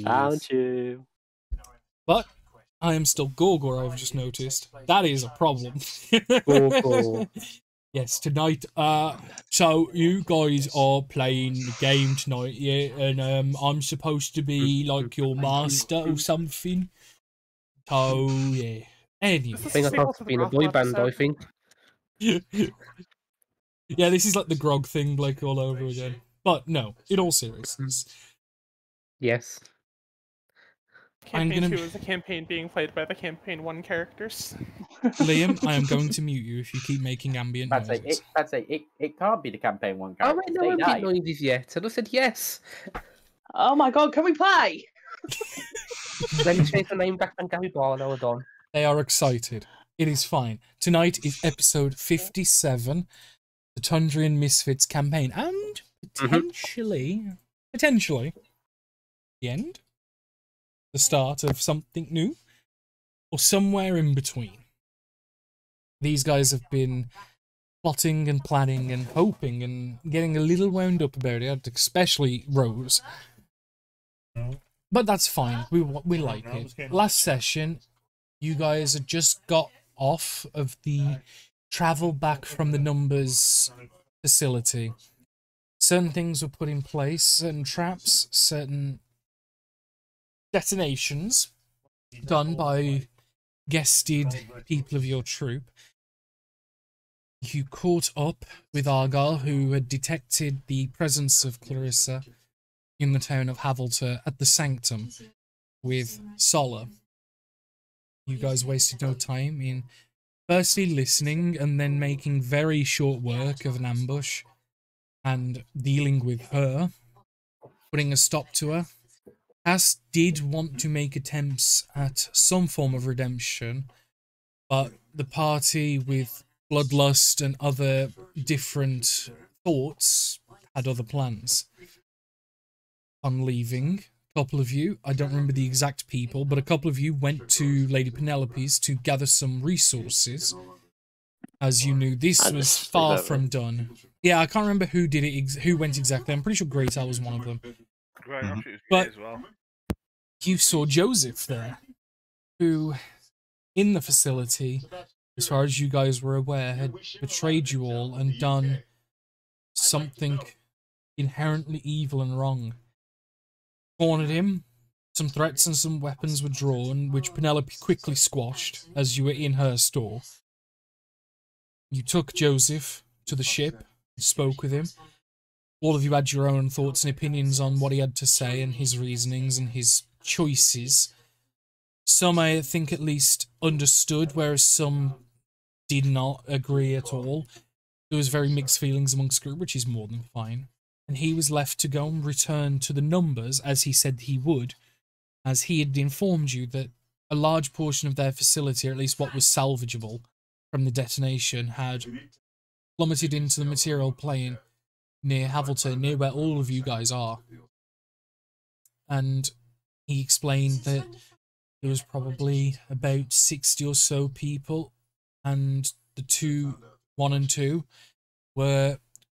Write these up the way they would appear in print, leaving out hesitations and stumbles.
Aren't you? But I am still Gorgor, I've just noticed. That is a problem. Gorgor. Yes, tonight. So you guys are playing the game tonight, yeah? And I'm supposed to be like your master or something. So yeah. Anyway, I think I thought it been a boy band. I think. Yeah, this is like the grog thing, like all over again. But no, in all seriousness. Yes. Campaign 2 is a campaign being played by the Campaign 1 characters. Liam, I am going to mute you if you keep making ambient noises. It can't be the Campaign 1 I characters. mean, no ambient noises yet, and I said yes. Oh my god, can we play? Then change the name back and go bar. Now we're done. They are excited. It is fine. Tonight is episode 57, the Tundrian Misfits campaign, and potentially, the end, the start of something new, or somewhere in between. These guys have been plotting and planning and hoping and getting a little wound up about it, especially Rose. But that's fine. We like it. Last session, you guys had just got off of the travel back from the Numbers facility. Certain things were put in place, certain traps, certain detonations done by guested people of your troop. You caught up with Argyle, who had detected the presence of Clarissa in the town of Havilter at the Sanctum with Sola. You guys wasted no time in firstly listening and then making very short work of an ambush and dealing with her, putting a stop to her. Cass did want to make attempts at some form of redemption, but the party with bloodlust and other different thoughts had other plans. On leaving, a couple of you, I don't remember the exact people, but a couple of you went to Lady Penelope's to gather some resources. As you knew, this was far from done. Yeah, I can't remember who did it, who went exactly. I'm pretty sure Greytail was one of them. But as well. You saw Joseph there, who, in the facility, as far as you guys were aware, had betrayed you all and done something inherently evil and wrong. Cornered him, some threats and some weapons were drawn, which Penelope quickly squashed as you were in her store. You took Joseph to the ship, spoke with him. All of you had your own thoughts and opinions on what he had to say and his reasonings and his choices. Some, I think, at least understood, whereas some did not agree at all. There was very mixed feelings amongst the group, which is more than fine. And he was left to go and return to the Numbers, as he said he would, as he had informed you that a large portion of their facility, or at least what was salvageable from the detonation, had plummeted into the material plane near Havilter, near where all of you guys are. And he explained that there was probably about 60 or so people, and the 1 and 2, were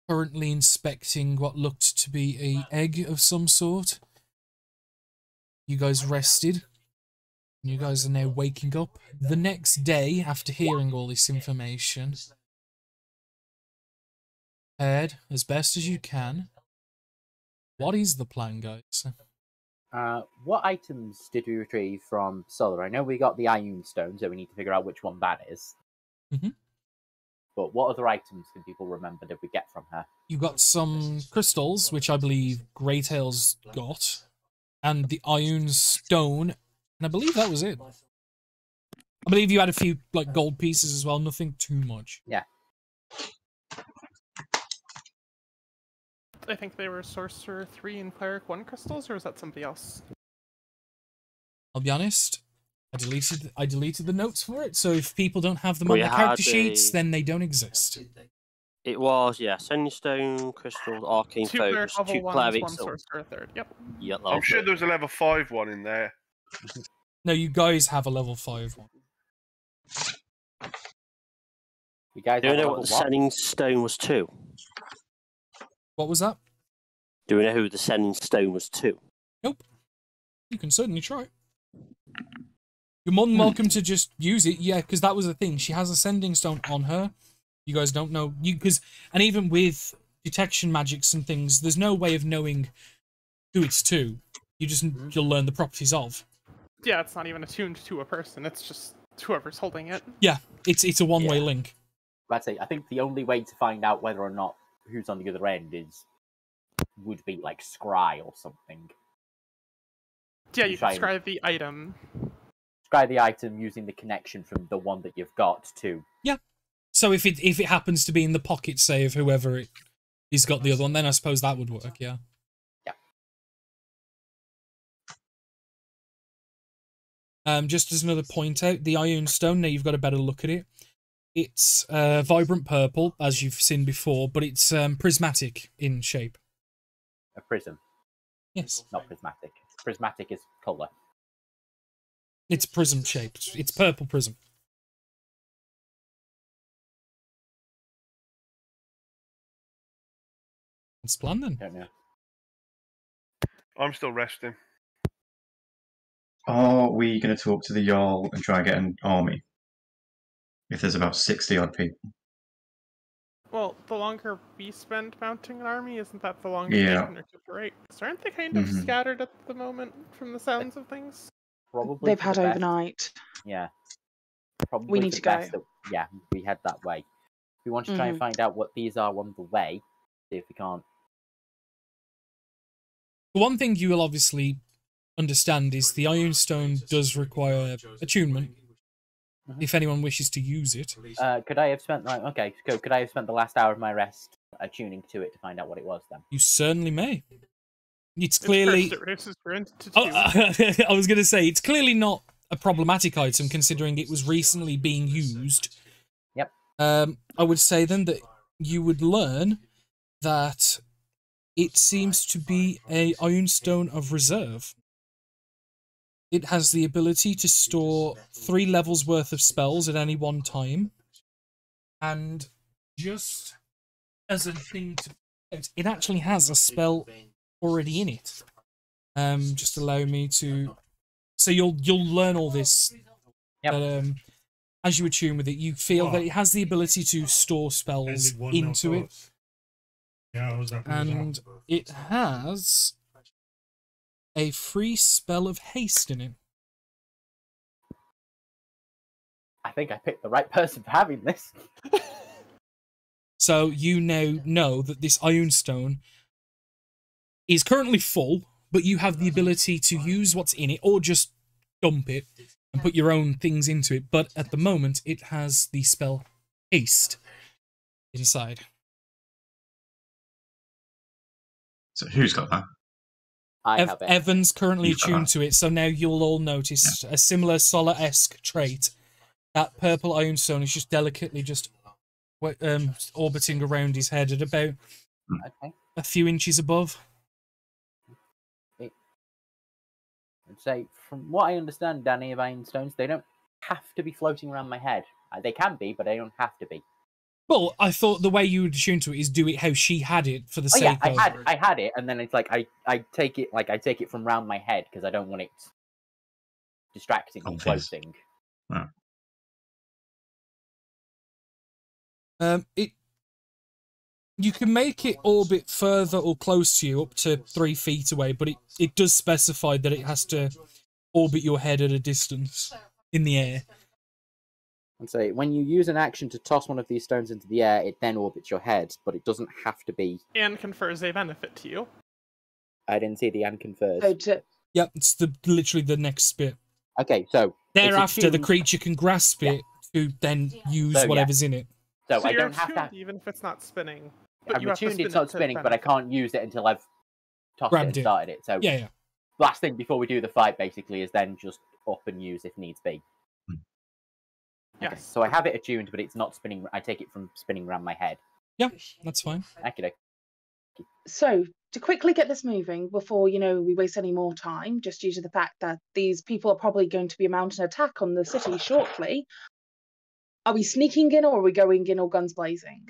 currently inspecting what looked to be an egg of some sort. You guys rested. And you guys are now waking up the next day after hearing all this information. Prepared as best as you can. What is the plan, guys? What items did we retrieve from Solar? I know we got the Ioun Stone, so we need to figure out which one that is. But what other items can people remember did we get from her? You got some crystals, which I believe Greytail's got, and the Ioun Stone, and I believe that was it. I believe you had a few like gold pieces as well, nothing too much. Yeah. I think they were Sorcerer 3 and Cleric 1 crystals, or is that somebody else? I'll be honest, I deleted the notes for it, so if people don't have them on their character sheets, then they don't exist. It was, yeah, Sending Stone, Crystal, Arcane Focus, 2 Clerics, 1 Sorcerer 3rd, yep. Yeah, I'm sure there was a level 5 one in there. No, you guys have a level 5 one. You guys Do we know what the Sending Stone was to? What was that? Do we know who the Sending Stone was to? Nope. You can certainly try. You're more than welcome to just use it, yeah, because that was the thing. She has a sending stone on her. You guys don't know, and even with detection magics and things, there's no way of knowing who it's to. You'll learn the properties of. Yeah, it's not even attuned to a person. It's just whoever's holding it. Yeah, it's a one-way link. I'd say I think the only way to find out whether or not who's on the other end would be like scry or something. Yeah, you can scry the item. Scry the item using the connection from the one that you've got to. Yeah. So if it happens to be in the pocket, say, of whoever he's got the other one, then I suppose that would work. Yeah. Just as another point out, the Ioun Stone, now you've got a better look at it. It's vibrant purple, as you've seen before, but it's prismatic in shape. A prism? Yes. Not prismatic. Prismatic is colour. It's prism shaped. It's purple prism. What's the plan then? Don't know. I'm still resting. Are we going to talk to the Jarl and try and get an army? If there's about 60 odd people. Well, the longer we spend mounting an army, isn't that the longer they can recuperate? So aren't they kind of scattered at the moment from the sounds of things? Probably. They've had overnight. Yeah. Probably we need to go. Yeah, we head that way. We want to try and find out what these are on the way. See if we can't. One thing you will obviously understand is the Ioun Stone does require attunement. If anyone wishes to use it. Could I have spent could I have spent the last hour of my rest attuning to it to find out what it was then? You certainly may. It's clearly I was going to say it's clearly not a problematic item considering it was recently being used. Yep. I would say then that you would learn that it seems to be a Ioun Stone of Reserve. It has the ability to store 3 levels worth of spells at any one time. And just as a thing to note, it actually has a spell already in it. Just allow me to... So you'll learn all this. Yep. But, as you attune with it, you feel that it has the ability to store spells into it. And it has a free spell of haste in it. I think I picked the right person for having this. So you now know that this Ioun Stone is currently full, but you have the ability to use what's in it, or just dump it and put your own things into it. But at the moment, it has the spell haste inside. So who's got that? I have it. Evan's currently attuned to it, so now you'll all notice a similar Solar-esque trait. That purple Ioun Stone is just delicately orbiting around his head at about a few inches above. I'd say, from what I understand, Danny, of Ioun Stones, they don't have to be floating around my head. They can be, but they don't have to be. Well, I thought the way you would attune to it is do it how she had it for the sake of... I had it, and then it's like I take it from round my head because I don't want it distracting and floating. Wow. You can make it orbit further or close to you, up to 3 feet away, but it does specify that it has to orbit your head at a distance in the air. And say, when you use an action to toss one of these stones into the air, it then orbits your head, but it doesn't have to be... And confers a benefit to you. I didn't see the and confers. Yep, it's literally the next bit. Okay, so... Thereafter, the creature can grasp it to then use whatever's in it. So I you're don't have to... even if it's not spinning. I'm attuned it's not spinning, but I can't use it until I've tossed it and started it. So yeah. Last thing before we do the fight, basically, is then just up and use if needs be. Yes. Okay, so I have it attuned, but it's not spinning. I take it from spinning around my head. Yeah, that's fine. Okay. So, to quickly get this moving before, we waste any more time, just due to the fact that these people are probably going to be mounting an attack on the city shortly, are we sneaking in or are we going in all guns blazing?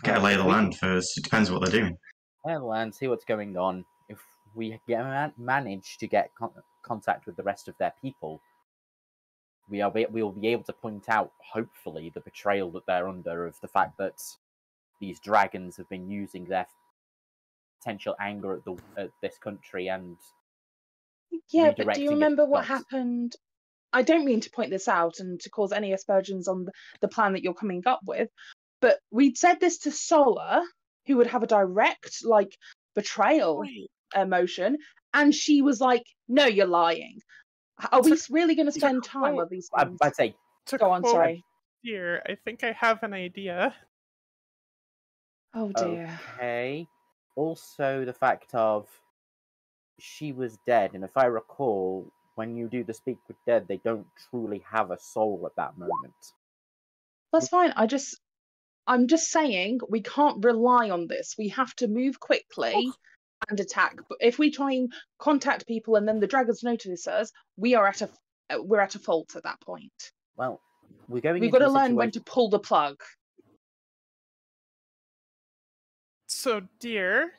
Get a lay of the land first. It depends what they're doing. Well, and see what's going on. If we manage to get contact with the rest of their people, we will be able to point out, hopefully, the betrayal that they're under of the fact that these dragons have been using their potential anger at this country and but do you remember what happened? I don't mean to point this out and to cause any aspersions on the plan that you're coming up with, but we'd said this to Solar, who would have a direct betrayal emotion, and she was like, "No, you're lying." Are we really going to spend time on these things? I'd say. Go on, sorry. Dear, I think I have an idea. Oh dear. Okay. Also, the fact of she was dead, and if I recall, when you do the speak with dead, they don't truly have a soul at that moment. That's fine. I'm just saying we can't rely on this. We have to move quickly and attack. But if we try and contact people and then the dragons notice us, we're at a fault at that point. Well, we've got to learn when to pull the plug. So, dear,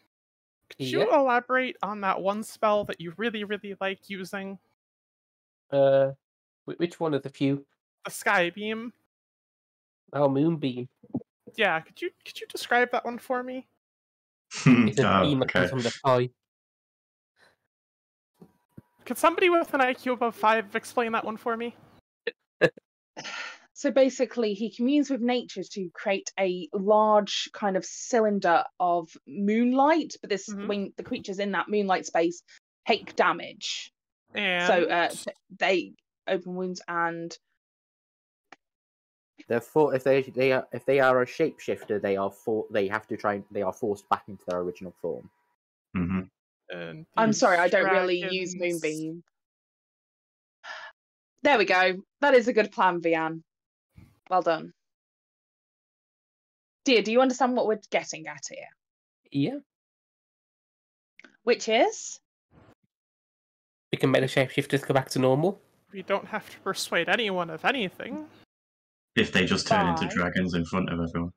could you elaborate on that one spell that you really, really like using? Which one of the few? The Sky Beam. Oh, Moonbeam. Yeah, could you describe that one for me? It's a beam that comes from the sky. Could somebody with an IQ above 5 explain that one for me? So basically, he communes with nature to create a large kind of cylinder of moonlight, but when the creatures in that moonlight space take damage. And so they open wounds and if they are a shapeshifter, they are forced back into their original form. Mm-hmm. I'm sorry, I don't really use Moonbeam. There we go. That is a good plan, Vian. Well done. Dear, do you understand what we're getting at here? Yeah. Which is? We can make the shapeshifters go back to normal. We don't have to persuade anyone of anything. If they just turn into dragons in front of everyone.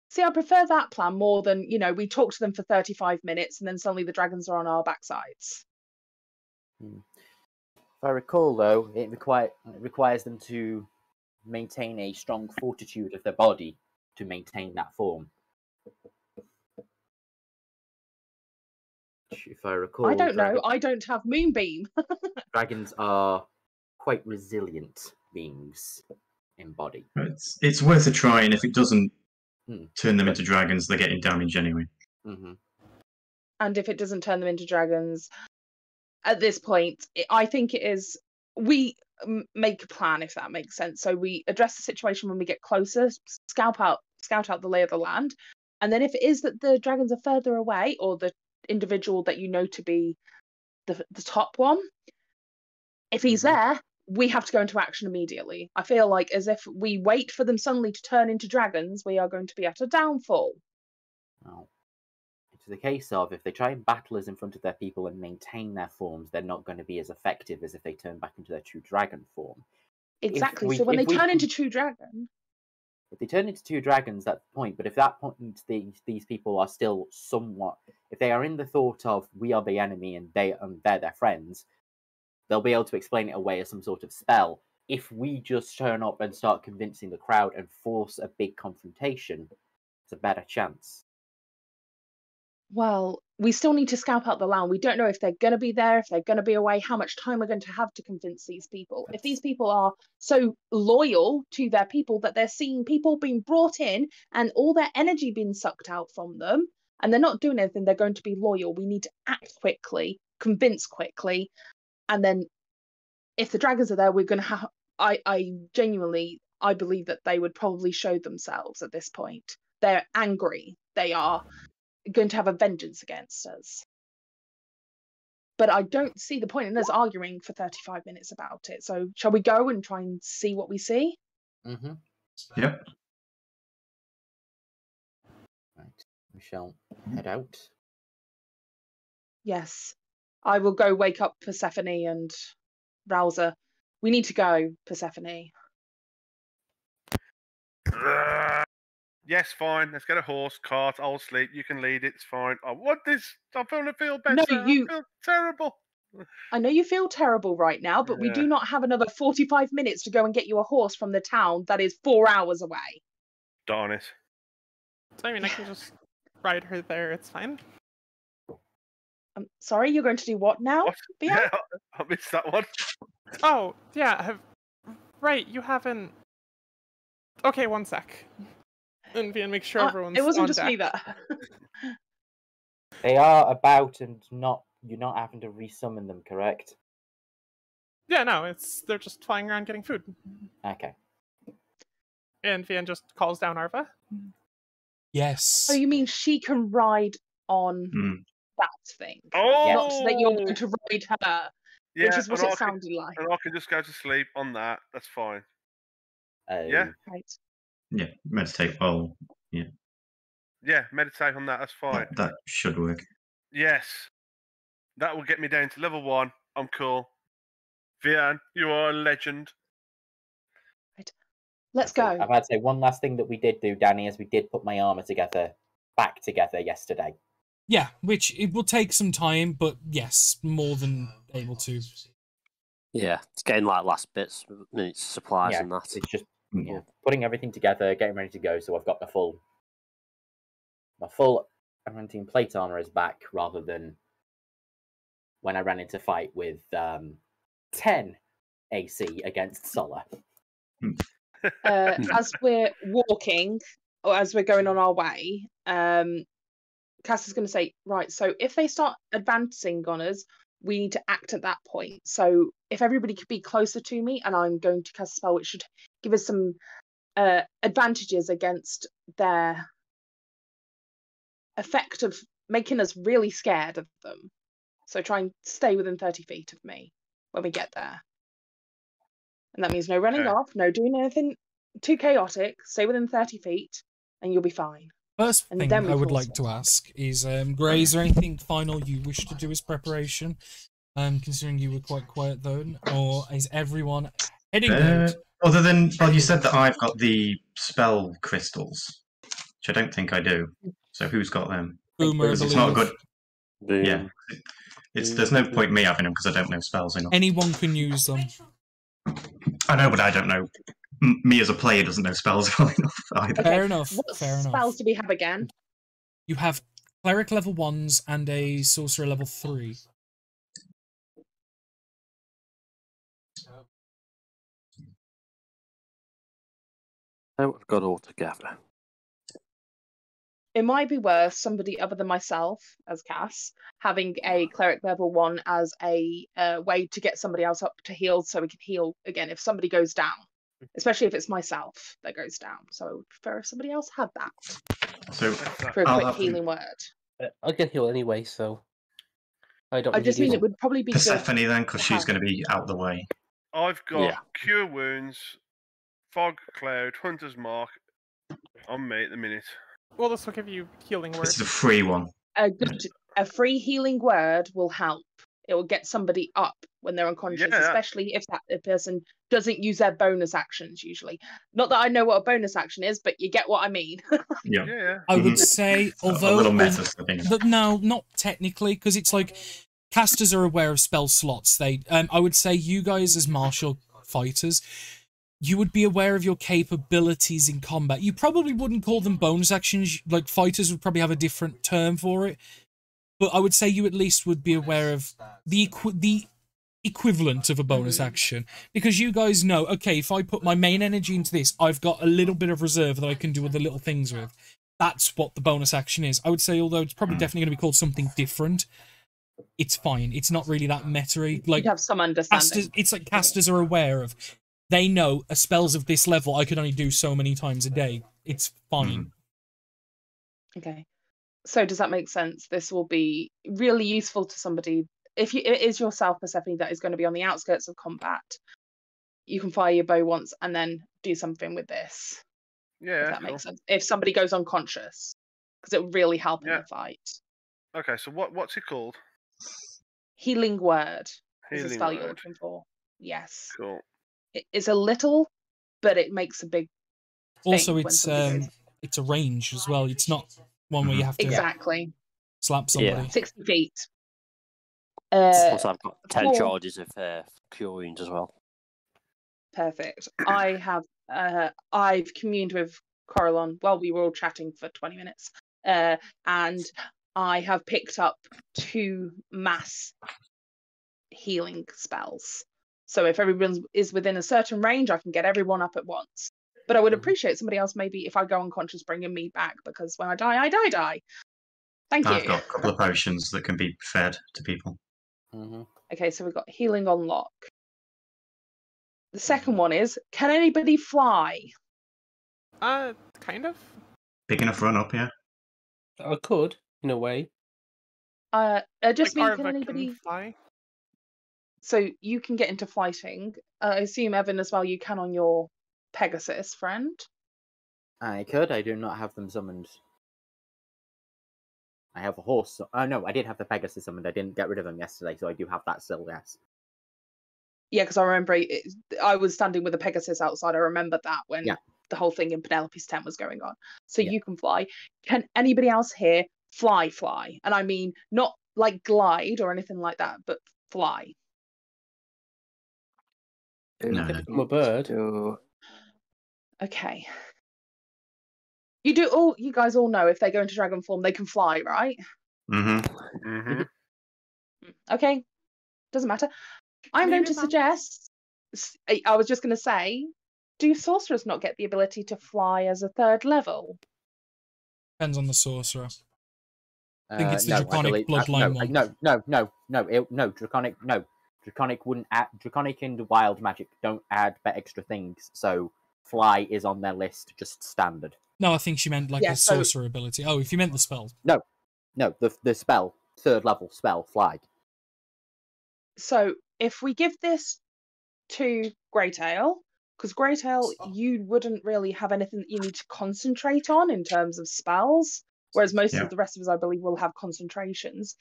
See, I prefer that plan more than, we talk to them for 35 minutes and then suddenly the dragons are on our backsides. If I recall, though, it requires them to maintain a strong fortitude of their body to maintain that form. If I recall... I don't know. I don't have Moonbeam. Dragons are quite resilient beings in body. It's worth a try, and if it doesn't turn them into dragons, they're getting damage anyway. Mm-hmm. And if it doesn't turn them into dragons, at this point, I think it is... We make a plan, if that makes sense. So we address the situation when we get closer, scout out the lay of the land, and then if it is that the dragons are further away, or the individual that you know to be the top one, if he's there, we have to go into action immediately. I feel like as if we wait for them suddenly to turn into dragons, we are going to be at a downfall. Oh. It's the case of if they try and battle us in front of their people and maintain their forms, they're not going to be as effective as if they turn back into their true dragon form. Exactly. So when they turn into true dragon... If they turn into two dragons, that's the point. But if that point these people are still somewhat... If they are in the thought of, we are the enemy and they're their friends, they'll be able to explain it away as some sort of spell. If we just turn up and start convincing the crowd and force a big confrontation, it's a better chance. Well, we still need to scout out the land. We don't know if they're going to be there, if they're going to be away, how much time we're going to have to convince these people. If these people are so loyal to their people that they're seeing people being brought in and all their energy being sucked out from them, and they're not doing anything, they're going to be loyal. We need to act quickly, convince quickly, and then if the dragons are there, we're going to have... I genuinely believe that they would probably show themselves at this point. They're angry. They are going to have a vengeance against us. But I don't see the point in us arguing for 35 minutes about it. So shall we go and try and see what we see? Mm-hmm. Yep. Right. We shall head out. Yes. I will go wake up Persephone and Rouser. We need to go, Persephone. Yes, fine. Let's get a horse, cart. I'll sleep. You can lead it. It's fine. I want this. I'm going to feel better. No, I feel terrible. I know you feel terrible right now, but we do not have another 45 minutes to go and get you a horse from the town that is 4 hours away. Darn it. So, I mean, I can just ride her there. It's fine. I'm sorry, you're going to do what now? What? Yeah, I missed that one. Oh, yeah. Right, you haven't... Okay, one sec. And Vian, make sure everyone's It wasn't on just deck. me that... They are about and you're not having to resummon them, correct? Yeah, no, they're just flying around getting food. Okay. And Vian just calls down Arva. Yes. So you mean she can ride on that thing? Oh! Not so that you're going to ride her, Yeah, which is what and it sounded like. And I can just go to sleep on that. That's fine. Yeah? Right. Yeah, meditate well. Yeah. Yeah, meditate on that. That's fine. That should work. Yes. That will get me down to level 1. I'm cool. Vian, you are a legend. Right. Let's go. I've had to say one last thing that we did do, Danny, is we did put my armor back together yesterday. Yeah, which it will take some time, but yes, more than able to. Yeah, it's getting like last bits, minutes, supplies and that. It's just putting everything together, getting ready to go, so I've got my full Adamantine plate armor is back, rather than when I ran into fight with 10 AC against Solar. As we're walking, or as we're going on our way, Cass is going to say, right, so if they start advancing on us, we need to act at that point. So if everybody could be closer to me, and I'm going to cast a spell which should give us some advantages against their effect of making us really scared of them. So try and stay within 30 feet of me when we get there. And that means no running off, no doing anything too chaotic, stay within 30 feet, and you'll be fine. First thing I would like to ask is, Gray, is there anything final you wish to do as preparation? Considering you were quite quiet though, or is everyone heading out? Other than, well, you said that I've got the spell crystals, which I don't think I do. So who's got them? Boomer, because it's not a good. Yeah, there's no point me having them because I don't know spells enough. Anyone can use them. I know, but I don't know. Me as a player doesn't know spells well enough either. Fair enough. What fair enough. spells do we have again? You have cleric level 1s and a sorcerer level 3. I would have got all together. It might be worth somebody other than myself, as Cass, having a cleric level 1 as a way to get somebody else up to heal, so we can heal again if somebody goes down. Especially if it's myself that goes down. So I would prefer if somebody else had that. So for a quick healing word. I can heal anyway, so I don't. I just mean it would probably be Persephone then, because she's going to be out the way. I've got Cure Wounds, Fog Cloud, Hunter's Mark on me at the minute. Well, this will give you healing words. This is a free one. A free healing word will help. It will get somebody up when they're unconscious, especially if that person doesn't use their bonus actions usually. Not that I know what a bonus action is, but you get what I mean. Yeah. I would say, although... A little meta. No, not technically, because it's like casters are aware of spell slots. I would say you guys as martial fighters, you would be aware of your capabilities in combat. You probably wouldn't call them bonus actions. Like, fighters would probably have a different term for it. But I would say you at least would be aware of the equivalent of a bonus action. Because you guys know, okay, if I put my main energy into this, I've got a little bit of reserve that I can do other little things with. That's what the bonus action is. I would say, although it's probably definitely going to be called something different, it's fine. It's not really that meta-y. Like, you have some understanding. It's like casters are aware of. They know a spells of this level I could only do so many times a day. It's fine. Okay. So does that make sense? This will be really useful to somebody. If it is yourself, Persephone, that is going to be on the outskirts of combat, you can fire your bow once and then do something with this. Yeah, if that makes sense. If somebody goes unconscious, because it will really help in the fight. Okay, so what's it called? Healing word is the spell you're looking for. Yes. Cool. It's a little, but it makes a big. Also, it's a range as well. It's not one where you have to exactly slap somebody. 60 feet. Also, I've got 10 4. charges of cure wounds as well. Perfect. I have I've communed with Coralon while we were all chatting for 20 minutes. And I have picked up 2 mass healing spells. So if everyone is within a certain range, I can get everyone up at once. But I would appreciate somebody else, maybe if I go unconscious, bringing me back, because when I die, I die. Thank you. I've got a couple of potions that can be fed to people. Okay, so we've got healing on lock. The second one is, can anybody fly? Kind of. Big enough run up, yeah. I could, in a way. Just like mean, can anybody fly? So you can get into flighting. I assume, Evan, as well, you can on your Pegasus friend. I could. I do not have them summoned. I have a horse. Oh, no, I did have the Pegasus summoned. I didn't get rid of them yesterday, so I do have that still, yes. Yeah, because I remember I was standing with a Pegasus outside. I remember that when the whole thing in Penelope's tent was going on. So you can fly. Can anybody else here fly? And I mean, not like glide or anything like that, but fly. No. I'm a bird. Okay. You guys all know if they go into dragon form, they can fly, right? Okay. Doesn't matter. I'm going to suggest, I was just going to say, do sorcerers not get the ability to fly as a 3rd level? Depends on the sorcerer. I think it's the Draconic Bloodline one. No, Draconic wouldn't add, Draconic and Wild Magic don't add extra things, so fly is on their list, just standard. No, I think she meant like a sorcerer ability. Oh, if you meant the spell. No, the spell, 3rd level spell, fly. So if we give this to Greytail, because Greytail, you wouldn't really have anything that you need to concentrate on in terms of spells, whereas most of the rest of us, I believe, will have concentrations.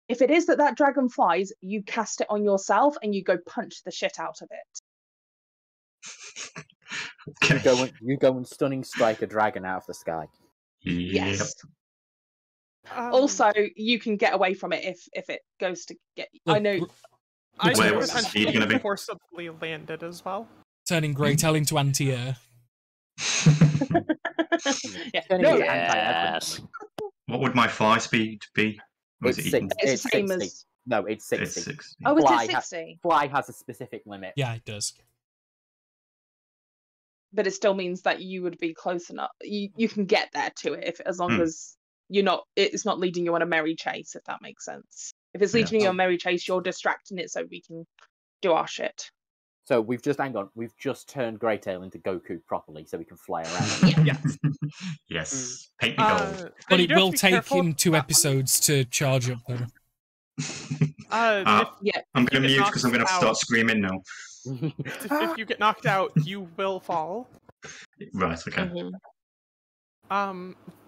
If it is that dragon flies, you cast it on yourself and you go punch the shit out of it. You go and stunning strike a dragon out of the sky. Yes. Also, you can get away from it if it goes to get. I know. Where was the speed going to be? Forcibly landed as well. Turning Greytail into anti-air. Yes. What would my fly speed be? It's 60. It's the same as... No, it's 60. It's 60. Oh, is it 60? Fly has a specific limit. Yeah, it does. But it still means that you would be close enough. You can get there to it as long as it's not leading you on a merry chase, if that makes sense. If it's leading you on a merry chase, you're distracting it so we can do our shit. So we've just turned Greytail into Goku properly, so we can fly around. Yes. Paint me gold. But it will take him 2 episodes to charge up, though. I'm going to mute because I'm going to start screaming now. If you get knocked out, you will fall. Right, okay.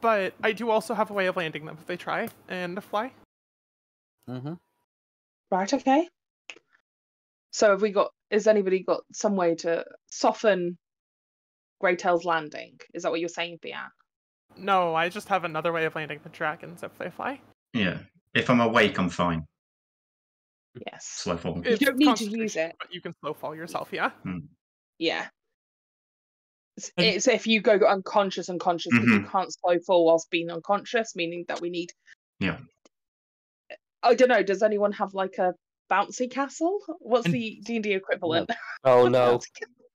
But I do also have a way of landing them if they try and fly. Right, okay. So has anybody got some way to soften Greytail's landing? Is that what you're saying, Bian? No, I just have another way of landing the dragons if they fly. Yeah. If I'm awake, I'm fine. Yes. Slow fall. You don't need to use it. But you can slow fall yourself, yeah? Yeah. It's if you go unconscious, because you can't slow fall whilst being unconscious, meaning that we need... Yeah. I don't know, does anyone have like a bouncy castle? What's the D&D equivalent? Oh no.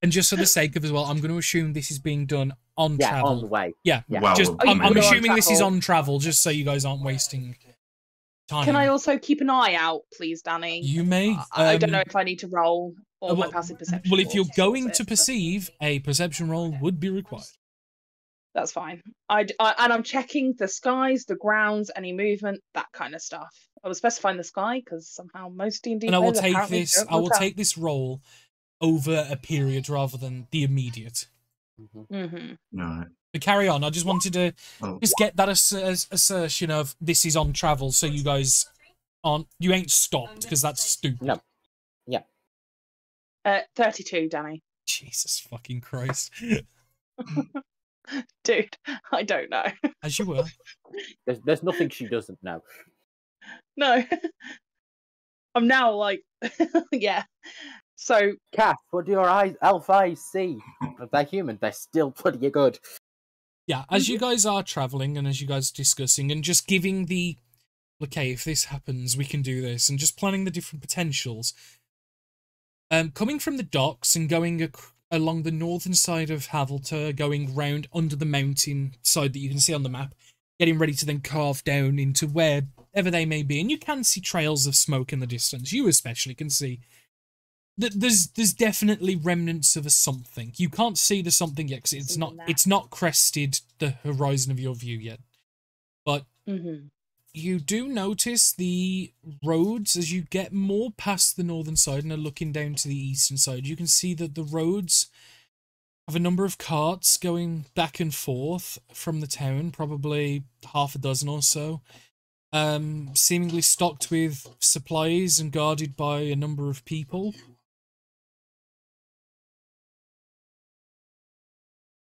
And just for the sake of as well, I'm going to assume this is being done on travel. On the way. Yeah. Well, I'm assuming this is on travel, just so you guys aren't wasting time. Can I also keep an eye out, please, Danny? You may. I don't know if I need to roll or my passive perception. Well, if you're going to perceive, a perception roll would be required. That's fine. And I'm checking the skies, the grounds, any movement, that kind of stuff. I was specifying the sky because somehow most D&D and I will players take this roll over a period rather than the immediate. Right. But carry on. I just wanted to just get that assertion of this is on travel, so you guys you ain't stopped because that's stupid. No. Yeah. 32, Danny. Jesus fucking Christ. Dude, I don't know. As you were. There's nothing she doesn't know. No. I'm now like, yeah. So, Kath, what do your elf eyes see? If they're human, they're still pretty good. Yeah, as you guys are traveling and as you guys are discussing and just giving the, okay, if this happens, we can do this, and just planning the different potentials. Coming from the docks and going along the northern side of Havelter, going round under the mountain side that you can see on the map, getting ready to then carve down into wherever they may be, and you can see trails of smoke in the distance. You especially can see that there's definitely remnants of a something. You can't see the something yet because it's not crested the horizon of your view yet, but you do notice the roads as you get more past the northern side and are looking down to the eastern side. You can see that the roads have a number of carts going back and forth from the town, probably half a dozen or so, seemingly stocked with supplies and guarded by a number of people.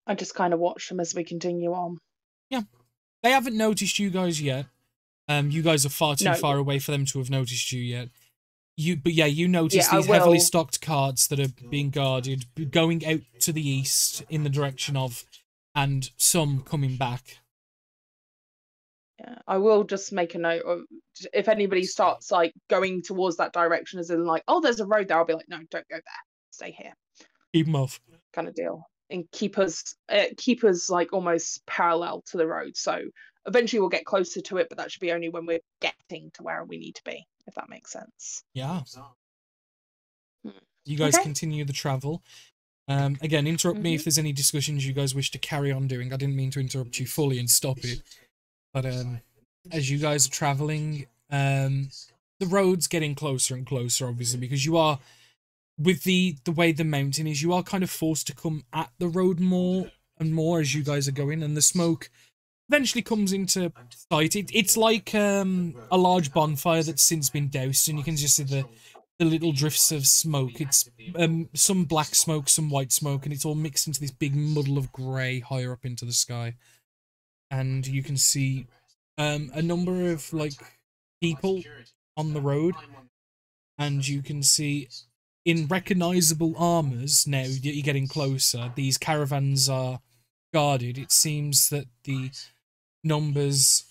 I just kind of watch them as we continue on. Yeah. They haven't noticed you guys yet. You guys are far too far away for them to have noticed you yet. You notice these heavily stocked carts that are being guarded, going out to the east in the direction of, and some coming back. Yeah, I will just make a note of, if anybody starts like going towards that direction, as in like, oh, there's a road there, I'll be like, no, don't go there, stay here. Keep them off. Kind of deal, and keep us like almost parallel to the road. So eventually we'll get closer to it, but that should be only when we're getting to where we need to be, if that makes sense. Yeah. You guys continue the travel. Again, interrupt me if there's any discussions you guys wish to carry on doing. I didn't mean to interrupt you fully and stop it. But as you guys are traveling, the road's getting closer and closer, obviously, because you are, with the way the mountain is, you are kind of forced to come at the road more and more as you guys are going, and the smoke eventually comes into sight. It's like a large bonfire that's since been doused, and you can just see the little drifts of smoke. It's some black smoke, some white smoke, and it's all mixed into this big muddle of grey higher up into the sky. And you can see a number of like people on the road, and you can see in recognizable armors now that you're getting closer. These caravans are guarded. It seems that the numbers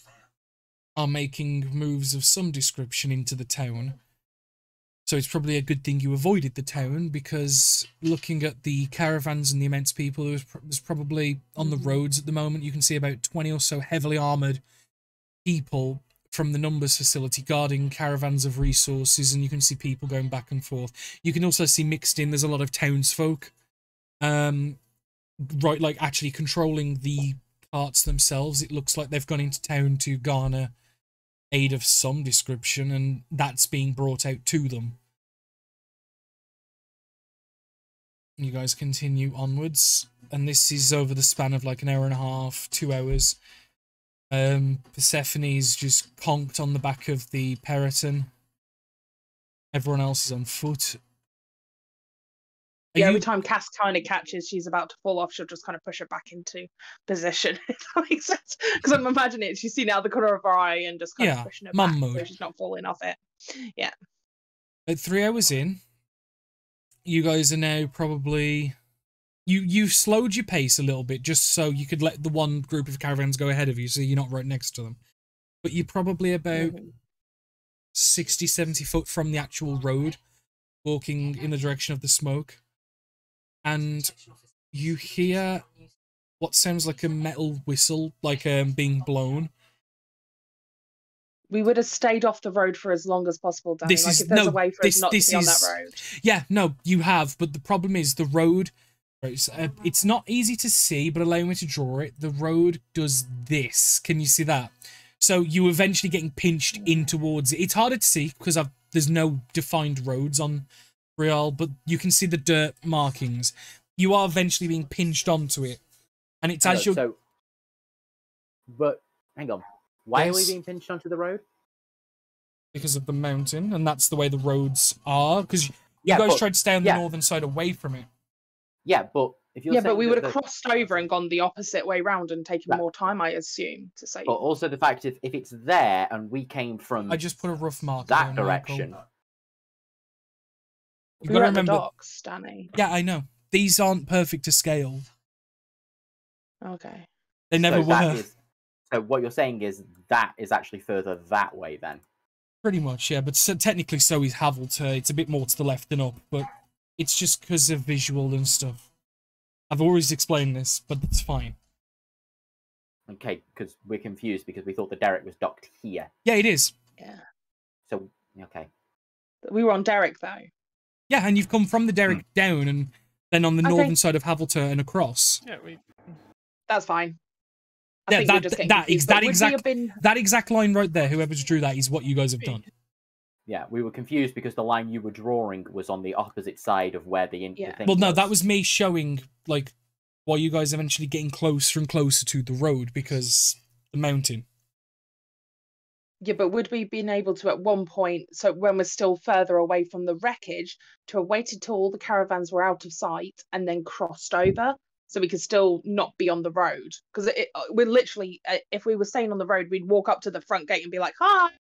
are making moves of some description into the town. So it's probably a good thing you avoided the town, because looking at the caravans and the immense people, there's probably on the roads at the moment, you can see about 20 or so heavily armoured people from the numbers facility guarding caravans of resources, and you can see people going back and forth. You can also see mixed in, there's a lot of townsfolk, right, like actually controlling the carts themselves. It looks like they've gone into town to garner aid of some description, and that's being brought out to them. You guys continue onwards, and this is over the span of like an hour and a half, 2 hours. Persephone's just conked on the back of the Peryton. Everyone else is on foot. Every time Cass kind of catches she's about to fall off, she'll just kind of push her back into position, if that makes sense. Because I'm imagining it, she's seen out the corner of her eye and just kind of pushing her back so she's not falling off it. Yeah. At 3 hours in, you guys are now probably... You've slowed your pace a little bit just so you could let the one group of caravans go ahead of you so you're not right next to them. But you're probably about 60, 70 foot from the actual road, walking in the direction of the smoke. And you hear what sounds like a metal whistle, like being blown. We would have stayed off the road for as long as possible, Danny. If there's a way for us not to be on that road. Yeah, no, you have, but the problem is the road... it's not easy to see, but allow me to draw it. The road does this. Can you see that? So you eventually getting pinched in towards it. It's harder to see because there's no defined roads on Real, but you can see the dirt markings. You are eventually being pinched onto it, and it's as you're. But hang on, why are we being pinched onto the road? Because of the mountain, and that's the way the roads are. Because you guys tried to stay on the northern side away from it. Yeah, but Yeah, but we would have crossed over and gone the opposite way round and taken more time, I assume, to save. But also the fact if it's there and we came from I just put a rough mark that direction. You've we got were to at the remember. docks, Danny. Yeah, I know. These aren't perfect to scale. Okay. They never were. So what you're saying is that is actually further that way then? Pretty much, yeah. But technically so is Havilter. It's a bit more to the left than up, but it's just because of visual and stuff. I've always explained this, but it's fine. Okay, because we're confused because we thought the derrick was docked here. Yeah, it is. Yeah. So, okay. We were on Derrick, though. Yeah, and you've come from the derrick down and then on the northern side of Havilter and across. Yeah, That's fine. Yeah, that exact line right there, whoever's drew that, is what you guys have done. Yeah, we were confused because the line you were drawing was on the opposite side of where the thing Well, no, was. that was me showing, like, why you guys eventually getting closer and closer to the road, because the mountain. Yeah, but would we been able to, at one point, so when we're still further away from the wreckage, to have waited till all the caravans were out of sight and then crossed over? So we could still not be on the road, because we're literally, if we were staying on the road, we'd walk up to the front gate and be like, "Hi,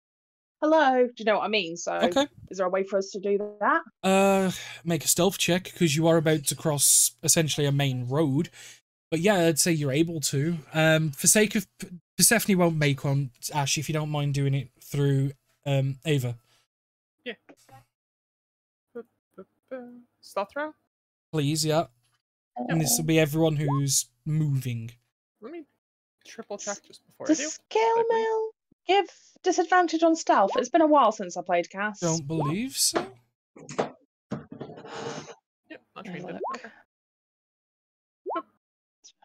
hello." Do you know what I mean? So, okay. Is there a way for us to do that? Make a stealth check because you are about to cross essentially a main road. But yeah, I'd say you're able to. For sake of Persephone won't make one, Ash, if you don't mind doing it through Ava. Yeah. Stealth throw? Please, yeah. And this will be everyone who's moving. Let me triple check just before Does I do. skill mail give disadvantage on stealth? It's been a while since I played Cass. Don't believe so. Yep, I'll train it. Okay.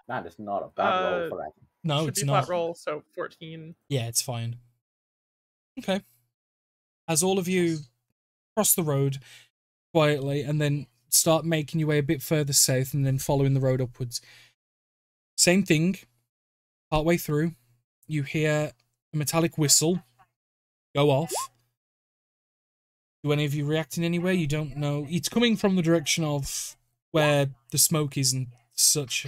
That is not a bad roll for that. No, Should it's be not. flat roll, so 14. Yeah, it's fine. Okay. As all of you cross the road quietly and then start making your way a bit further south and then following the road upwards. Same thing. Partway through, you hear a metallic whistle go off. Do any of you react in any way? You don't know. It's coming from the direction of where the smoke is and such.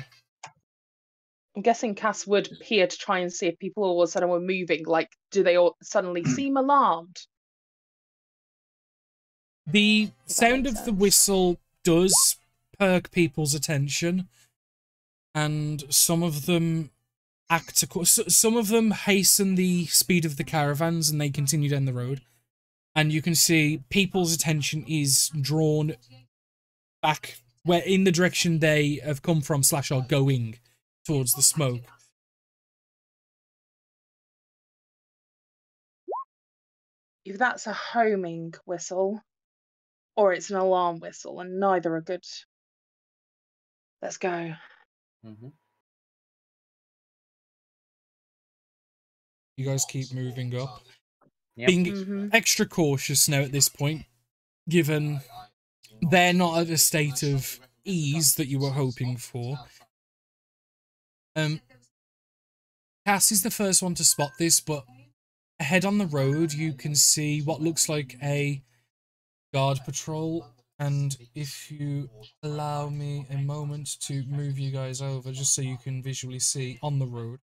I'm guessing Cass would peer to try and see if people all of a sudden were moving. Like, do they all suddenly seem alarmed? The sound of the whistle does perk people's attention, and some of them some of them hasten the speed of the caravans and they continue down the road. And you can see people's attention is drawn back where in the direction they have come from / are going towards the smoke. If that's a homing whistle, or it's an alarm whistle, and neither are good. Let's go. Mm-hmm. You guys keep moving up. Yep. Being extra cautious now at this point, given they're not at a state of ease that you were hoping for. Cass is the first one to spot this, but ahead on the road you can see what looks like a guard patrol, and if you allow me a moment to move you guys over just so you can visually see on the road.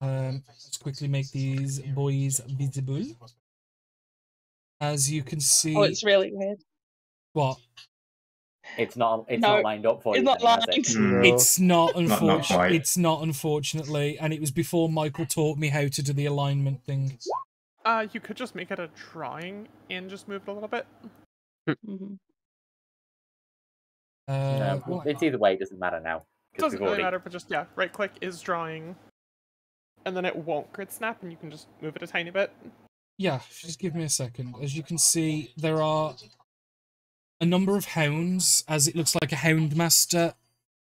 Let's quickly make these boys visible. As you can see... Oh, it's really weird. What? It's not lined up for you. It's not lined. It's not, unfortunately. quite. It's not, unfortunately. And it was before Michael taught me how to do the alignment thing. You could just make it a drawing and just move it a little bit. No, it's either way. It doesn't matter now. It doesn't really matter, but just, right click is drawing. And then it won't grid snap, and you can just move it a tiny bit. Yeah, just give me a second. As you can see, there are a number of hounds, as it looks like a hound master.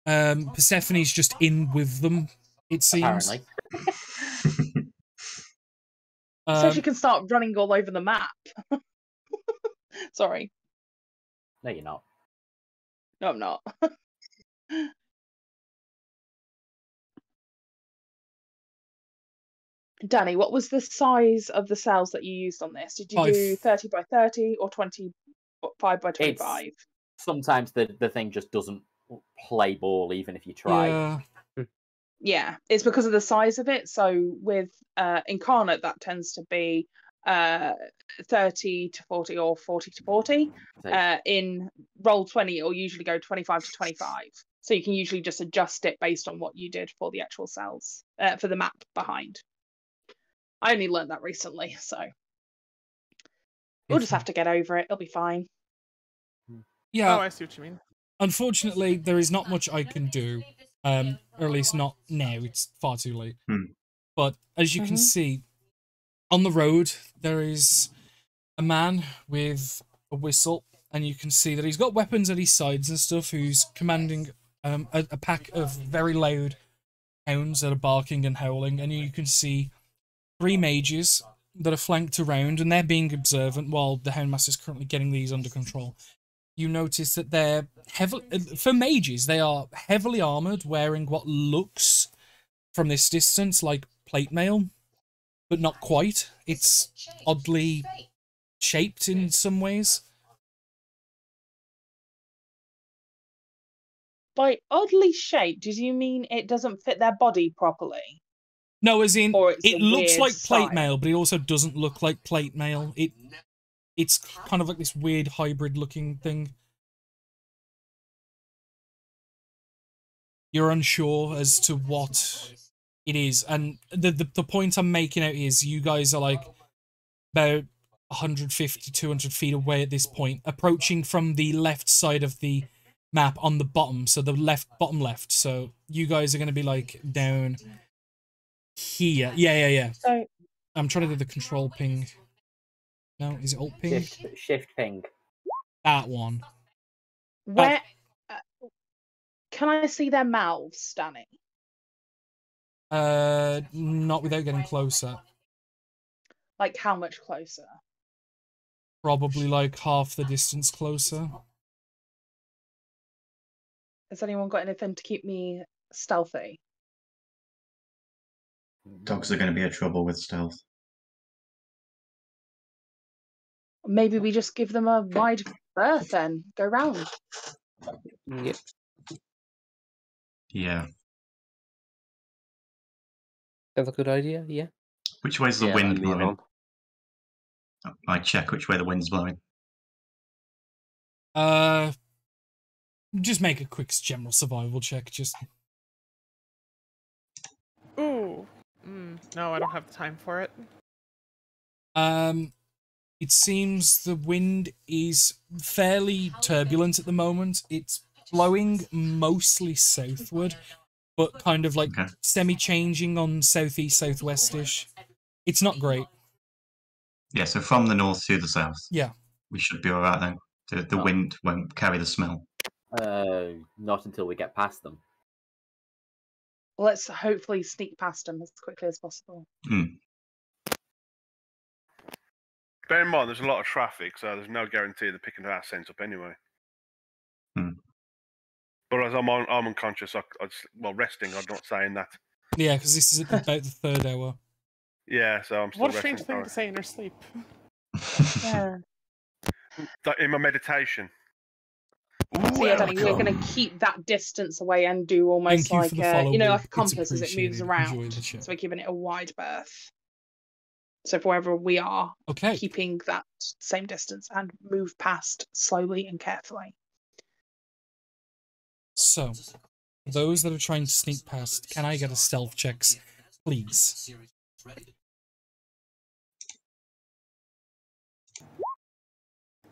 Persephone's just in with them, it seems. Apparently. So she can start running all over the map. Sorry. No, you're not. No, I'm not. Danny, what was the size of the cells that you used on this? Did you do 30 by 30 or 25 by 25? Sometimes the thing just doesn't play ball even if you try. Yeah. Yeah, it's because of the size of it. So with Incarnate, that tends to be 30 to 40 or 40 to 40. In Roll20, it'll usually go 25 to 25. So you can usually just adjust it based on what you did for the actual cells, for the map behind. I only learned that recently, so we'll just have to get over it. It'll be fine. Yeah. Oh, I see what you mean. Unfortunately, there is not much I can do. Or at least not now. It's far too late. But as you can see, on the road, there is a man with a whistle, and you can see that he's got weapons at his sides and stuff, who's commanding a pack of very loud hounds that are barking and howling, and you can see 3 mages that are flanked around, and they're being observant while the Houndmaster is currently getting these under control. You notice that they're for mages, they are heavily armored, wearing what looks from this distance like plate mail, but not quite. It's oddly shaped in some ways. By oddly shaped, do you mean it doesn't fit their body properly? No, as in, it looks like plate style. mail, but it also doesn't look like plate mail. It's kind of like this weird hybrid-looking thing. You're unsure as to what it is, and the point I'm making out is you guys are like about 150, 200 feet away at this point, approaching from the left side of the map on the bottom, so the bottom left. So you guys are going to be like down here. Yeah. So I'm trying to do the control ping. No, is it alt ping? Shift ping. That one. Where can I see their mouths, Danny? Not without getting closer. Like how much closer? Probably like half the distance closer. Has anyone got anything to keep me stealthy? Dogs are going to be a trouble with stealth. Maybe we just give them a wide berth then. Go round. Yep. Yeah. That's a good idea, yeah. Which way's the wind blowing? I check which way the wind's blowing. Just make a quick general survival check, just... Ooh. No, I don't have the time for it. It seems the wind is fairly turbulent at the moment. It's blowing mostly southward, but kind of like semi-changing on southeast, southwestish. It's not great. Yeah, so from the north to the south. Yeah. We should be alright then. The wind won't carry the smell. Not until we get past them. Let's hopefully sneak past them as quickly as possible. Bear in mind, there's a lot of traffic, so there's no guarantee they're picking our scent up anyway. But as I'm unconscious, resting, I'm not saying that. Yeah, because this is about the 3rd hour. Yeah, so I'm still What a resting. strange thing to say in your sleep. Yeah. In my meditation. So yeah, Danny, we're going to keep that distance away and do almost like like a compass as it moves around. So we're giving it a wide berth. So for wherever we are, keeping that same distance and move past slowly and carefully. So, those that are trying to sneak past, can I get a stealth checks, please?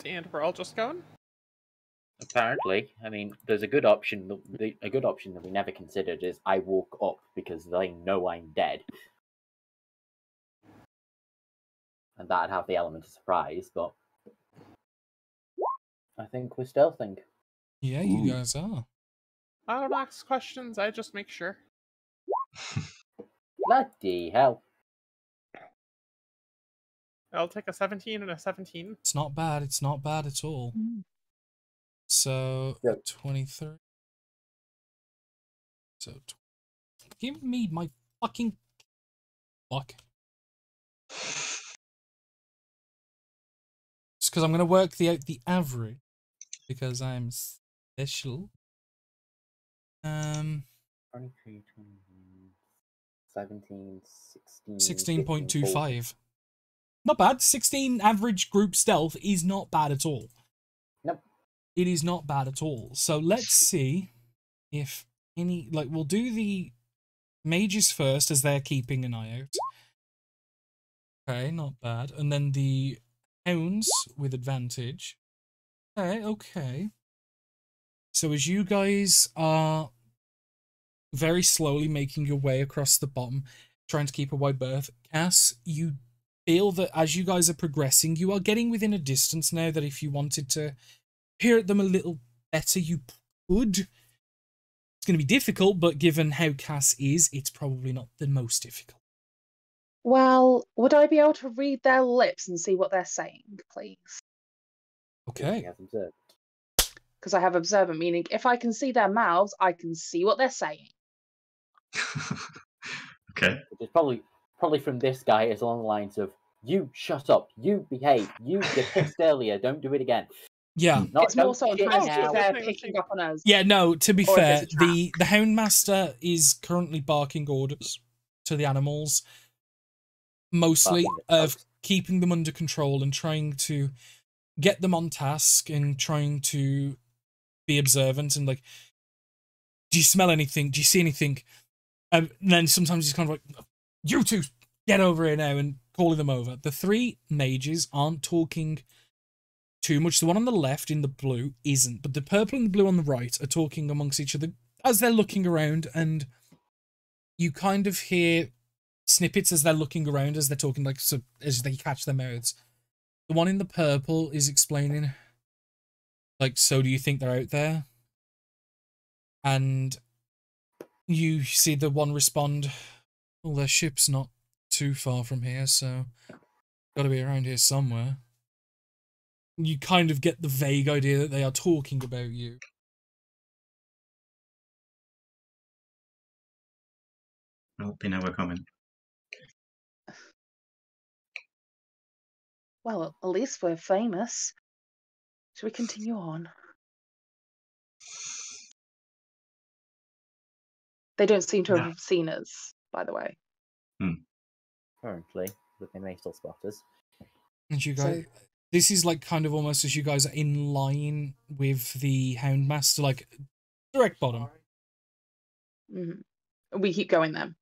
And we're all just going? Apparently, I mean, there's a good option. A good option that we never considered is I walk up because they know I'm dead, and that'd have the element of surprise. But I think we're stealthing. Yeah, you guys are. I don't ask questions. I just make sure. Bloody hell! I'll take a 17 and a 17. It's not bad. It's not bad at all. So, 23. So, give me my fucking... Fuck. Just because I'm going to work out the average because I'm special. 23, 17, 16, 16.25. Not bad. 16 average group stealth is not bad at all. Nope. It is not bad at all. So let's see if any... Like, we'll do the mages first as they're keeping an eye out. Okay, not bad. And then the hounds with advantage. Okay. So as you guys are very slowly making your way across the bottom, trying to keep a wide berth, Cass, you feel that as you guys are progressing, you are getting within a distance now that if you wanted to peer at them a little better, you could. It's going to be difficult, but given how Cass is, it's probably not the most difficult. Well, would I be able to read their lips and see what they're saying, please? Okay. Because I have observant, meaning if I can see their mouths, I can see what they're saying. Okay. Which is probably from this guy is along the lines of, you shut up, you behave, you pissed earlier, don't do it again. Yeah. It's more so they're picking up on us. Yeah, no, to be fair, the Houndmaster is currently barking orders to the animals, mostly of keeping them under control and trying to get them on task and trying to be observant and like, do you smell anything? Do you see anything? And then sometimes he's kind of like, you two, get over here now, and calling them over. The three mages aren't talking too much. The one on the left in the blue isn't, but the purple and the blue on the right are talking amongst each other as they're looking around, and you kind of hear snippets as they're looking around, as they're talking, like, so as they catch their mouths. The one in the purple is explaining, like, so do you think they're out there? And you see the one respond, well, their ship's not too far from here, so gotta be around here somewhere. You kind of get the vague idea that they are talking about you. I hope you know we're coming. Well, at least we're famous. Should we continue on? They don't seem to have seen us, by the way. Currently, but they may still spot us. And you guys, this is like kind of almost as you guys are in line with the Houndmaster, like direct bottom. We keep going then.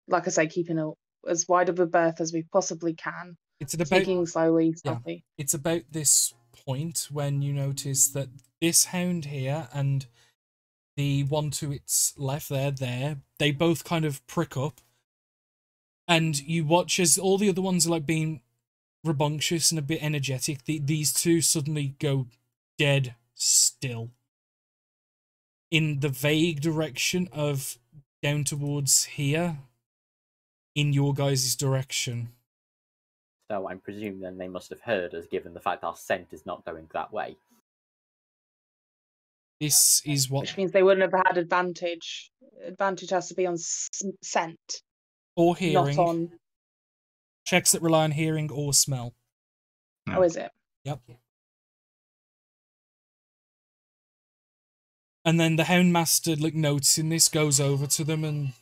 Like I say, keeping as wide of a berth as we possibly can. It's about taking slowly. Yeah, it's about this point when you notice that this hound here and the one to its left there, they both kind of prick up. And you watch as all the other ones are like being rambunctious and a bit energetic. These two suddenly go dead still. In the vague direction of down towards here. In your guys' direction. So I'm presuming then they must have heard us, given the fact our scent is not going that way. This is what... Which means they wouldn't have had advantage. Advantage has to be on scent. Or hearing. Not on... Checks that rely on hearing or smell. Oh, is it? Yep. And then the Houndmaster, like, noticing this, goes over to them and...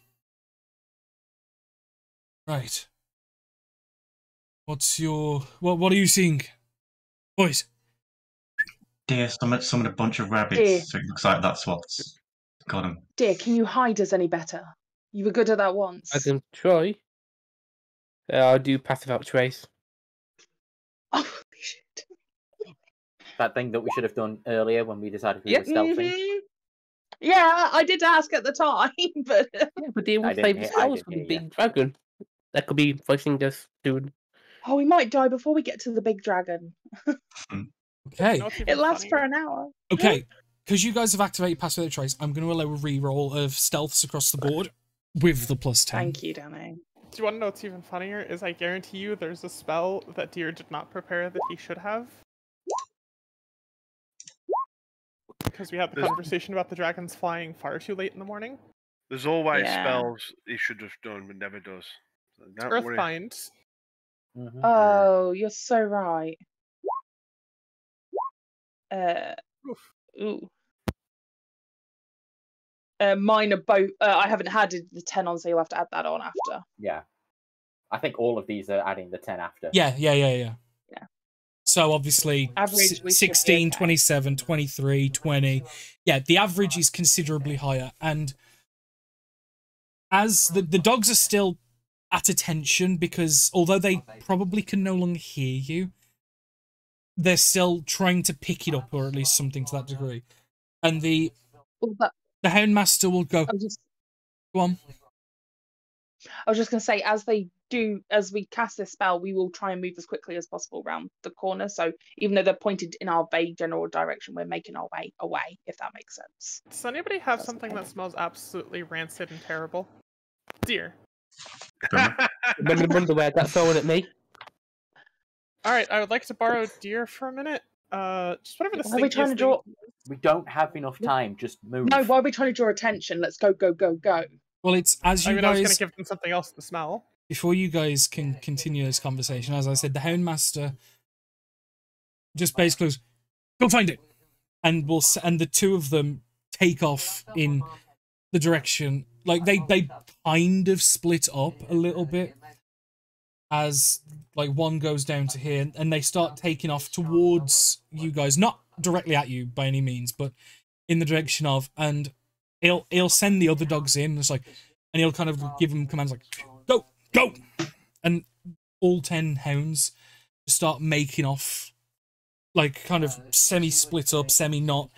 Right. What's your... What are you seeing? Boys. Dear, summoned a bunch of rabbits, so it looks like that's what's got them. Dear, can you hide us any better? You were good at that once. I can try. I'll do passive out trace. Oh, shit. That thing that we should have done earlier when we decided we were stealthing. Yeah, I did ask at the time, but... Yeah, but they will save themselves with the big dragon. That could be fighting us soon. Oh, we might die before we get to the big dragon. Okay. It lasts for an hour. Okay, because you guys have activated Pass Without Trace, I'm going to allow a reroll of stealths across the board with the +10. Thank you, Danny. Do you want to know what's even funnier? Is I guarantee you there's a spell that Deer did not prepare that he should have. Because we had the conversation about the dragons flying far too late in the morning. There's always spells he should have done but never does. So Earthbind. Mm-hmm. Oh, you're so right. Ooh. Mine are both. I haven't added the 10 on, so you'll have to add that on after. Yeah. I think all of these are adding the 10 after. Yeah. So obviously, average 16, okay. 27, 23, 20. Yeah, the average is considerably higher. And as the dogs are still at attention, because although they probably can no longer hear you, they're still trying to pick it up, or at least something to that degree. And the Houndmaster will go, go on. I was just going to say, as we cast this spell, we will try and move as quickly as possible around the corner. So even though they're pointed in our vague general direction, we're making our way away, if that makes sense. Does anybody have something that smells absolutely rancid and terrible? Deer. Remember where that's throwing at me? Alright, I would like to borrow deer for a minute. Just whatever the Why are we trying to draw? We don't have enough time. Just move. No, why are we trying to draw attention? Let's go. Well, it's as you guys. I was going to give them something else to smell. Before you guys can continue this conversation, as I said, the Houndmaster just basically goes, "Go find it," and the two of them take off in the direction. Like they kind of split up a little bit as like one goes down to here, and they start taking off towards you guys, not directly at you by any means, but in the direction of. And he'll send the other dogs in. It's like, and he'll kind of give them commands like, "Go!" And all 10 hounds start making off, like kind of semi-split up, semi-not,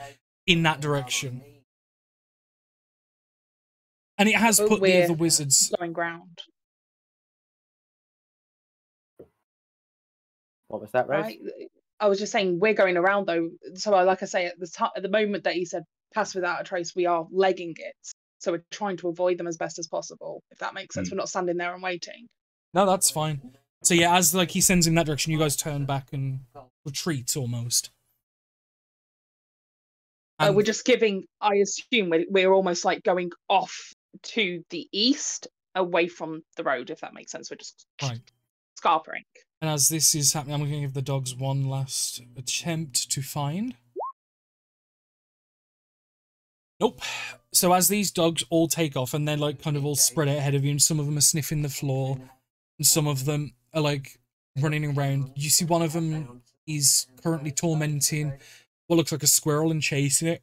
in that direction. And it has put the other wizards going ground. What was that, Rose? I was just saying we're going around though. So like I say, at the moment that he said pass without a trace, we are legging it. So we're trying to avoid them as best as possible, if that makes sense. We're not standing there and waiting. No, that's fine. So yeah, as like he sends in that direction, you guys turn back and retreat almost. We're just giving. I assume we're almost like going off to the east, away from the road, if that makes sense. We're just scarpering. And as this is happening, I'm going to give the dogs one last attempt to find. Nope. So as these dogs all take off, and they're like kind of all spread out ahead of you, and some of them are sniffing the floor, and some of them are like running around. You see one of them is currently tormenting what looks like a squirrel and chasing it.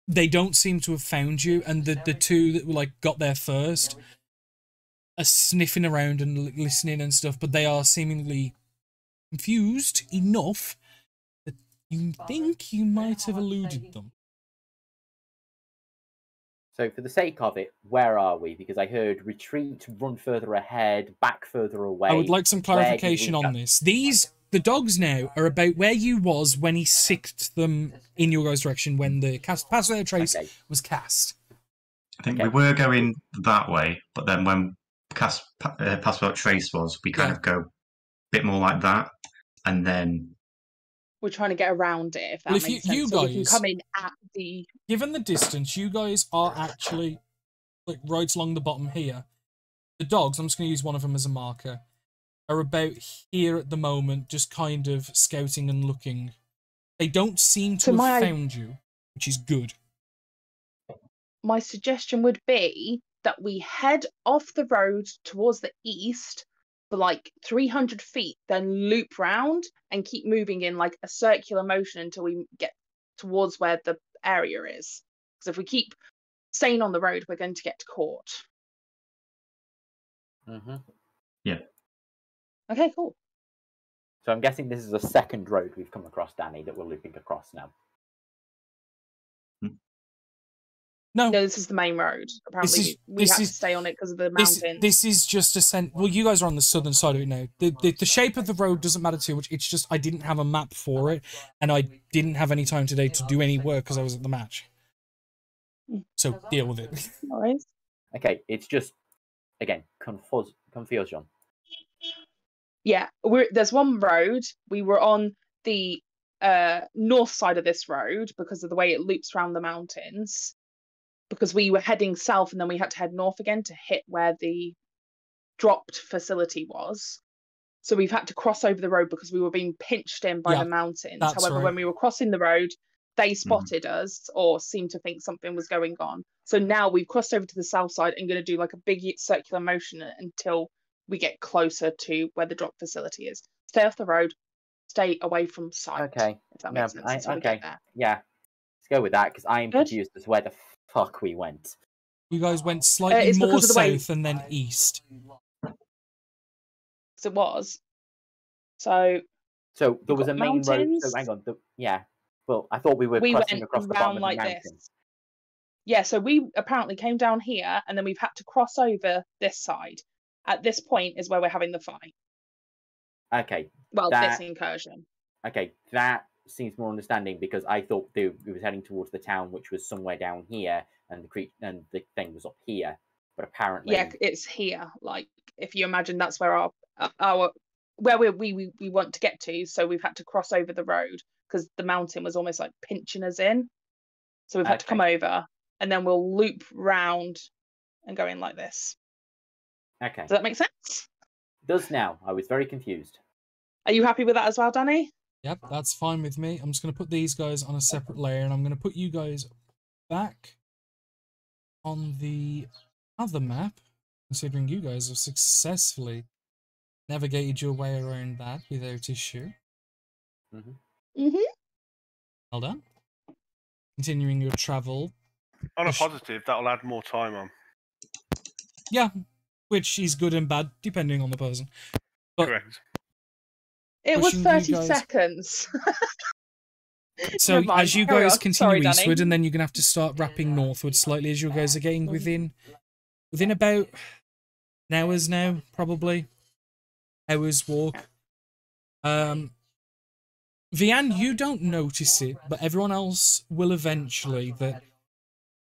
They don't seem to have found you, and the two that were like got there first are sniffing around and listening and stuff, but they are seemingly confused enough that you think you might have eluded them. So for the sake of it, where are we? Because I heard retreat, run further ahead, back further away. I would like some clarification on this. The dogs now are about where you was when he sicked them in your guys' direction when the pass without trace was cast. I think we were going that way, but then when pass without trace was, we kind of go a bit more like that, and then we're trying to get around it, if that makes sense. You so guys, we can come in at the... Given the distance, you guys are actually like right along the bottom here. The dogs, I'm just going to use one of them as a marker, are about here at the moment, just kind of scouting and looking. They don't seem to have found you, which is good. My suggestion would be that we head off the road towards the east for like 300 feet, then loop round and keep moving in like a circular motion until we get towards where the area is. Because if we keep staying on the road, we're going to get caught. Mm-hmm. Yeah. Okay, cool. So I'm guessing this is a second road we've come across, Danny, that we're looping across now. No, this is the main road. Apparently, we have to stay on it because of the mountain. This is just well, you guys are on the southern side of it now. The shape of the road doesn't matter too much. It's just I didn't have a map for it, and I didn't have any time today to do any work because I was at the match. So deal with it. All right. Okay, it's just again confusion. Yeah, there's one road. We were on the north side of this road because of the way it loops around the mountains. Because we were heading south and then we had to head north again to hit where the dropped facility was. So we've had to cross over the road because we were being pinched in by the mountains. However, when we were crossing the road, they spotted us or seemed to think something was going on. So now we've crossed over to the south side and going to do like a big circular motion until we get closer to where the drop facility is. Stay off the road, stay away from sight. Okay. If that makes sense. Okay. Yeah. Let's go with that because I'm confused as to where the fuck we went. You guys went slightly more south and then east. It was. So there was a main road. So hang on. Well, I thought we were crossing across the bottom of the mountain. This. Yeah, so we apparently came down here and then we've had to cross over this side. At this point is where we're having the fight. Okay. Well, this incursion. Okay, that seems more understanding because I thought we were heading towards the town, which was somewhere down here, and the thing was up here. But apparently, yeah, it's here. Like, if you imagine, that's where we want to get to. So we've had to cross over the road because the mountain was almost like pinching us in. So we've had to come over, and then we'll loop round and go in like this. Okay. Does that make sense? It does now. I was very confused. Are you happy with that as well, Danny? Yep, that's fine with me. I'm just going to put these guys on a separate layer, and I'm going to put you guys back on the other map, considering you guys have successfully navigated your way around that without issue. Well done. Continuing your travel. On a positive, that'll add more time on. Yeah, which is good and bad, depending on the person. But correct. It was 30 seconds. So as you guys continue eastward, and then you're going to have to start wrapping northward slightly as you guys are getting within about an hour's now, probably. Hour's walk. Vian, you don't notice it, but everyone else will eventually, that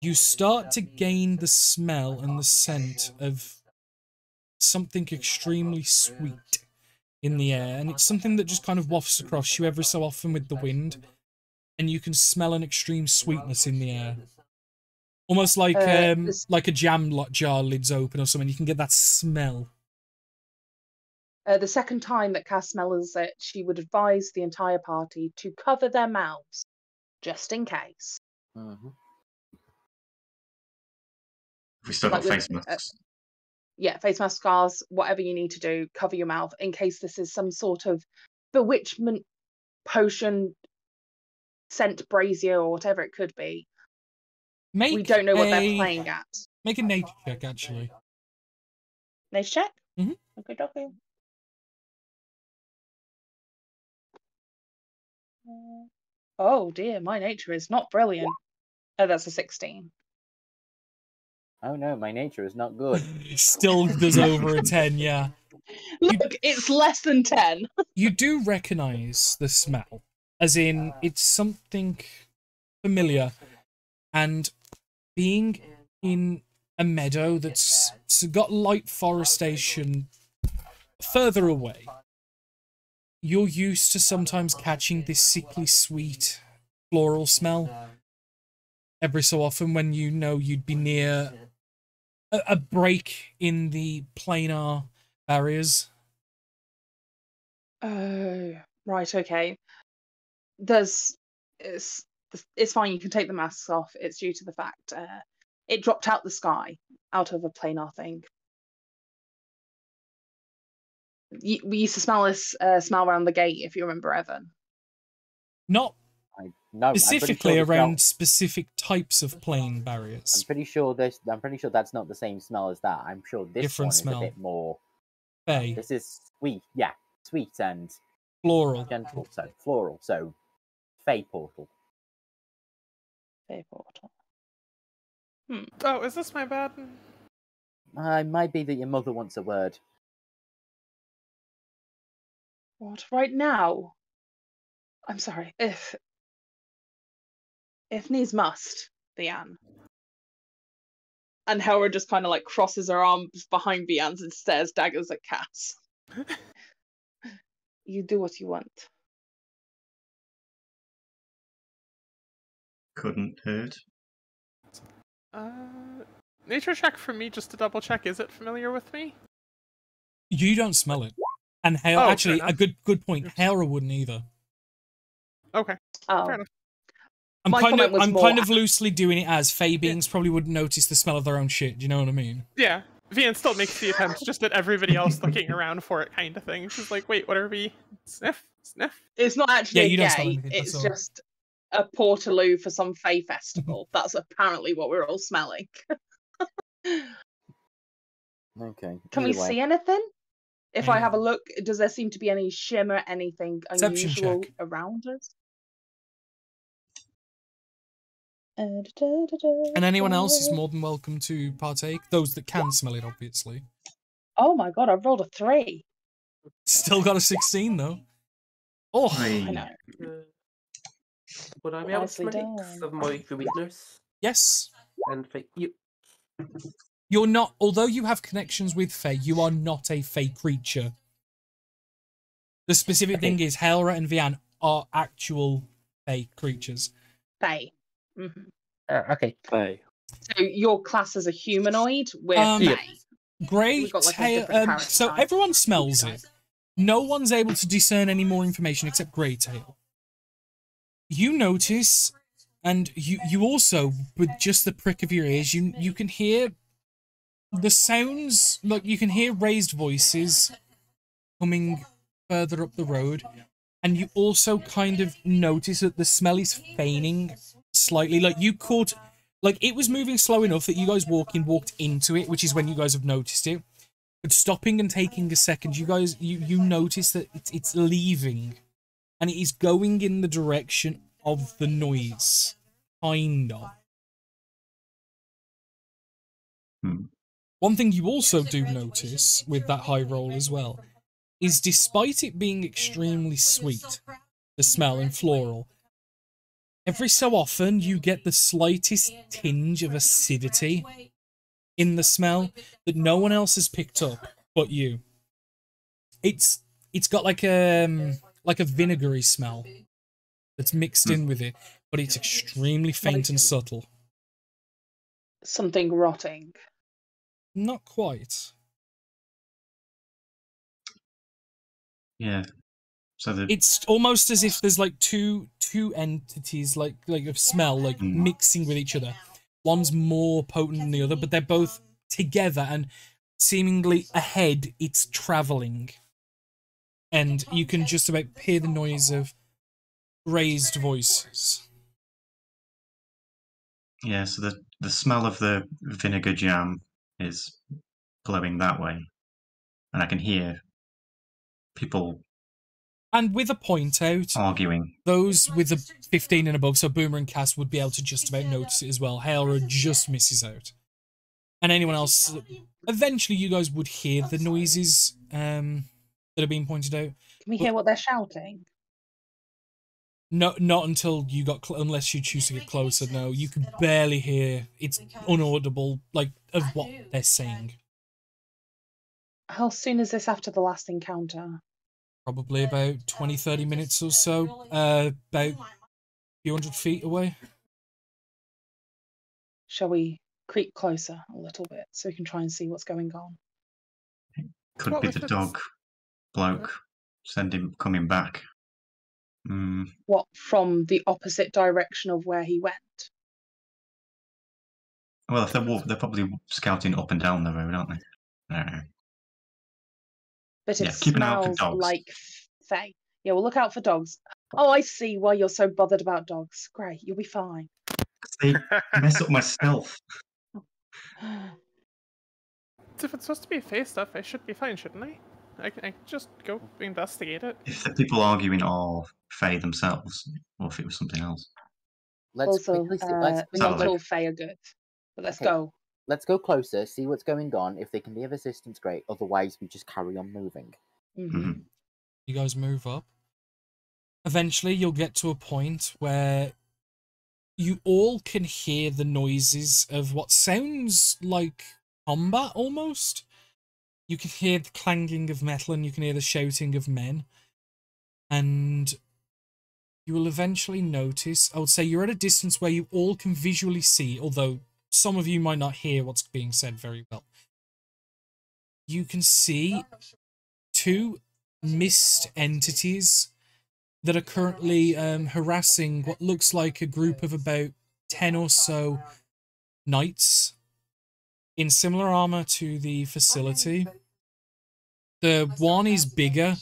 you start to gain the smell and the scent of something extremely sweet in the air, and it's something that just kind of wafts across you every so often with the wind, and you can smell an extreme sweetness in the air. Almost like a jam jar lid's open or something. You can get that smell. The second time that Cass smells it, she would advise the entire party to cover their mouths, just in case. We still got face masks. Yeah, face mask, scars, whatever you need to do, cover your mouth in case this is some sort of bewitchment potion, scent brazier, or whatever it could be. We don't know what they're playing at. Make a nature check, actually. Nature check? Mm-hmm. Okay. Oh dear, my nature is not brilliant. Oh, that's a 16. Oh no, my nature is not good. Still does over a 10, yeah. Look, it's less than 10. You do recognise the smell, as in it's something familiar, and being in a meadow that's got light forestation further away, you're used to sometimes catching this sickly sweet floral smell every so often when you know you'd be near a break in the planar barriers. Oh, right, okay. It's fine, you can take the masks off. It's due to the fact it dropped out the sky, out of a planar thing. We used to smell this smell around the gate, if you remember, Evan. Not specifically sure around specific types of plane barriers. I'm pretty sure that's not the same smell as that. I'm sure this different one smell. Is a bit more. Fey. This is sweet, yeah, sweet and floral. Gentle, so floral. So, Fey portal. Fey portal. Oh, is this my bad? It might be that your mother wants a word. What? Right now? I'm sorry. If needs must, Vian. And Hera just kind of like crosses her arms behind Vian's and stares daggers at Cass. You do what you want. Couldn't hurt. Nature check for me, just to double check. Is it familiar with me? You don't smell it. And actually, a good point. Haora wouldn't either. Okay. Oh. Fair enough. I'm kind of loosely doing it as Fey beings probably wouldn't notice the smell of their own shit. Do you know what I mean? Yeah. Vian still makes the attempt, just at everybody else looking around for it, kind of thing. She's like, "Wait, what are we? Sniff, sniff." It's not actually you don't smell gay. anything, It's that's all. just a portaloo for some Fey festival. That's apparently what we're all smelling. Okay. Can we see anything? If I have a look, does there seem to be any shimmer, anything Perception unusual check. around us? And anyone else is more than welcome to partake. Those that can smell it, obviously. Oh my god, I've rolled a 3. Still got a 16 though. Oh, I know. Would I be able to Nicely smell done. it of my weakness? yes. And you. You're not, although you have connections with Fey, you are not a Fey creature. The specific thing is, Haora and Vian are actual Fey creatures. Fey. Mm-hmm. Okay. Fey. So your class as a humanoid, we're Yeah. Fey. Grey We've got, like, a tail. different character So type. everyone smells it. No one's able to discern any more information except Grey Tail. You notice, and you also, with just the prick of your ears, you can hear the sounds. Like you can hear raised voices coming further up the road, and you also kind of notice that the smell is feigning slightly. Like you caught. Like, it was moving slow enough that you guys walked into it, which is when you guys have noticed it. But stopping and taking a second, you guys, you notice that it's leaving. And it is going in the direction of the noise. Kind of. One thing you also do notice with that high roll as well is despite it being extremely sweet, the smell and floral, every so often, you get the slightest tinge of acidity in the smell that no one else has picked up but you. It's got like a vinegary smell that's mixed in with it, but it's extremely faint and subtle. Something rotting. Not quite. Yeah. So it's almost as if there's like two entities like of smell mixing with each other. One's more potent than the other, but they're both together and seemingly ahead it's traveling. And you can just about hear the noise of raised voices. Yeah, so the smell of the vinegar jam is blowing that way. And I can hear people. And with a point out, arguing. Those with a 15 and above, so Boomer and Cass, would be able to just about notice it as well. Haora just misses out. And anyone else, eventually you guys would hear the noises that are being pointed out. Can we hear what they're shouting? No, not until you got, unless you choose to get closer, no. You can barely hear, it's unaudible, of what they're saying. How soon is this after the last encounter? Probably about 20-30 minutes or so. About a few hundred feet away. Shall we creep closer a little bit so we can try and see what's going on? Could be the dog bloke. Send him coming back. What, from the opposite direction of where he went? Well, if they're probably scouting up and down the road, aren't they? I don't know. But it keep an eye out for smells dogs. like Faye. Yeah, we'll look out for dogs. Oh, I see why you're so bothered about dogs. Great, you'll be fine. They mess up my stealth. If it's supposed to be Fae stuff, I should be fine, shouldn't I? I can just go investigate it. If the people arguing are Fae themselves, or if it was something else. Let's quickly see. Not all Fae are good. But let's go. Let's go closer, see what's going on. If they can be of assistance, great. Otherwise, we just carry on moving. Mm-hmm. You guys move up. Eventually, you'll get to a point where you all can hear the noises of what sounds like combat, almost. You can hear the clanging of metal and you can hear the shouting of men. And you will eventually notice, I would say you're at a distance where you all can visually see, although some of you might not hear what's being said very well. You can see two mist entities that are currently harassing what looks like a group of about 10 or so knights in similar armor to the facility. The one is bigger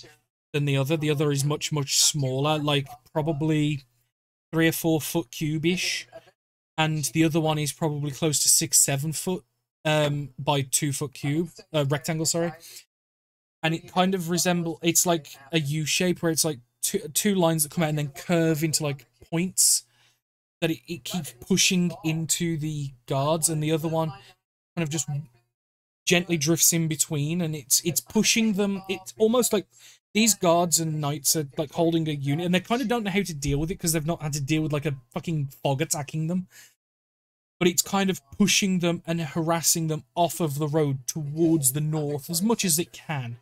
than the other is much, much smaller, like probably 3 or 4 foot cube-ish, and the other one is probably close to 6-7 foot by 2 foot cube, rectangle, sorry. And it kind of it's like a U shape where it's like two lines that come out and then curve into like points that it keeps pushing into the guards, and the other one kind of just gently drifts in between, and it's pushing them. It's almost like these guards and knights are like holding a unit, and they kind of don't know how to deal with it because they've not had to deal with like a fucking fog attacking them. But it's kind of pushing them and harassing them off of the road towards the north as much as it can.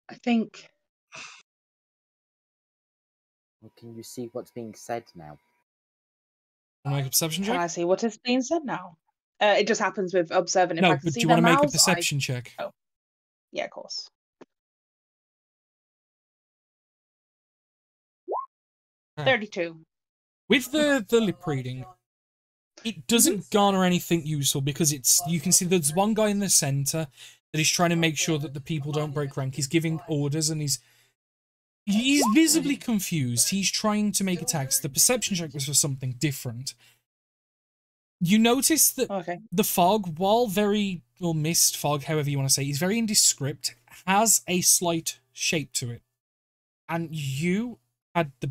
I think. Well, can you see what's being said now? Make a perception check? Can I see what is being said now? It just happens with observing. If no, I can but see do you want to make mouths, a perception check? Oh, yeah, of course. Okay. 32. With the lip reading, it doesn't garner anything useful because you can see there's one guy in the center that is trying to make sure that the people don't break rank. He's giving orders and he's visibly confused. He's trying to make attacks. The perception check was for something different. You notice that the fog, while mist fog, however you want to say, is very indescript, has a slight shape to it. And you had the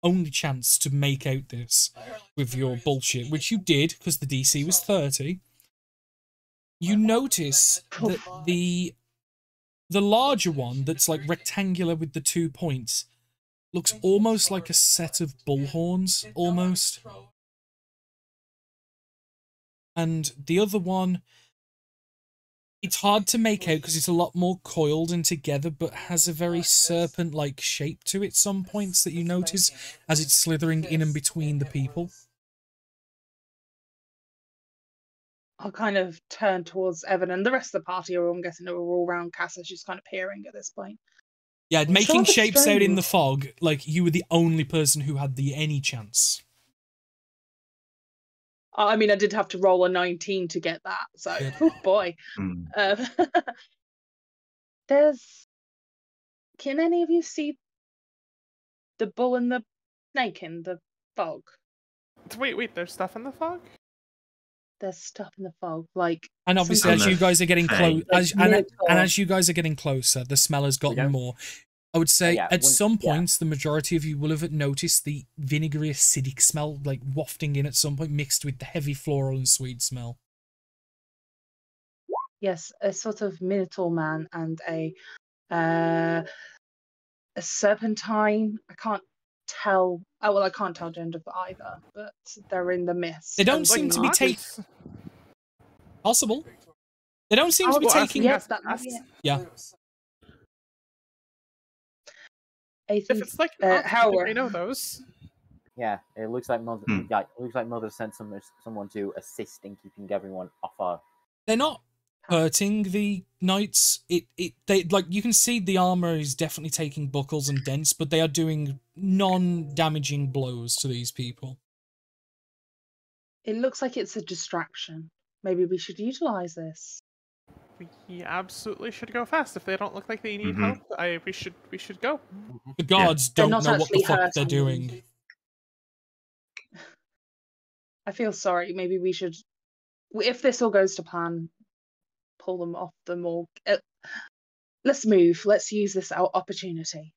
only chance to make out this with your bullshit, which you did because the DC was 30. You notice that the larger one that's like rectangular with the 2 points looks almost like a set of bullhorns, almost. And the other one, it's hard to make out because it's a lot more coiled and together, but has a very serpent-like shape to it some points that you notice as it's slithering in and between the people. I'll kind of turn towards Evan and the rest of the party, or I'm guessing they were all around Cassia. She's kind of peering at this point. Yeah, making shapes out in the fog, like you were the only person who had any chance. I mean, I did have to roll a 19 to get that, so oh boy. Can any of you see the bull and the snake in the fog? Wait, there's stuff in the fog? There's stuff in the fog, like. And obviously, as you guys are getting close, as you guys are getting closer, the smell has gotten more. I would say at some points, the majority of you will have noticed the vinegary acidic smell, like wafting in at some point, mixed with the heavy floral and sweet smell. Yes, a sort of minotaur man and a serpentine. I can't tell. Oh well, I can't tell gender for either, but they're in the mist. They don't seem to be taking. Possible. They don't seem to be taking. Yes, yeah. I think, if it's like Howard, I know those. Yeah, it looks like Mother. Yeah, it looks like Mother sent someone to assist in keeping everyone off our. They're not hurting the knights. They like you can see the armor is definitely taking buckles and dents, but they are doing non-damaging blows to these people. It looks like it's a distraction. Maybe we should utilize this. We absolutely should go fast. If they don't look like they need help, we should go. The guards don't know what the fuck they're doing. I feel sorry. Maybe we should, if this all goes to plan, pull them off the morgue. Let's move. Let's use this opportunity.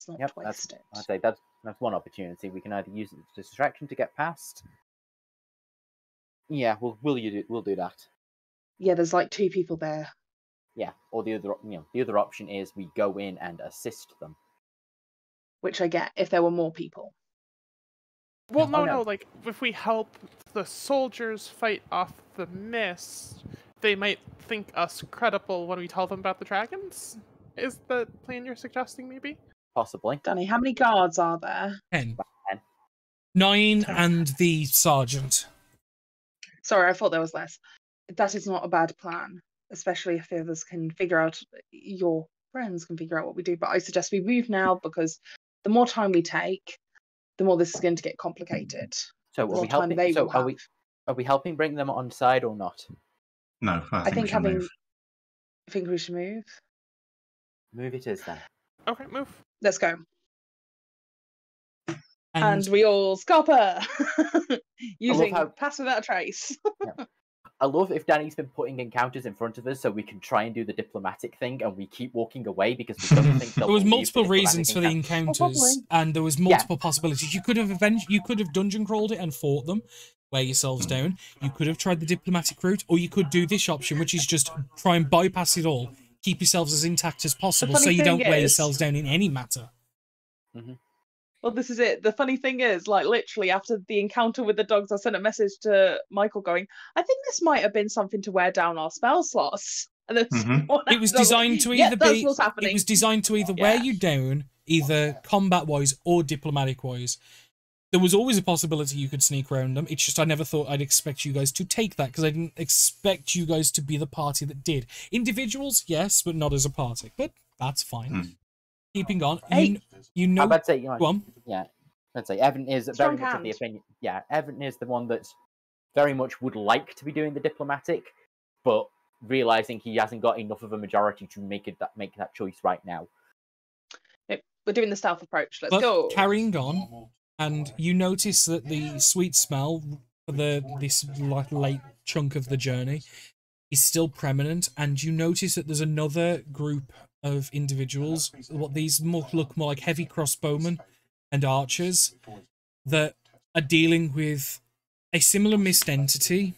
Let's not waste it. I'd say that's one opportunity. We can either use it as a distraction to get past. Yeah, we'll do that. Yeah, there's like 2 people there. Yeah, or the other option is we go in and assist them. Which I get if there were more people. Well, no, like if we help the soldiers fight off the mist, they might think us credible when we tell them about the dragons. Is the plan you're suggesting, maybe? Possibly. Danny, how many guards are there? 10. 9 and the sergeant. Sorry, I thought there was less. That is not a bad plan, especially if the others can figure out, your friends can figure out what we do. But I suggest we move now, because the more time we take, the more this is going to get complicated. So are we helping? So are we helping bring them on side or not? No, I think we should move. I think we should move. Move it is then. Okay, move. Let's go. And we all scupper using Pass Without a Trace. Yeah. I love if Danny's been putting encounters in front of us so we can try and do the diplomatic thing, and we keep walking away because we don't think there was multiple reasons for the encounters, and there was multiple possibilities. You could have dungeon crawled it and fought them, wear yourselves down. You could have tried the diplomatic route, or you could do this option, which is just try and bypass it all, keep yourselves as intact as possible, so you don't wear yourselves down in any matter. Mm-hmm. Well, this is it. The funny thing is, like, literally after the encounter with the dogs, I sent a message to Michael going, I think this might have been something to wear down our spell slots. And then it was designed to either it was designed to either wear you down, either combat-wise or diplomatic-wise. There was always a possibility you could sneak around them. It's just I never thought I'd expect you guys to take that, because I didn't expect you guys to be the party that did. Individuals, yes, but not as a party. But that's fine. Keeping on, you know. I'd say, go on. Yeah, I'd say Evan is very much of the opinion. Yeah, Evan is the one that's very much would like to be doing the diplomatic, but realizing he hasn't got enough of a majority to make that choice right now. We're doing the stealth approach. Let's go. Carrying on, and you notice that the sweet smell for this late chunk of the journey is still prominent, and you notice that there's another group of individuals, what these look more like heavy crossbowmen and archers, that are dealing with a similar mist entity,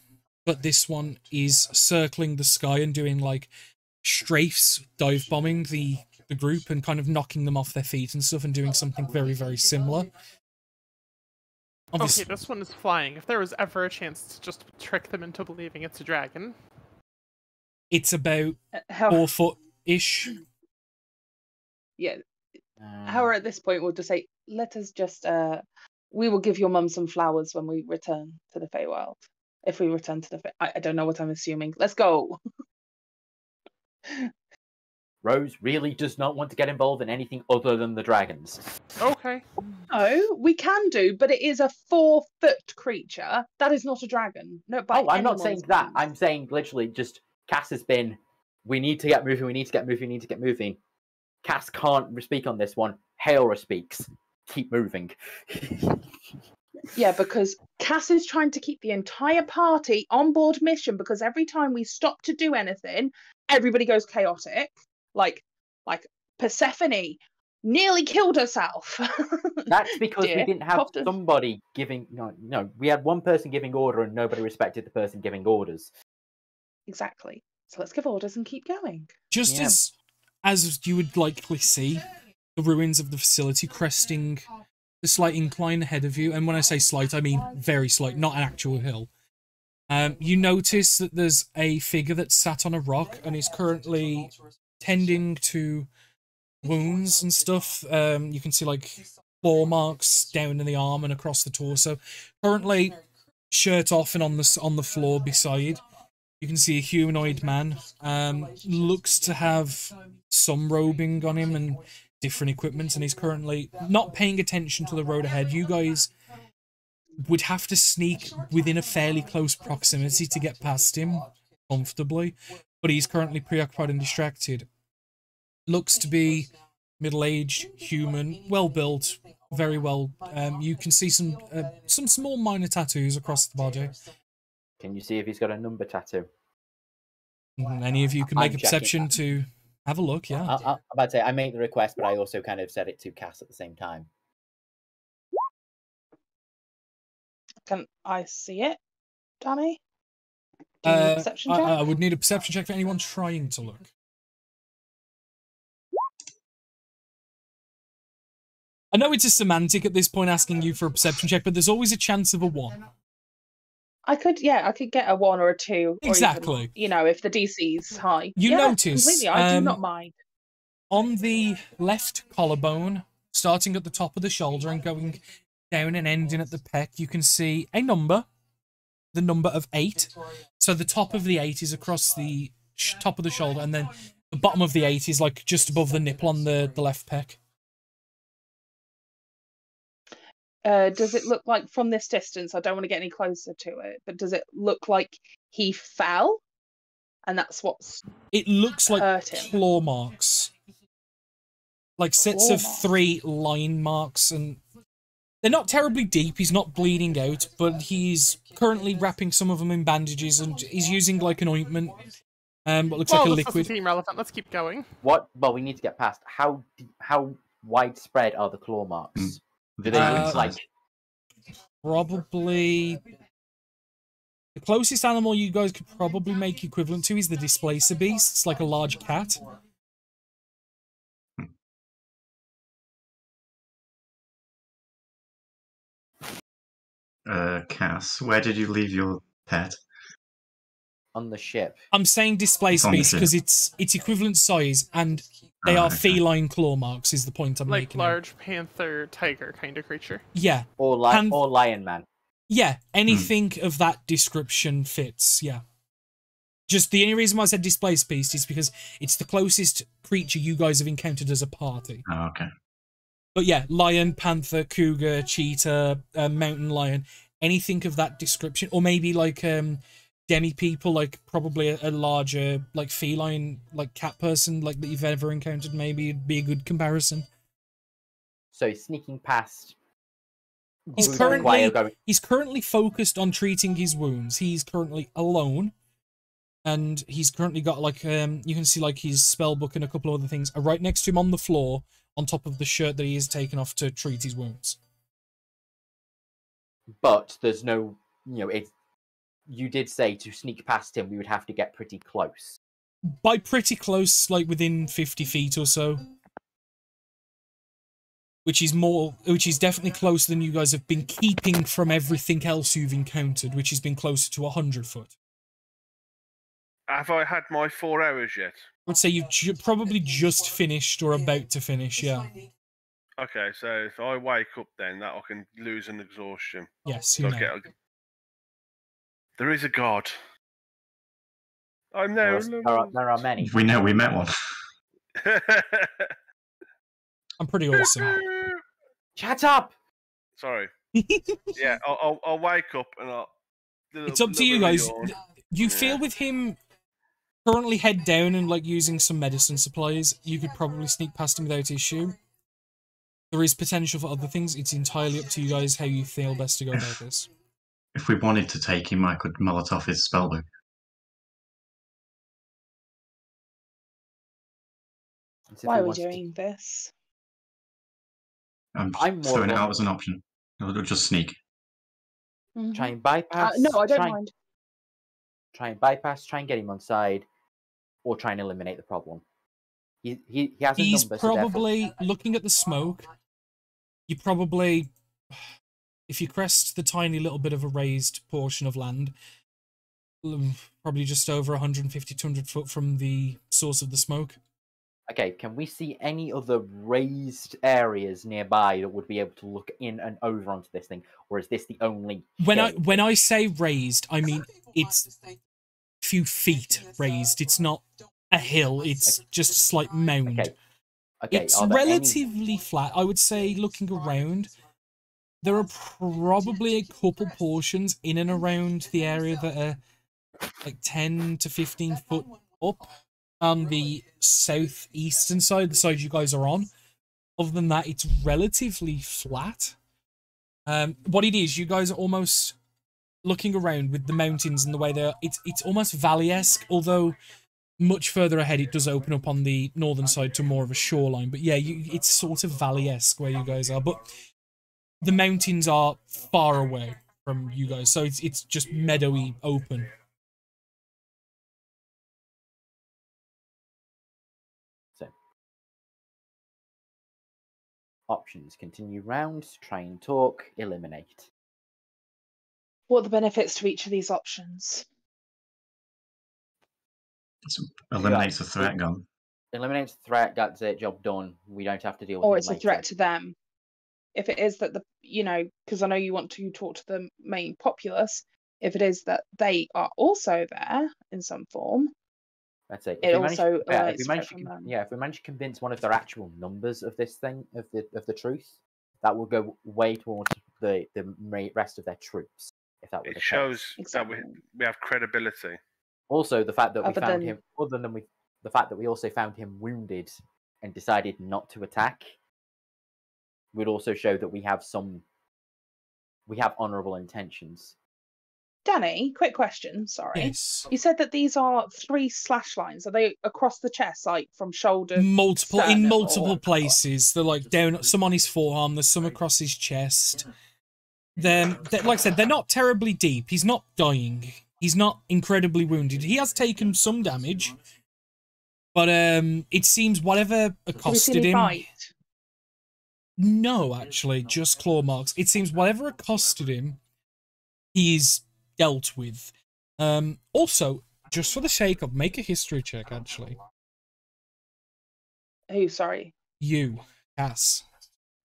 but this one is circling the sky and doing like strafes, dive bombing the group and kind of knocking them off their feet and stuff, and doing something very, very similar. Okay, this one is flying. If there was ever a chance to just trick them into believing it's a dragon. It's about 4 foot-ish. Yeah. However, at this point, we'll just say, let us just, we will give your mum some flowers when we return to the Feywild. If we return to the I don't know what I'm assuming. Let's go. Rose really does not want to get involved in anything other than the dragons. Okay. No, we can do, but it is a 4-foot creature. That is not a dragon. No, I'm not saying that. I'm saying literally just Cass has been, we need to get moving, we need to get moving, we need to get moving. Cass can't speak on this one. Haora speaks. Keep moving. Yeah, because Cass is trying to keep the entire party on board mission, because every time we stop to do anything, everybody goes chaotic. Like Persephone nearly killed herself. That's because we didn't have somebody giving... No, we had one person giving order and nobody respected the person giving orders. Exactly. So let's give orders and keep going. Just as you would likely see, the ruins of the facility cresting the slight incline ahead of you, and when I say slight, I mean very slight, not an actual hill. You notice that there's a figure that's sat on a rock and is currently tending to wounds and stuff. You can see like claw marks down in the arm and across the torso. Currently shirt off and on the floor beside. You can see a humanoid man. Looks to have some robing on him and different equipment, and he's currently not paying attention to the road ahead. You guys would have to sneak within a fairly close proximity to get past him comfortably, but he's currently preoccupied and distracted. Looks to be middle-aged, human, well-built, very well. You can see some small minor tattoos across the body. Can you see if he's got a number tattoo? Any of you can make a perception to have a look, yeah. I'm about to say, I made the request, but I also kind of said it to Cass at the same time. Can I see it, Danny? Do you need a perception check? I would need a perception check for anyone trying to look. I know it's a semantic at this point asking you for a perception check, but there's always a chance of a 1. I could get a 1 or a 2. Exactly. Or even, if the DC's high. You notice... Completely, I do not mind. On the left collarbone, starting at the top of the shoulder and going down and ending at the peck, you can see a number, the number of 8. So the top of the 8 is across the top of the shoulder, and then the bottom of the 8 is like just above the nipple on the left pec. Does it look like from this distance, I don't want to get any closer to it, but does it look like he fell? And that's what's It looks like hurt him? claw marks. Like sets Claw of marks. 3 line marks, and they're not terribly deep, he's not bleeding out, but he's currently wrapping some of them in bandages, and he's using like an ointment, what looks like a This liquid. doesn't seem relevant. Let's keep going. What? Well, we need to get past. How widespread are the claw marks? Do they look like? Probably the closest animal you guys could probably make equivalent to is the Displacer Beast. It's like a large cat. Cass, where did you leave your pet? On the ship. I'm saying Displacer On the Beast ship. because it's equivalent size and they are okay. feline claw marks. Is the point I'm Like making? large panther, tiger kind of creature. Yeah. Or lion man. Yeah, anything of that description fits, yeah. Just the only reason why I said Displaced Beast is because it's the closest creature you guys have encountered as a party. Oh, okay. But yeah, lion, panther, cougar, cheetah, mountain lion, anything of that description. Or maybe like demi people, like probably a larger like feline, like cat person like that you've ever encountered. Maybe it'd be a good comparison. So sneaking past. He's Who's currently going- he's currently focused on treating his wounds. He's currently alone, and he's currently got like you can see like his spell book and a couple of other things are right next to him on the floor, on top of the shirt that he has taken off to treat his wounds. But there's no, it. You did say to sneak past him, we would have to get pretty close. By pretty close, like within 50 feet or so. Which is definitely closer than you guys have been keeping from everything else you've encountered, which has been closer to 100 foot. Have I had my 4 hours yet? I would say you've probably just finished or about to finish, yeah. Okay, so if I wake up then, that I can lose an exhaustion. Yes, So you I know. There is a god. I'm there. There are many. We know we met one. I'm pretty awesome. Shut up! Sorry. Yeah, I'll wake up and I'll. It's up to you guys. You feel with him currently head down and like using some medicine supplies, you could probably sneak past him without issue. There is potential for other things. It's entirely up to you guys how you feel best to go about this. If we wanted to take him, I could Molotov his spellbook. Why are we doing this? I'm I'm more throwing it than- out as an option. It'll just sneak. Mhm. Try and bypass. No, I don't try, mind. Try and bypass. Try and get him on side, or try and eliminate the problem. He has a He's number. so therefore- probably looking at the smoke. You probably, if you crest the tiny little bit of a raised portion of land, probably just over 150, 200 foot from the source of the smoke. Okay, can we see any other raised areas nearby that would be able to look in and over onto this thing, or is this the only? When hill? I say raised, I mean it's a few feet raised. It's not a hill. It's just a slight mound. Okay, It's are there any- relatively flat. I would say, looking around, there are probably a couple portions in and around the area that are like 10 to 15 foot up on the southeastern side, the side you guys are on. Other than that, it's relatively flat. What it is, you guys are almost looking around with the mountains and the way they're... It's almost valley-esque, although much further ahead it does open up on the northern side to more of a shoreline. But yeah, it's sort of valley-esque where you guys are. But the mountains are far away from you guys, so it's just meadowy open. So, options: continue round, try and talk, eliminate. What are the benefits to each of these options? Eliminates the threat gun. Eliminates the threat. That's it. Job done. We don't have to deal with. Or it it's a later. threat to them? if it is that because I know you want to talk to the main populace, if it is that they are also there in some form, that's it. It also if we manage to convince one of their actual numbers of this thing of the truth, that will go way towards the rest of their troops. If that were the shows case. that we have credibility. Also, the fact that we found him, the fact that we also found him wounded and decided not to attack, would also show that we have honourable intentions. Danny, quick question. Sorry. Yes. You said that these are 3 slash lines. Are they across the chest, like from shoulder? In multiple places. They're like down, some on his forearm. There's some across his chest. Then, like I said, they're not terribly deep. He's not dying. He's not incredibly wounded. He has taken some damage, but it seems whatever accosted him. Bite? No, actually, just claw marks. It seems whatever accosted him, he's dealt with. Also, just for the sake of, make a history check, actually. Who, sorry? You, Cass.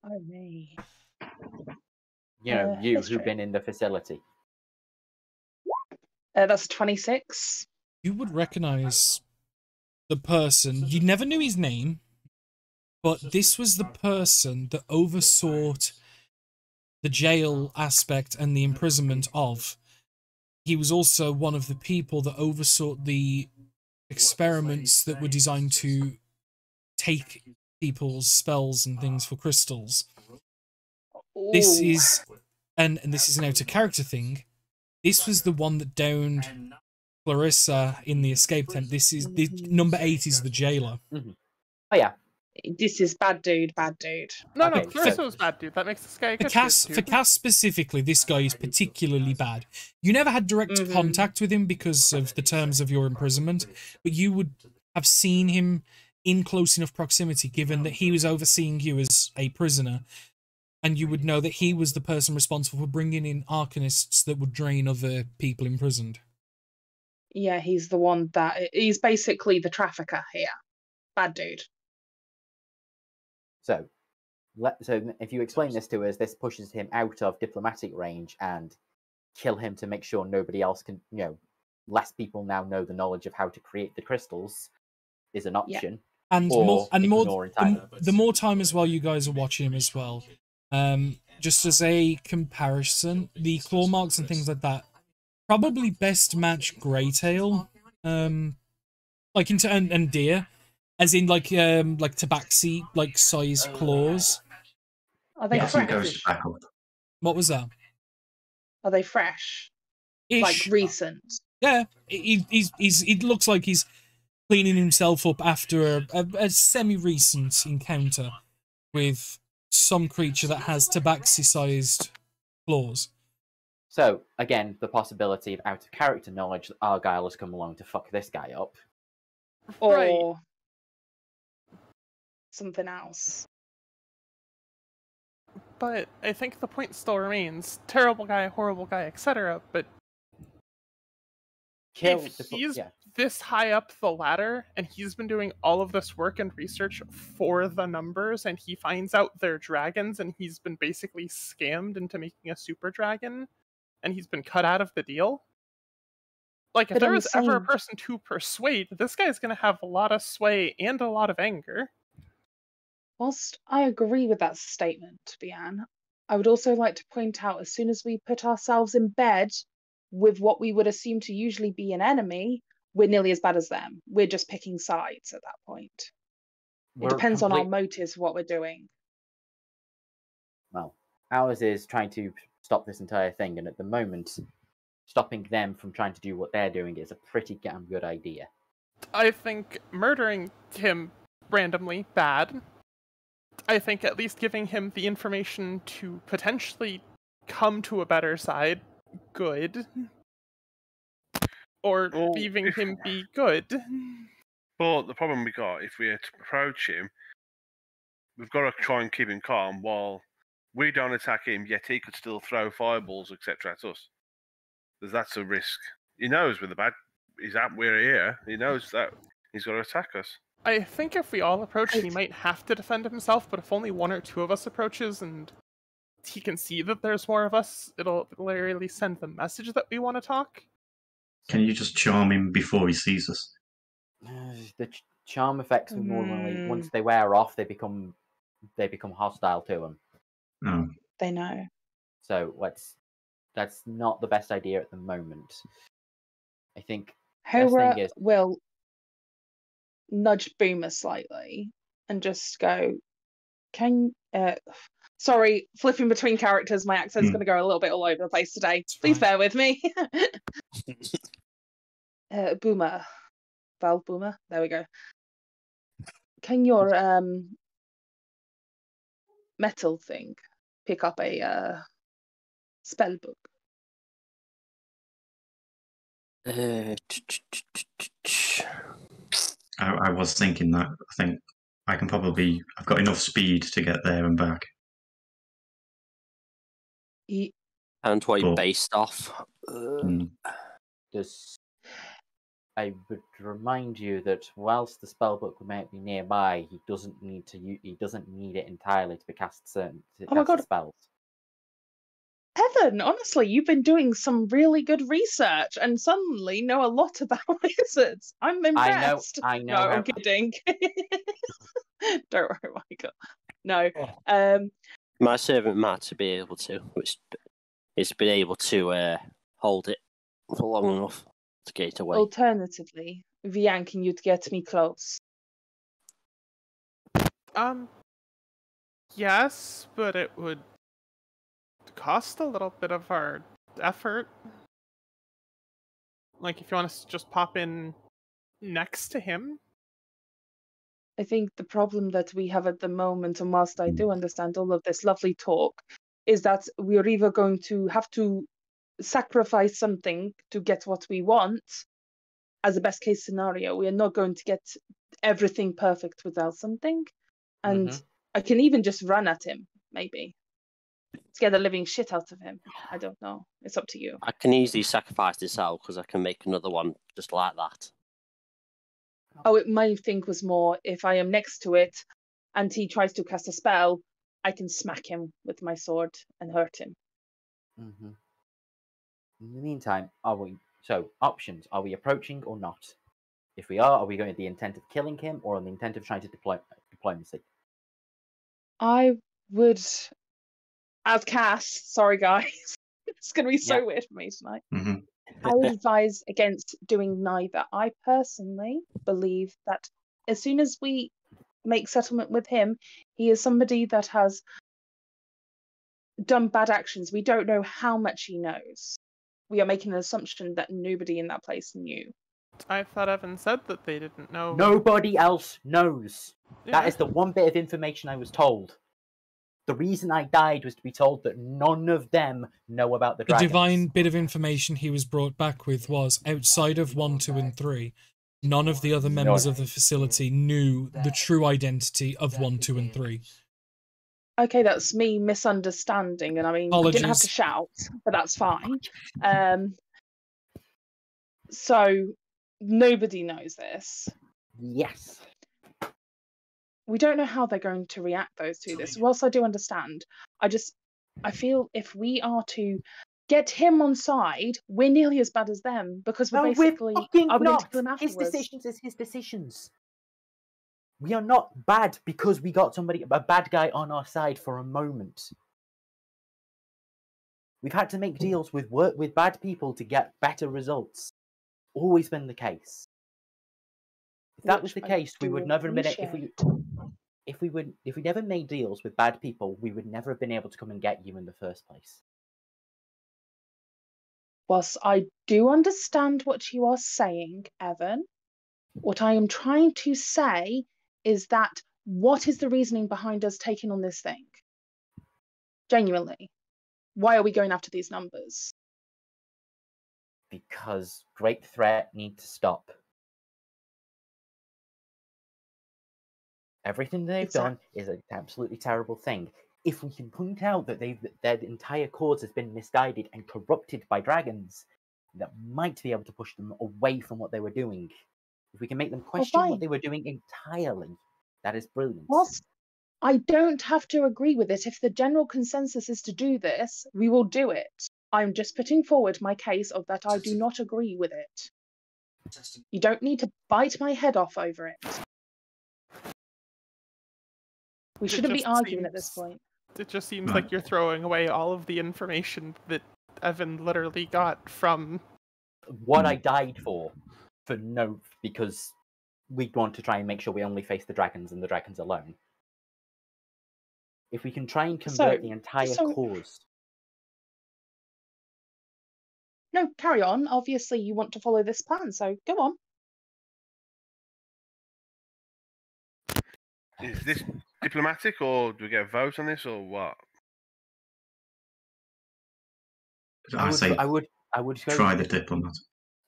Oh, me. Who've been in the facility. That's 26. You would recognize the person. You never knew his name, but this was the person that oversaw the jail aspect and the imprisonment of. He was also one of the people that oversaw the experiments that were designed to take people's spells and things for crystals. Ooh. This is, and this is an out-of-character thing, this was the one that downed Clarissa in the escape tent. Number 8 is the jailer. Mm-hmm. Oh, yeah. This is bad dude. No, Clarissa was bad dude. That makes this guy a good dude. For Cass specifically, this guy is particularly bad. You never had direct contact with him because of the terms of your imprisonment, but you would have seen him in close enough proximity, given that he was overseeing you as a prisoner, and you would know that he was the person responsible for bringing in arcanists that would drain other people imprisoned. Yeah, he's the one he's basically the trafficker here. Bad dude. So if you explain this to us, this pushes him out of diplomatic range and kill him to make sure nobody else can, less people now know the knowledge of how to create the crystals is an option. Yeah. And the more time as well you guys are watching him as well. Just as a comparison, the claw marks and things like that probably best match Greytail, like and deer, as in like tabaxi size claws. Are they fresh? What was that? Are they fresh? Ish. Like recent? Yeah, it looks like he's cleaning himself up after a semi-recent encounter with some creature that has tabaxi-sized claws. So, again, the possibility of out-of-character knowledge that Argyle has come along to fuck this guy up. Or something else. But I think the point still remains, terrible guy, horrible guy, etc., but if he's this high up the ladder, and he's been doing all of this work and research for the numbers, and he finds out they're dragons, and he's been basically scammed into making a super dragon, and he's been cut out of the deal. Like, if there was ever a person to persuade, this guy's going to have a lot of sway and a lot of anger. Whilst I agree with that statement, Bian, I would also like to point out, as soon as we put ourselves in bed with what we would assume to usually be an enemy, we're nearly as bad as them. We're just picking sides at that point. It depends on our motives for what we're doing. Well, ours is trying to stop this entire thing, and at the moment, stopping them from trying to do what they're doing is a pretty damn good idea. I think murdering him randomly, bad. I think at least giving him the information to potentially come to a better side, good. Or leaving him be good. But the problem we got, if we approach him, we've got to try and keep him calm while we don't attack him, yet he could still throw fireballs, etc. at us. Because that's a risk. He knows we're here. He knows that he's got to attack us. I think if we all approach, he might have to defend himself, but if only one or two of us approaches and he can see that there's more of us, it'll literally send the message that we want to talk. Can you just charm him before he sees us? The charm effects will normally, once they wear off, they become hostile to him. Oh. They know. So that's not the best idea at the moment. I think Hora will nudge Boomer slightly and just go, sorry, flipping between characters, my accent's going to go a little bit all over the place today. Please bear with me. Boomer. Val Boomer. There we go. Can your metal thing pick up a spell book? I was thinking that. I think I can probably... I've got enough speed to get there and back. And what he based off. I would remind you that whilst the spellbook might be nearby, he doesn't need it entirely to cast spells. Evan, honestly, you've been doing some really good research and suddenly know a lot about wizards. I'm impressed. I know. No, I'm kidding. Don't worry, Michael. No. My servant Matt to be able to, which has been able to hold it for long enough to get it away. Alternatively, Vian, can you get me close? Yes, but it would cost a little bit of our effort. Like, if you want us to just pop in next to him. I think the problem that we have at the moment, and whilst I do understand all of this lovely talk, is that we're either going to have to sacrifice something to get what we want as a best case scenario. We are not going to get everything perfect without something. And I can even just run at him, maybe. Scare the living shit out of him. I don't know. It's up to you. I can easily sacrifice this out because I can make another one just like that. Oh, my thing was more, if I am next to it and he tries to cast a spell, I can smack him with my sword and hurt him. In the meantime, options, are we approaching or not? If we are we going with the intent of killing him or on the intent of trying to diplomacy? I would, as Cass, sorry guys, it's going to be so weird for me tonight. I would advise against doing neither. I personally believe that as soon as we make settlement with him, he is somebody that has done bad actions. We don't know how much he knows. We are making an assumption that nobody in that place knew. I thought Evan said that they didn't know. Nobody else knows. Yeah. That is the one bit of information I was told. The reason I died was to be told that none of them know about the dragons. The divine bit of information he was brought back with was, outside of 1, 2, and 3, none of the other members of the facility knew the true identity of 1, 2, and 3. Okay, that's me misunderstanding, and I mean, we didn't have to shout, but that's fine. So, nobody knows this. Yes. We don't know how they're going to react, those to this. Whilst I do understand, I feel if we are to get him on side, we're nearly as bad as them, because we're basically... We're not. His decisions is his decisions. We are not bad because we got a bad guy on our side for a moment. We've had to make deals with bad people to get better results. Always been the case. If that was the case, we would never admit it. If we never made deals with bad people, we would never have been able to come and get you in the first place. Whilst I do understand what you are saying, Evan, what I am trying to say is that what is the reasoning behind us taking on this thing? Genuinely. Why are we going after these numbers? Because Great Threat need to stop. Everything they've done is an absolutely terrible thing. If we can point out that their entire cause has been misguided and corrupted by dragons, that might be able to push them away from what they were doing. If we can make them question what they were doing entirely, that is brilliant. I don't have to agree with it. If the general consensus is to do this, we will do it. I'm just putting forward my case of that I do not agree with it. You don't need to bite my head off over it. We shouldn't be arguing at this point. It just seems like you're throwing away all of the information that Evan literally got from what I died for no, because we want to try and make sure we only face the dragons and the dragons alone. If we can try and convert the entire cause. No, carry on. Obviously, you want to follow this plan, so go on. Is this diplomatic, or do we get a vote on this, or what? I would try the diplomat.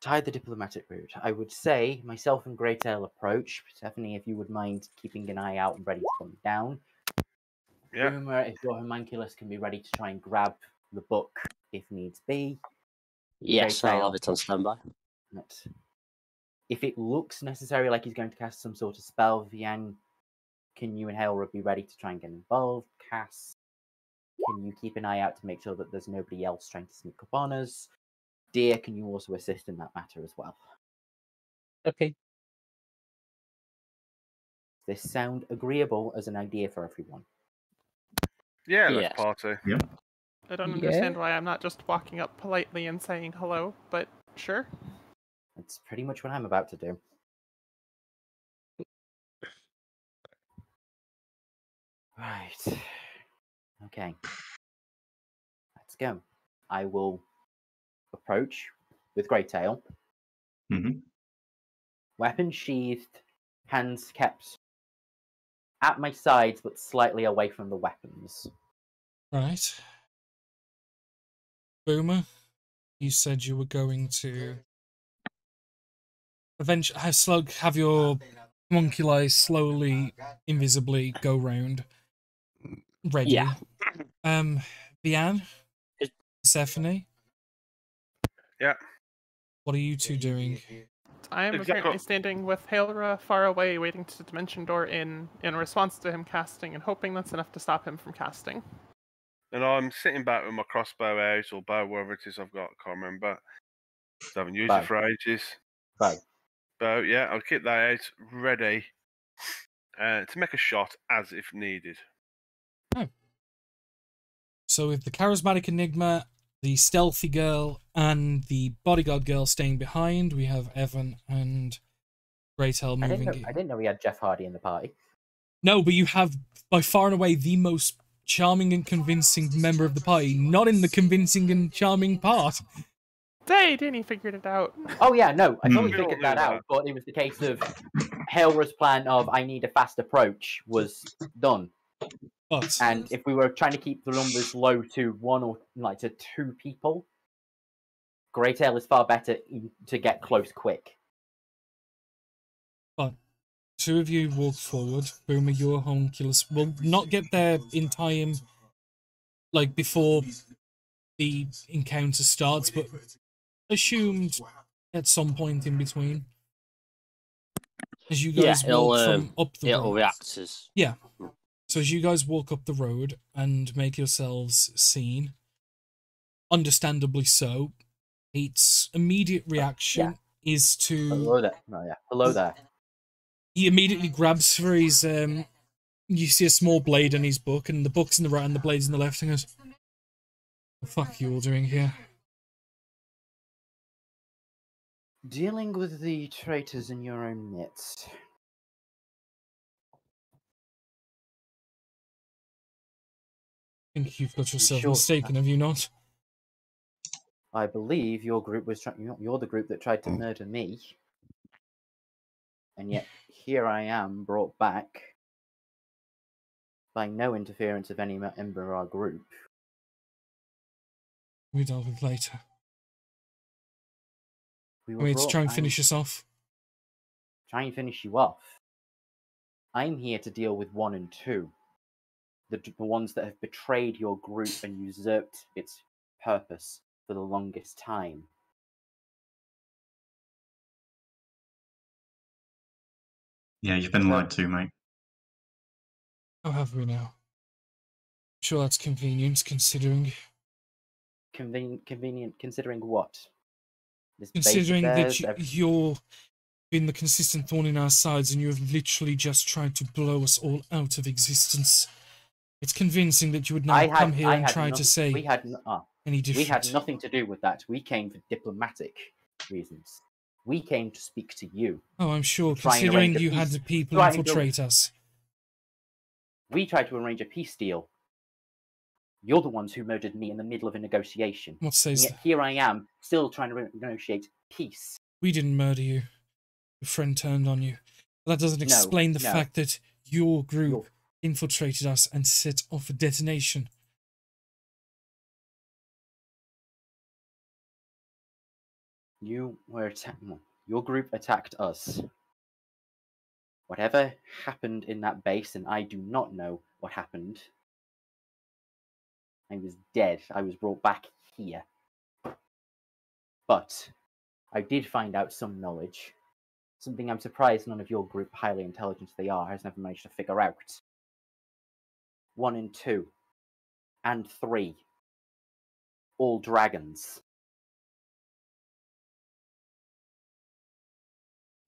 Try the diplomatic route. I would say myself and Greytail approach. Stephanie, if you would mind keeping an eye out and ready to come down. Yeah. Boomer, if your homunculus can be ready to try and grab the book if needs be. Yes, I'll have it on standby. If it looks necessary, like he's going to cast some sort of spell, Vian, can you and Hailra be ready to try and get involved? Cass, can you keep an eye out to make sure that there's nobody else trying to sneak up on us? Dear, can you also assist in that matter as well? Okay. Does this sound agreeable as an idea for everyone? Yeah, let's party. Yeah. I don't understand why I'm not just walking up politely and saying hello, but sure. That's pretty much what I'm about to do. Right. Okay. Let's go. I will approach with Greytail. Mm-hmm. Weapon sheathed, hands kept at my sides, but slightly away from the weapons. Right. Boomer, you said you were going to eventually have your homunculi slowly, invisibly go round. Ready. Yeah. Vian? Stephanie? Yeah. What are you two doing? I am apparently standing with Hailra far away, waiting to Dimension Door in response to him casting, and hoping that's enough to stop him from casting. And I'm sitting back with my crossbow out, or bow, whatever it is I've got, I can't remember. So I haven't used it for ages. Bow, yeah, I'll keep that out, ready to make a shot as if needed. Oh. So with the charismatic enigma, the stealthy girl, and the bodyguard girl staying behind, we have Evan and Greytail moving in. I didn't know we had Jeff Hardy in the party. No, but you have by far and away the most charming and convincing member of the party, not in the convincing and charming part. Hey, Danny figured it out. Oh yeah, no, I totally figured that out, but it was the case of Hailra's plan of I need a fast approach was done. And if we were trying to keep the numbers low to one or to two people, Greytail is far better to get close quick. But two of you walk forward. Boomer, your homunculus will not get there in time, like before the encounter starts, but assumed at some point in between. As you guys walk from up the road. It'll react as... Yeah. So as you guys walk up the road and make yourselves seen, understandably so, its immediate reaction is to... Hello there. Oh, yeah. Hello there. He immediately grabs for his... you see a small blade in his book, and the book's in the right and the blade's in the left, and goes, "What the fuck are you all doing here?" Dealing with the traitors in your own midst. I think you've got yourself mistaken, have you not? I believe your group was you're the group that tried to murder me. And yet, here I am, brought back by no interference of any member of our group. We dealt with later. We Wait, to try and finish us off. Try and finish you off. I'm here to deal with 1 and 2. The ones that have betrayed your group and usurped its purpose for the longest time. Yeah, you've been lied to, mate. How have we now? Sure, that's convenient, considering... Convenient considering what? This Considering base that of theirs, you're been the consistent thorn in our sides and you have literally just tried to blow us all out of existence. It's convincing that you would now come here and try to say any different. We had nothing to do with that. We came for diplomatic reasons. We came to speak to you. Oh, I'm sure, considering you had the people infiltrate us. We tried to arrange a peace deal. You're the ones who murdered me in the middle of a negotiation. What says and yet here I am, still trying to negotiate peace. We didn't murder you. Your friend turned on you. But that doesn't explain the fact that your group infiltrated us and set off a detonation. You were your group attacked us. Whatever happened in that base, and I do not know what happened. I was dead. I was brought back here. But I did find out some knowledge. Something I'm surprised none of your group, highly intelligent as they are, has never managed to figure out. 1 and 2. And 3. All dragons.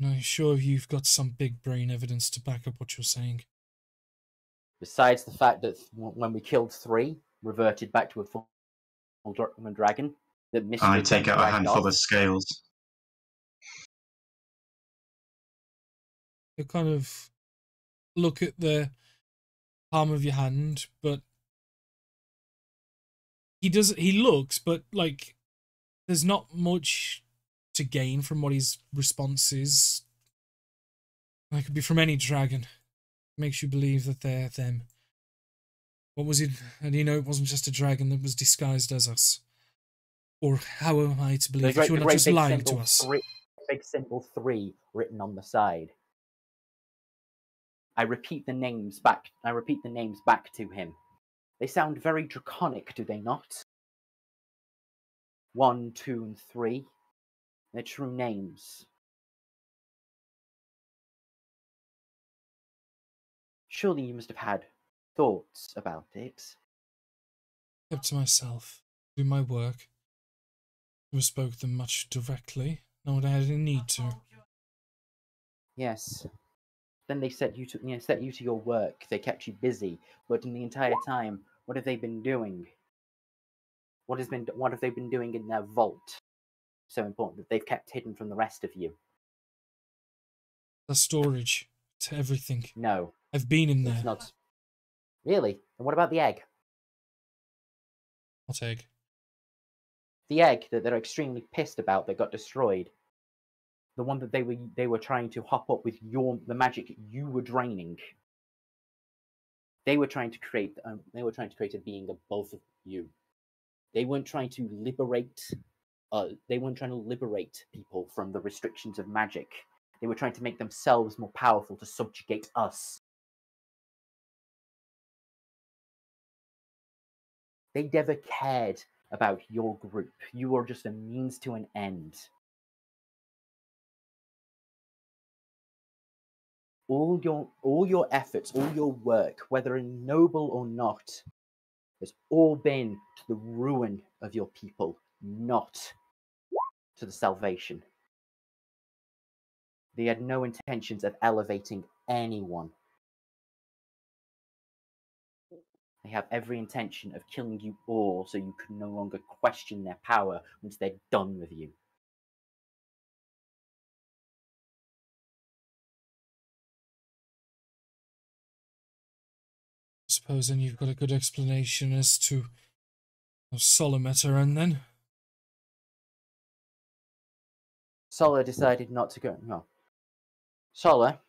I'm sure you've got some big brain evidence to back up what you're saying. Besides the fact that when we killed 3, reverted back to a full dragon. That I take out a handful of scales. You kind of look at the palm of your hand, but he looks, but like there's not much to gain from what his response is. It could be from any dragon. Makes you believe that they're them. What was it? And you know it wasn't just a dragon that was disguised as us. Or how am I to believe that you're not just lying to us? Big symbol 3 written on the side. I repeat the names back to him. They sound very draconic, do they not? 1, 2, and 3. They're true names. Surely you must have had thoughts about it. Kept to myself. Do my work. Never spoke them much directly. Not what I had any need to. Yes. Then they set you to your work. They kept you busy. But in the entire time, what have they been doing? What have they been doing in their vault? So important that they've kept hidden from the rest of you. The storage to everything. No. I've been in there. It's not. Really? And what about the egg? What egg? The egg that they're extremely pissed about that got destroyed. The one that they were trying to hop up with the magic you were draining. They were trying to create a being above you. They weren't trying to liberate people from the restrictions of magic. They were trying to make themselves more powerful to subjugate us. They never cared about your group. You were just a means to an end. All your efforts, all your work, whether noble or not, has all been to the ruin of your people, not to the salvation. They had no intentions of elevating anyone. They have every intention of killing you all so you can no longer question their power once they're done with you. I suppose then you've got a good explanation as to how Sola met her, and then? Sola decided not to go. No. Sola,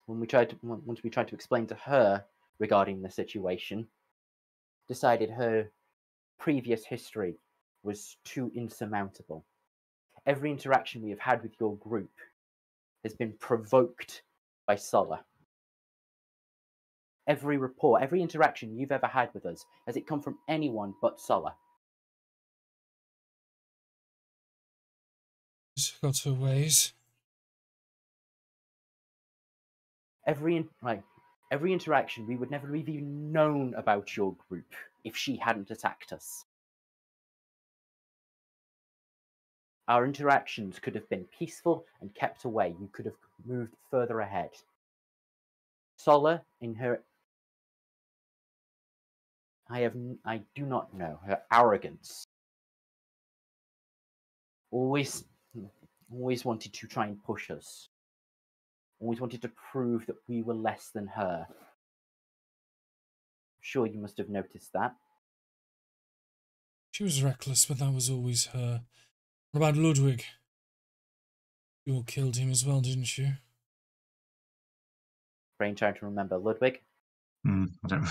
once we tried to explain to her regarding the situation, decided her previous history was too insurmountable. Every interaction we have had with your group has been provoked by Sola. Every report, every interaction you've ever had with us, has it come from anyone but Sola? She's got her ways. every interaction, we would never have even known about your group if she hadn't attacked us. Our interactions could have been peaceful and kept away. You could have moved further ahead. Sola, in her... I do not know. Her arrogance. Always wanted to try and push us. Always wanted to prove that we were less than her. I'm sure you must have noticed that. She was reckless, but that was always her. What about Ludwig? You all killed him as well, didn't you? Brain trying to remember. Ludwig? I don't remember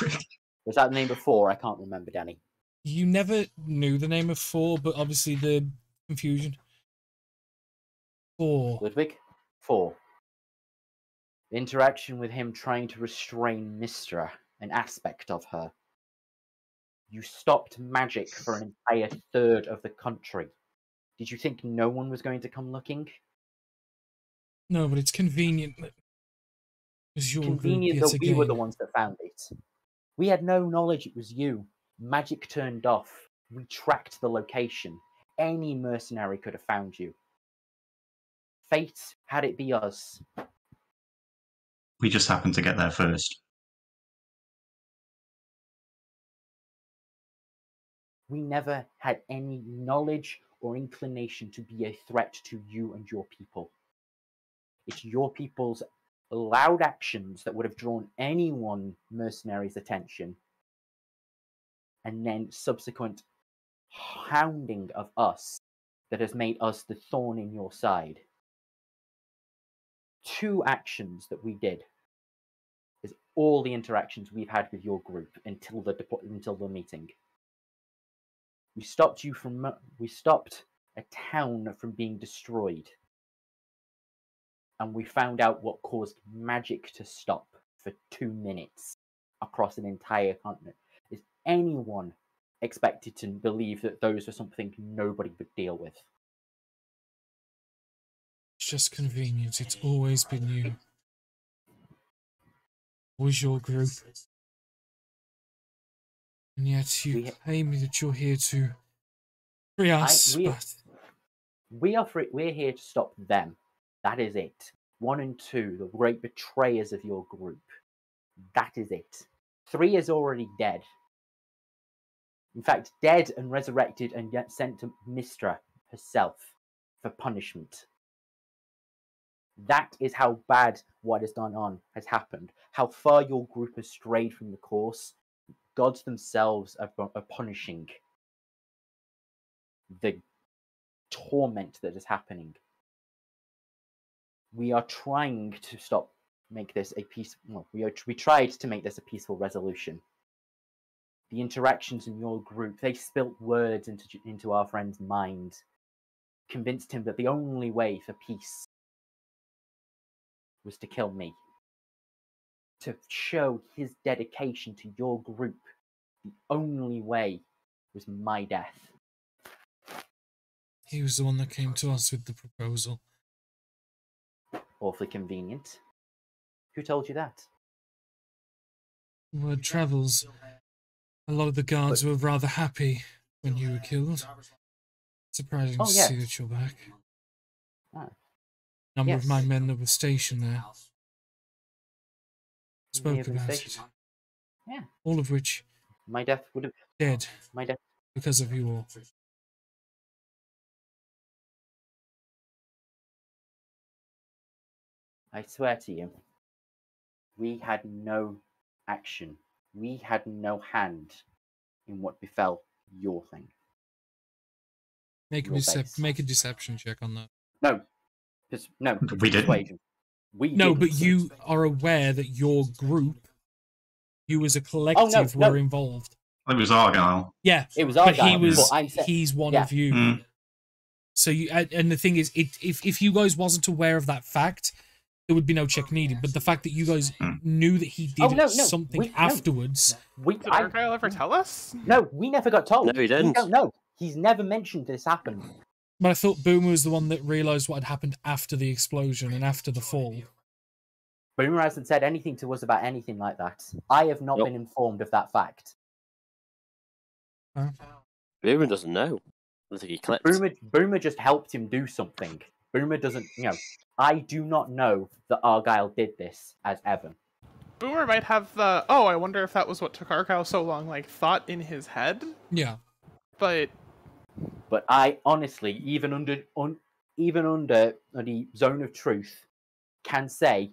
Ludwig. Was that the name before? I can't remember, Danny. You never knew the name of 4, but obviously the confusion. 4. Ludwig? 4. Interaction with him trying to restrain Mystra, an aspect of her. You stopped magic for an entire third of the country. Did you think no one was going to come looking? No, but it's convenient. It's your convenient group that we were the ones that found it. We had no knowledge it was you. Magic turned off. We tracked the location. Any mercenary could have found you. Fate had it be us. We just happened to get there first. We never had any knowledge or inclination to be a threat to you and your people. It's your people's loud actions that would have drawn mercenary's attention, and then subsequent hounding of us that has made us the thorn in your side. 2 actions that we did is all the interactions we've had with your group until the meeting. We stopped a town from being destroyed. And we found out what caused magic to stop for 2 minutes across an entire continent. Is anyone expected to believe that those were something nobody would deal with? It's just convenient. It's always been you. Always your group. And yet you claim that you're here to free us. We're here to stop them. That is it. 1 and 2, the great betrayers of your group. That is it. 3 is already dead. In fact, dead and resurrected and yet sent to Mystra herself for punishment. That is how bad what has gone on has happened. How far your group has strayed from the course. Gods themselves are punishing the torment that is happening. We are trying to make this a peace. Well, we tried to make this a peaceful resolution. The interactions in your group, they spilt words into our friend's mind, convinced him that the only way for peace was to kill me. To show his dedication to your group, the only way was my death. He was the one that came to us with the proposal. Awfully convenient. Who told you that? Word travels. A lot of the guards were rather happy when you were killed. Surprising to see that you're back. Number of my men that were stationed there spoke about it. Yeah. All of which my death would have dead. My death because of you all. I swear to you, we had no action. We had no hand in what befell your thing. Make a deception check on that. No. No. We didn't. But you are aware that your group, you as a collective, were involved. It was Argyle. Yeah. It was Argyle. But he's one of you. Mm. So you, and the thing is, if you guys wasn't aware of that fact, there would be no check needed. But the fact that you guys knew that he did something afterwards. Did Argyle ever tell us? No, we never got told. No, he didn't. We don't know. He's never mentioned this happened. But I thought Boomer was the one that realised what had happened after the explosion and after the fall. Boomer hasn't said anything to us about anything like that. I have not been informed of that fact. Boomer doesn't know. I think he clipped. Boomer just helped him do something. Boomer doesn't, I do not know that Argyle did this as Evan. Boomer might have the, I wonder if that was what took Argyle so long, thought in his head. Yeah. But I honestly, even under the zone of truth, can say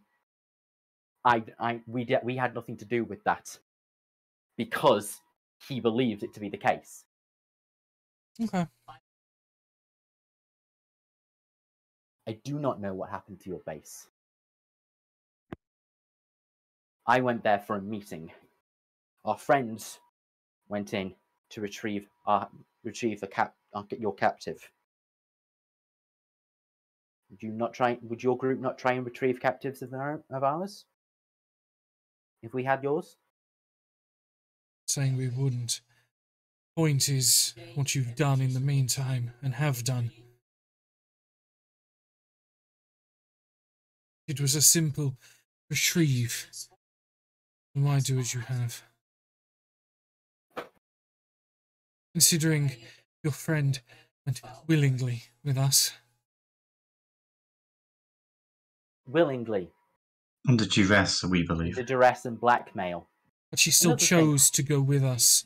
we had nothing to do with that because he believes it to be the case. Okay. I do not know what happened to your base. I went there for a meeting. Our friends went in to retrieve your captive. Would your group not try and retrieve captives of ours? If we had yours? Saying we wouldn't. Point is what you've done in the meantime and have done. It was a simple retrieve. Why do as you have? Considering your friend went willingly with us. Willingly. Under duress, we believe. Under duress and blackmail. But she still chose to go with us.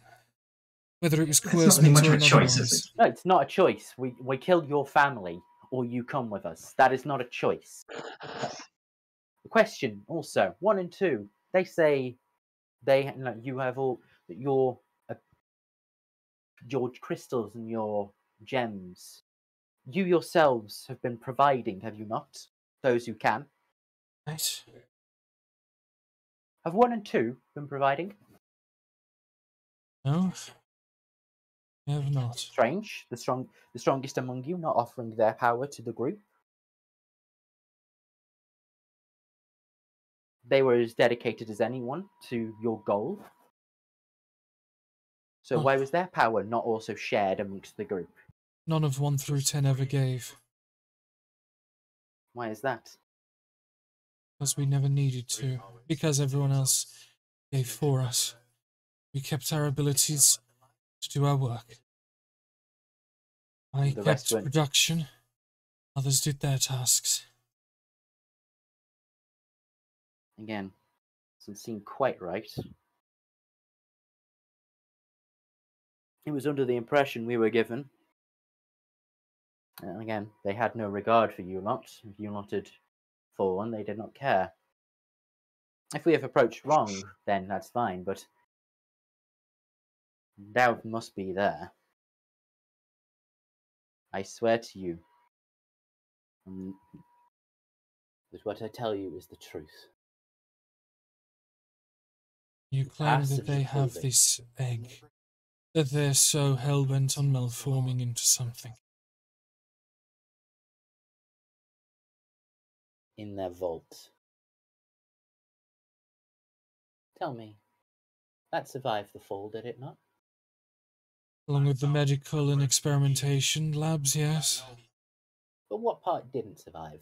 Whether it was coercement or otherwise. No, it's not a choice. We killed your family, or you come with us. That is not a choice. The question also, 1 and 2, they say you have all your crystals and your gems. You yourselves have been providing, have you not? Those who can. Right. Have 1 and 2 been providing? No. I have not. Strange. The strongest among you not offering their power to the group. They were as dedicated as anyone to your goal. So why was their power not also shared amongst the group? None of 1 through 10 ever gave. Why is that? Because we never needed to. Because everyone else gave for us. We kept our abilities to do our work. I kept production. Others did their tasks. Again, doesn't seem quite right. It was under the impression we were given. And again, they had no regard for you lot. If you lot had fallen, they did not care. If we have approached wrong, then that's fine, but doubt must be there. I swear to you that what I tell you is the truth. You claim that they have this egg, that they're so hell-bent on malforming into something. In their vault. Tell me, that survived the fall, did it not? Along with the medical and experimentation labs, yes. But what part didn't survive?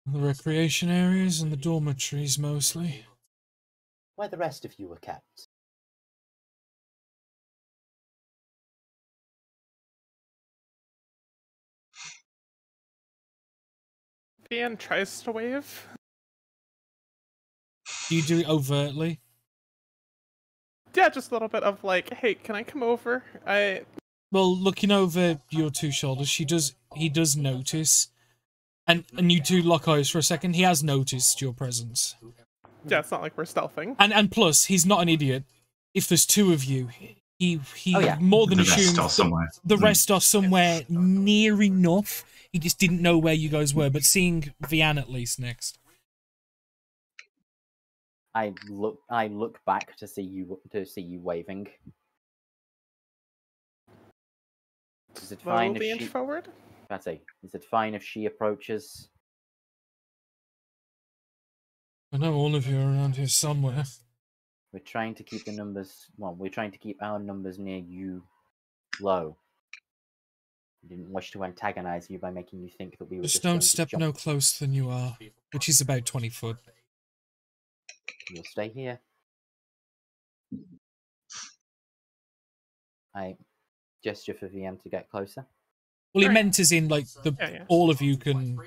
The recreation areas and the dormitories, mostly. Where the rest of you were kept? Vian tries to wave. Do you do it overtly? Yeah, just a little bit of hey, can I come over? Well, looking over your 2 shoulders, he does notice. And you two lock eyes for a second. He has noticed your presence. Yeah, it's not like we're stealthing. And plus, he's not an idiot. If there's 2 of you, he more than assumed the rest are somewhere near enough. He just didn't know where you guys were. But seeing Vian at least next. I look back to see you waving. Is it fine if she forward? Is it fine if she approaches? I know all of you are around here somewhere. We're trying to keep the numbers. Well, we're trying to keep our numbers near you low. We didn't wish to antagonize you by making you think that we were Just just don't going to step jump. no closer than you are, which is about 20 foot. You'll stay here. I gesture for VM to get closer. Well, he Right. meant as in, like, Yeah. all of you can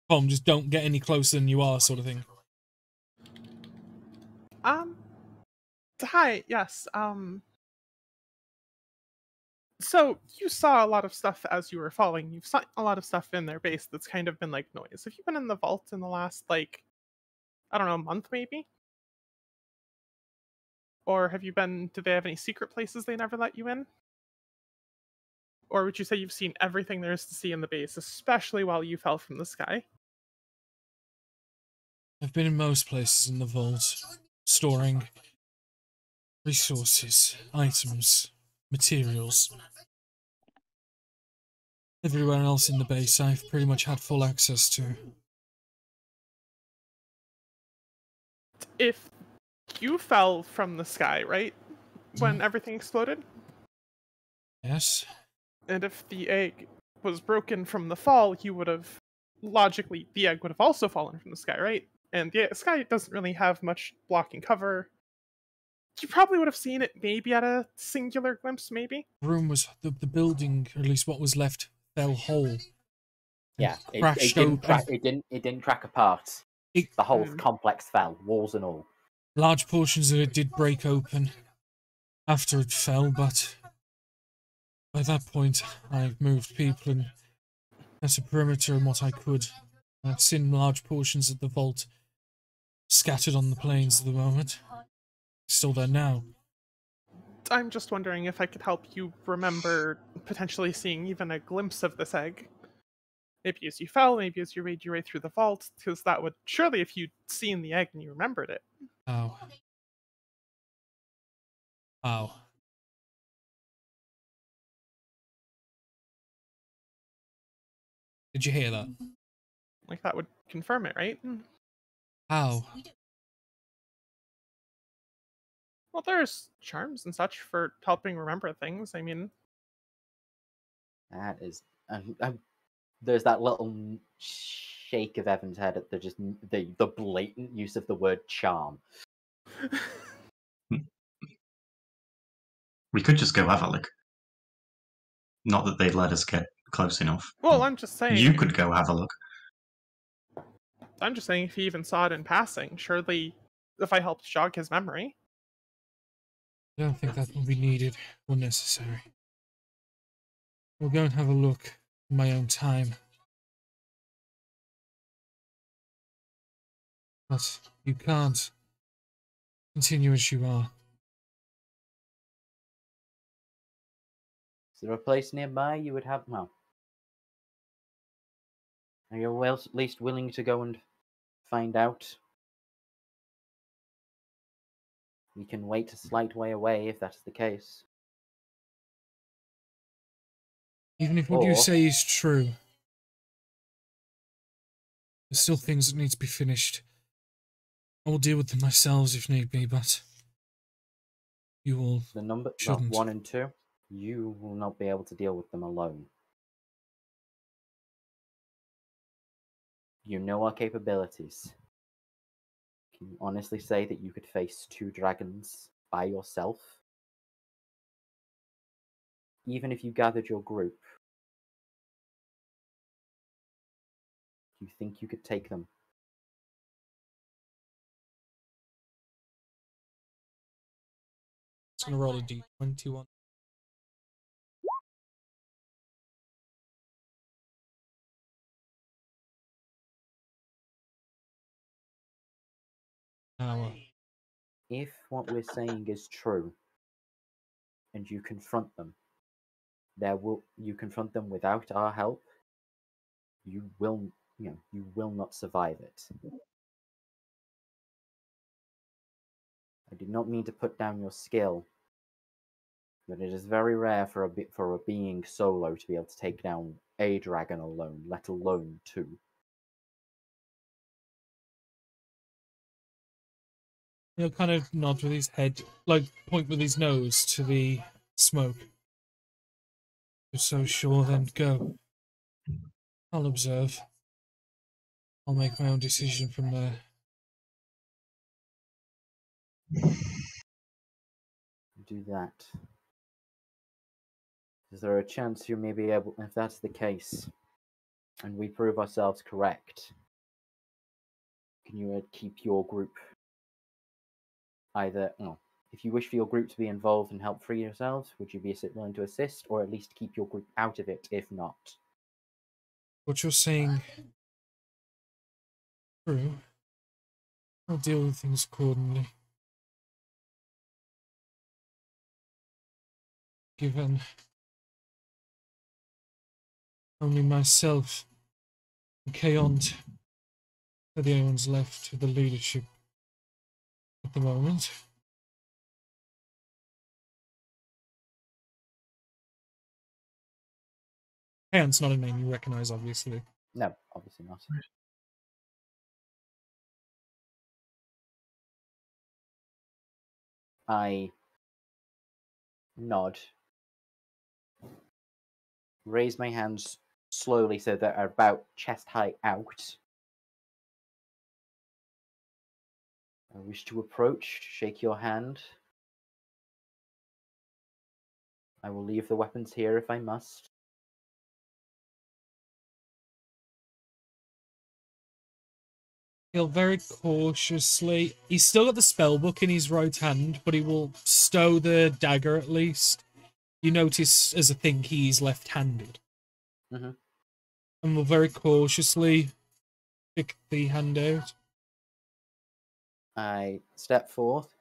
come, just don't get any closer than you are, sort of thing. Hi, yes, so you saw a lot of stuff as you were falling. You've seen a lot of stuff in their base that's kind of been like noise. Have you been in the vault in the last, like, I don't know, month maybe? Or have you been, do they have any secret places they never let you in? Or would you say you've seen everything there is to see in the base, especially while you fell from the sky? I've been in most places in the vault, storing resources, items, materials. Everywhere else in the base I've pretty much had full access to. If you fell from the sky, right? When everything exploded? Yes. And if the egg was broken from the fall, you would have, logically, the egg would have also fallen from the sky, right? And the sky doesn't really have much blocking cover. You probably would have seen it maybe at a singular glimpse, maybe? The room was, the building, or at least what was left, fell whole. Yeah, it didn't crack apart. The whole complex fell, walls and all. Large portions of it did break open after it fell, but by that point I moved people and set a perimeter in what I could. I've seen large portions of the vault scattered on the plains at the moment. Still there now. I'm just wondering if I could help you remember potentially seeing even a glimpse of this egg. Maybe as you fell, maybe as you made your way through the vault, because that would, surely if you'd seen the egg and you remembered it. Ow. Ow. Did you hear that? Like, that would confirm it, right? Ow. Well, there's charms and such for helping remember things. I mean, that is, there's that little shake of Evan's head at the blatant use of the word charm. We could just go have a look. Not that they'd let us get close enough. Well, I'm just saying. You could go have a look. I'm just saying if he even saw it in passing, surely if I helped jog his memory. I don't think that will be needed or necessary. We'll go and have a look in my own time. But you can't continue as you are. Is there a place nearby you would have? Well, are you at least willing to go and find out? We can wait a slight way away if that's the case. Even if what you say is true, there's still things that need to be finished. I will deal with them myself if need be, but you all the number shouldn't. 1 and 2, you will not be able to deal with them alone. You know our capabilities. Can you honestly say that you could face 2 dragons by yourself? Even if you gathered your group, do you think you could take them? It's going to roll a d21. If what we're saying is true, and you confront them, you confront them without our help, you will not survive it. I did not mean to put down your skill, but it is very rare for a being solo to be able to take down a dragon alone, let alone 2. He'll kind of nod with his head, like point with his nose to the smoke. You're so sure, then go. I'll observe. I'll make my own decision from there. Do that. Is there a chance you may be able, if that's the case, and we prove ourselves correct, can you keep your group either, well, if you wish for your group to be involved and help free yourselves, would you be willing to assist, or at least keep your group out of it, if not? What you're saying, true. I'll deal with things accordingly. Given only myself and Kaont are the only ones left of the leadership at the moment. Kaont's not a name you recognize, obviously. No, obviously not. I nod, raise my hands slowly so that are about chest height out. I wish to approach, shake your hand. I will leave the weapons here if I must. He'll very cautiously... He's still got the spellbook in his right hand, but he will stow the dagger at least. You notice, as a thing, he's left-handed. Mm-hmm. And will very cautiously pick the hand out. I step forth.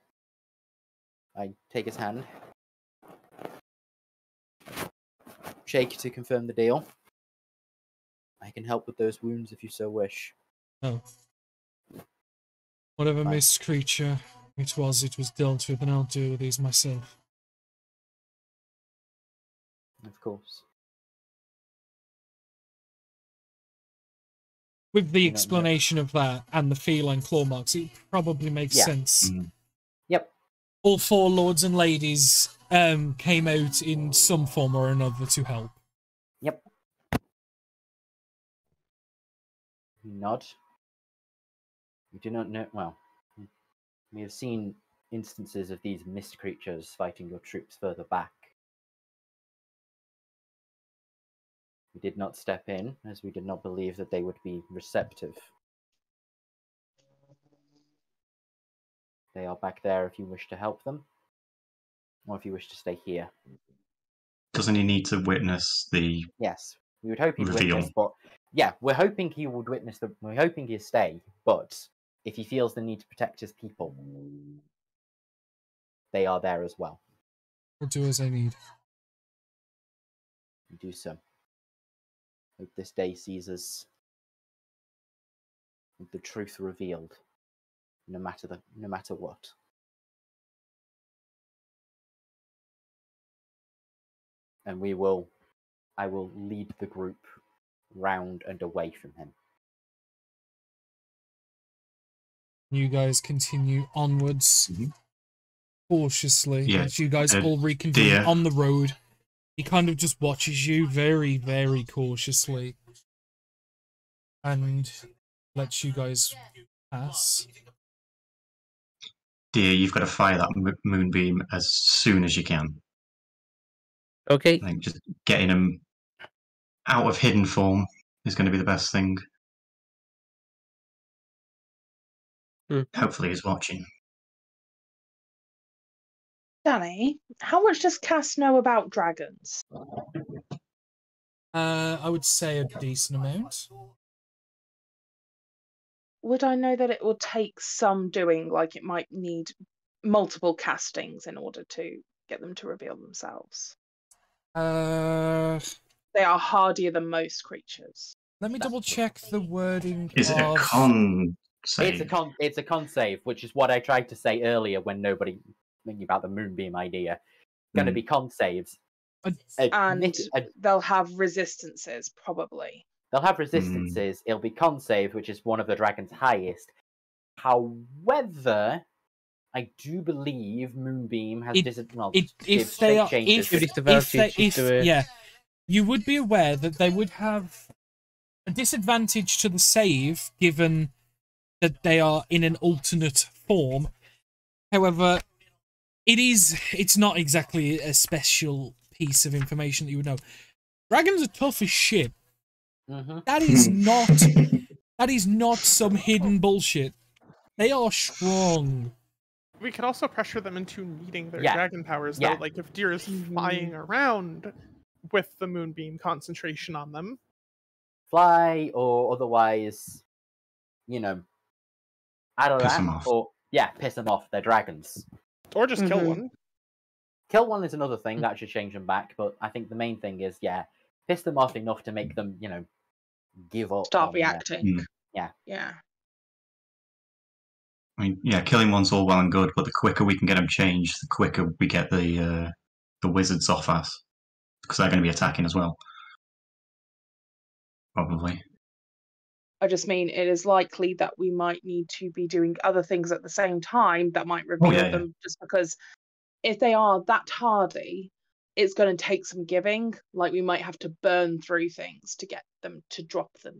I take his hand. Shake to confirm the deal. I can help with those wounds if you so wish. Oh. Whatever mist creature it was dealt with, and I'll deal with these myself. Of course. With the explanation of that and the feline claw marks, it probably makes sense. Mm. Yep. All 4 lords and ladies came out in some form or another to help. Yep. You nod. We do not know. Well, we have seen instances of these mist creatures fighting your troops further back. We did not step in, as we did not believe that they would be receptive. They are back there if you wish to help them, or if you wish to stay here. Doesn't he need to witness the... Yes, we would hope he'd reveal? witness, but yeah, we're hoping he would witness we're hoping he'll stay, but if he feels the need to protect his people, they are there as well. I'll do as I need. You do so. Hope this day sees us with the truth revealed, no matter what. And I will lead the group round and away from him. You guys continue onwards cautiously. Yeah. As you guys all reconvene on the road. He kind of just watches you very, very cautiously. And lets you guys pass. Dear, you've got to fire that moonbeam as soon as you can. Okay. I think just getting him out of hidden form is going to be the best thing. Hopefully he's watching. Danny, how much does Cass know about dragons? I would say a decent amount. Would I know that it will take some doing, like it might need multiple castings in order to get them to reveal themselves? They are hardier than most creatures. Let me double check the wording. Is it a con save? It's a con save, which is what I tried to say earlier when nobody thinking about the moonbeam idea. It's going to be con saves. And they'll have resistances, probably. They'll have resistances. It'll be con save, which is one of the dragon's highest. However, I do believe Moonbeam has you would be aware that they would have a disadvantage to the save, given that they are in an alternate form. However, it's not exactly a special piece of information that you would know. Dragons are tough as shit. That is not some hidden bullshit. They are strong. We could also pressure them into needing their dragon powers, though. Like, if Deer is flying around with the Moonbeam concentration on them. Fly, or otherwise, you know, I don't know. Piss them off. Or, piss them off. They're dragons. Or just kill one. Kill one is another thing. That should change them back. But I think the main thing is, piss them off enough to make them, you know, give up. Start reacting. Yeah. I mean, killing one's all well and good, but the quicker we can get them changed, the quicker we get the wizards off us, because they're going to be attacking as well. Probably. I just mean it is likely that we might need to be doing other things at the same time that might reveal them, just because if they are that hardy, it's going to take some giving. Like, we might have to burn through things to get them to drop them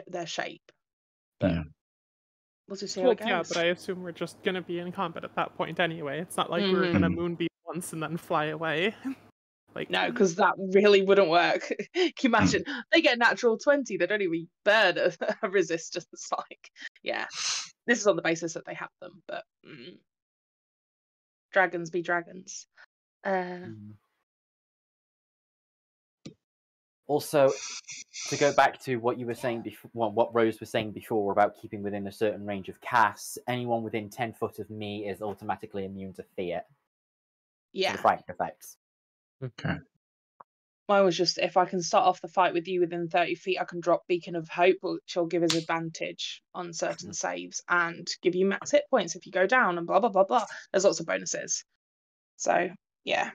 their shape. But we'll just see how it goes. Yeah, but I assume we're just going to be in combat at that point anyway. It's not like we're going to Moonbeam once and then fly away. Like, no, because that really wouldn't work. Can you imagine? They get a natural 20, they don't even burn a resistance. Like, this is on the basis that they have them, but dragons be dragons. Also, to go back to what you were saying before, what Rose was saying before about keeping within a certain range of casts, anyone within 10 foot of me is automatically immune to fear. Yeah. To the frightened effects. Okay. Mine was just, if I can start off the fight with you within 30 feet, I can drop Beacon of Hope, which will give us advantage on certain saves and give you max hit points if you go down and blah, blah, blah, blah. There's lots of bonuses. So, yeah.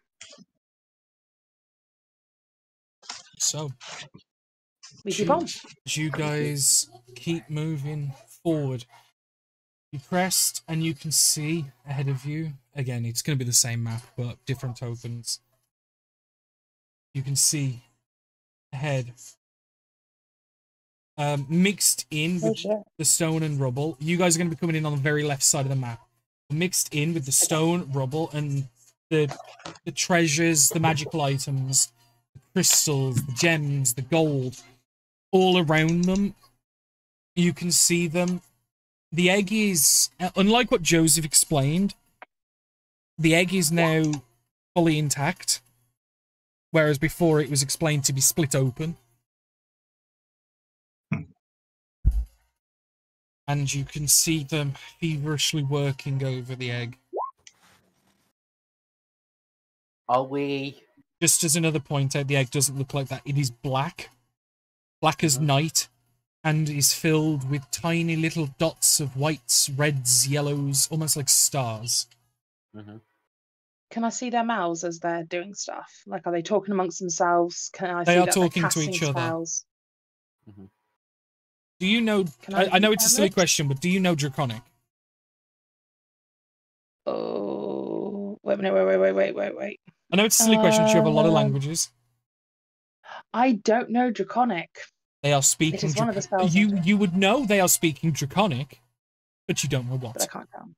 So, as you guys keep moving forward, you pressed and you can see ahead of you, again, it's going to be the same map, but different tokens. You can see ahead, mixed in with the stone and rubble. You guys are going to be coming in on the very left side of the map. Mixed in with the stone, rubble, and the treasures, the magical items, the crystals, the gems, the gold, all around them. You can see them. The egg is, unlike what Joseph explained, the egg is now fully intact. Whereas before it was explained to be split open. And you can see them feverishly working over the egg. Are we... Just as another point out, the egg doesn't look like that. It is black. Black as night. And is filled with tiny little dots of whites, reds, yellows, almost like stars. Can I see their mouths as they're doing stuff? Like, are they talking amongst themselves? Can I see they are that talking to each spells? other. Do you know... I know it's a silly question, but do you know Draconic? Oh... Wait. I know it's a silly question, but you have a lot of languages. I don't know Draconic. They are speaking... one of the spells you would know they are speaking Draconic, but you don't know what. But I can't tell.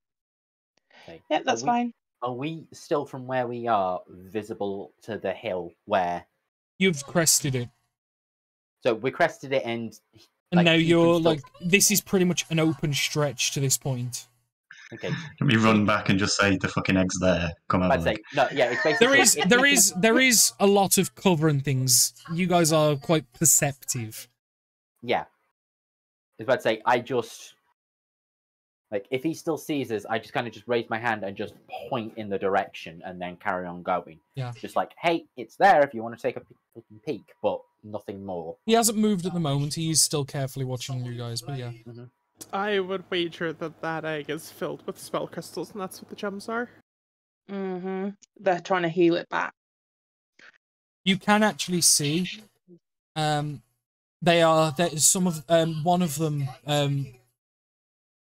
Okay. Yeah, that's fine. Are we still from where we are visible to the hill where... You've crested it. So we crested it and... And now you're like... This is pretty much an open stretch to this point. Okay. Let me run back and just say the fucking egg's there. Come on. It's basically... There is a lot of cover and things. You guys are quite perceptive. Yeah. I was about to say, I just... Like, if he still sees us, I just kind of just raise my hand and just point in the direction and then carry on going. Yeah. Just like, hey, it's there if you want to take a peek, but nothing more. He hasn't moved at the moment. He's still carefully watching you guys, but yeah. I would wager that egg is filled with spell crystals, and that's what the gems are. They're trying to heal it back. You can actually see, there's some of, one of them,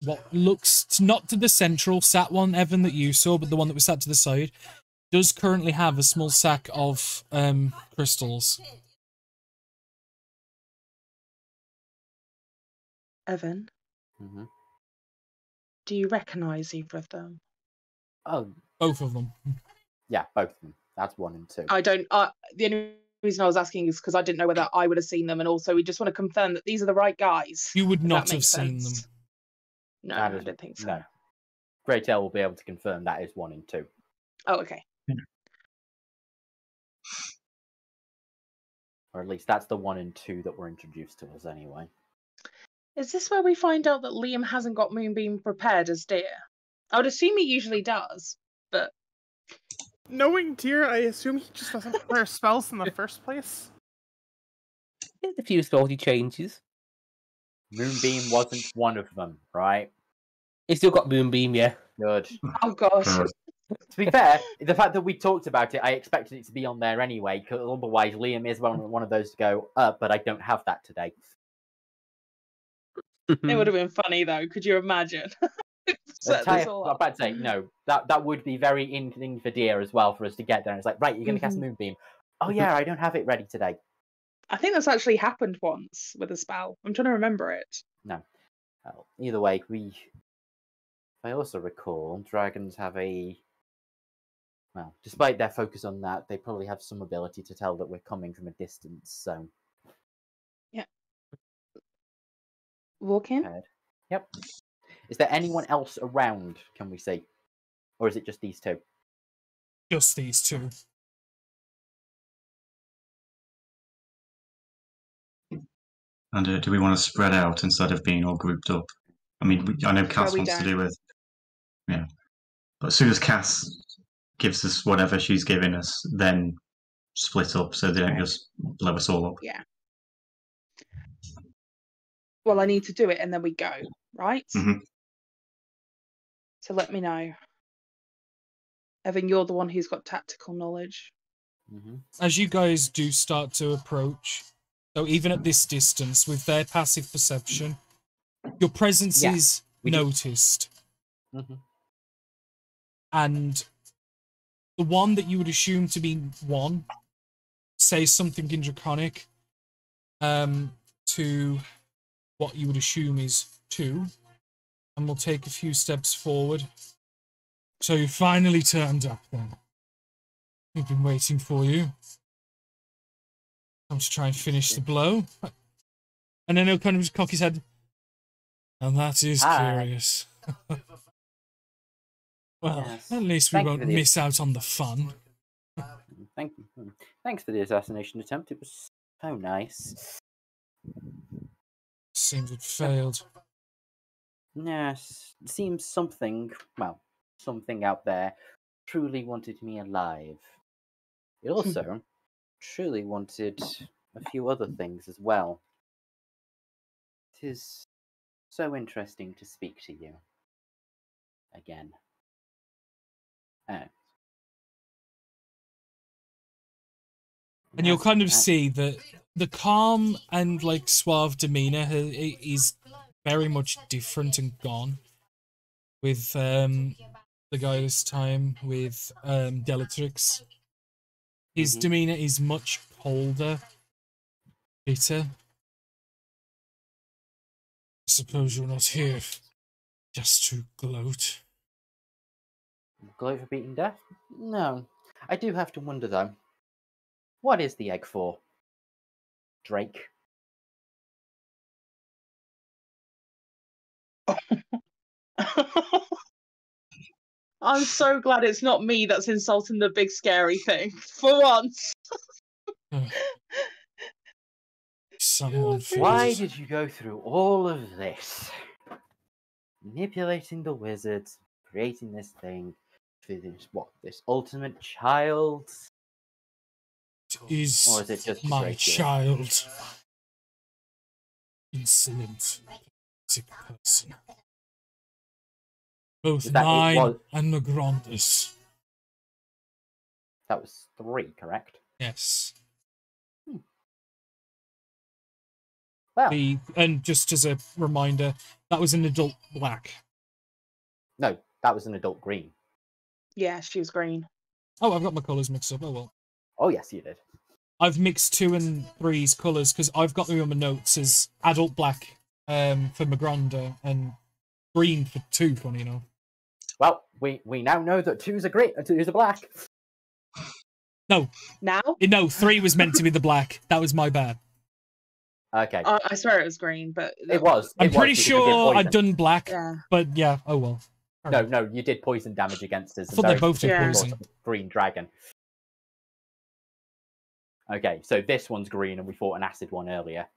what looks not to the central sat one, Evan, that you saw, but the one that was sat to the side, does currently have a small sack of crystals Evan, Mm-hmm. do you recognise either of them? Oh, Both of them. yeah, both of them. That's 1 and 2. I don't. The only reason I was asking is because I didn't know whether I would have seen them, and also we just want to confirm that these are the right guys. You would if not that have makes seen sense. them. No, That I is- don't think so. No. Great L will be able to confirm that is 1 and 2. Oh, okay. Or at least that's the 1 and 2 that were introduced to us anyway. Is this where we find out that Liam hasn't got Moonbeam prepared as deer? I would assume he usually does, but Knowing Deer, I assume he just doesn't prepare spells in the first place. There's a few spelly changes. Moonbeam wasn't one of them, right? It's still got Moonbeam, yeah. Good. oh gosh. God. To be fair, the fact that we talked about it, I expected it to be on there anyway, because otherwise Liam is one of those to go, but I don't have that today. It would have been funny though. Could you imagine? Set this all I'm up. about to say, no, that would be very in for Deer as well for us to get there. It's like, right, you're going to cast Moonbeam. Oh yeah, I don't have it ready today. I think that's actually happened once with a spell. I'm trying to remember it. No. Well, either way, if I also recall, dragons have well, despite their focus on that, they probably have some ability to tell that we're coming from a distance, so... Yeah. Walk in? Prepared. Yep. Is there anyone else around, can we see? Or is it just these two? Just these two. And do we want to spread out instead of being all grouped up? I mean, I know Cass we wants to don't. do with... Yeah. But as soon as Cass gives us whatever she's giving us, then split up so they don't just blow us all up. Yeah. Well, I need to do it and then we go, right? Mhm. So let me know. Evan, you're the one who's got tactical knowledge. Mm-hmm. As you guys do start to approach, so even at this distance, with their passive perception, your presence is noticed. Mm-hmm. And the one that you would assume to be one says something in Draconic to what you would assume is two, and we'll take a few steps forward. So you finally turned up then. We've been waiting for you. Time to try and finish the blow. And then he'll kind of just cock his head. And that is curious. Well, Yes. at least we Thank you won't for the- miss out on the fun. Thank you. Thanks for the assassination attempt. It was so nice. Seems it failed. Yes, it seems something out there truly wanted me alive. It also truly wanted a few other things as well. It is so interesting to speak to you again. And you'll kind of see that the calm and like suave demeanor is very much different and gone with the guy this time with Delatrix. His demeanor is much colder, bitter. I suppose you're not here just to gloat. Gloat for beating death? No. I do have to wonder though. What is the egg for? Drake. I'm so glad it's not me that's insulting the big scary thing. For once. Someone Why did you go through all of this? Manipulating the wizards, creating this thing for this ultimate child? Is, or is it just my great child. Insolent, sick person. Both mine and Magronda's. That was 3, correct? Yes. Well, and just as a reminder, that was an adult black. No, that was an adult green. Yeah, she was green. Oh, I've got my colours mixed up. Oh well. Oh yes, you did. I've mixed 2 and 3's colours because I've got them on my notes as adult black for Magronda and green for 2, funny enough. Well, we now know that 2's a green, 2's a black. No. Now? No, 3 was meant to be the black. That was my bad. Okay. I swear it was green, but it was. I'm pretty sure I'd done black, but yeah, oh well. No, you did poison damage against us. I thought they both did poison. Green dragon. Okay, so this one's green, and we fought an acid one earlier.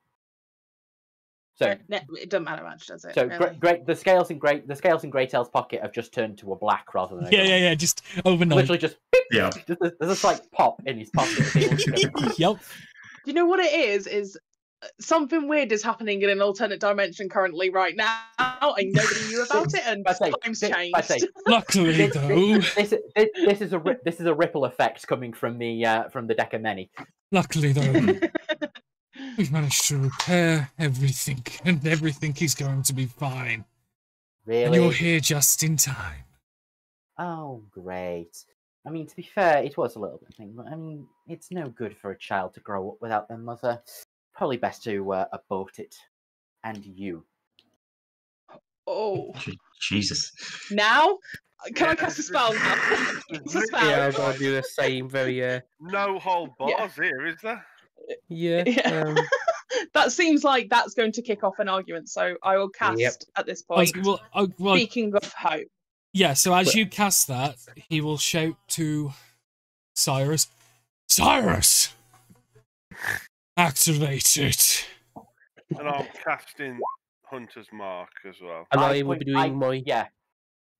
So it doesn't matter much, does it? So really? great. The scales in Greytail's pocket have just turned to a black rather than yeah. Just overnight. Literally just yeah. There's a slight pop in his pocket. Yep. Do you know what it is? Is something weird is happening in an alternate dimension currently right now, and nobody knew about it, and times changed. Luckily, though, this is a ripple effect coming from the deck of many. Luckily, though, we've managed to repair everything, and everything is going to be fine. Really? And you're here just in time. Oh, great. I mean, to be fair, it was a little bit thing, but I mean, it's no good for a child to grow up without their mother. Probably best to abort it. And you. Oh. Jesus. Now? Can I cast a spell now? Yeah, I've got to do the same. Very no hold bars here, is there? Yeah. That seems like that's going to kick off an argument, so I will cast at this point. Well, Speaking of hope. Yeah, so as you cast that, he will shout to Cyrus, Cyrus! Activate it. And I'm casting Hunter's Mark as well. And I will be doing my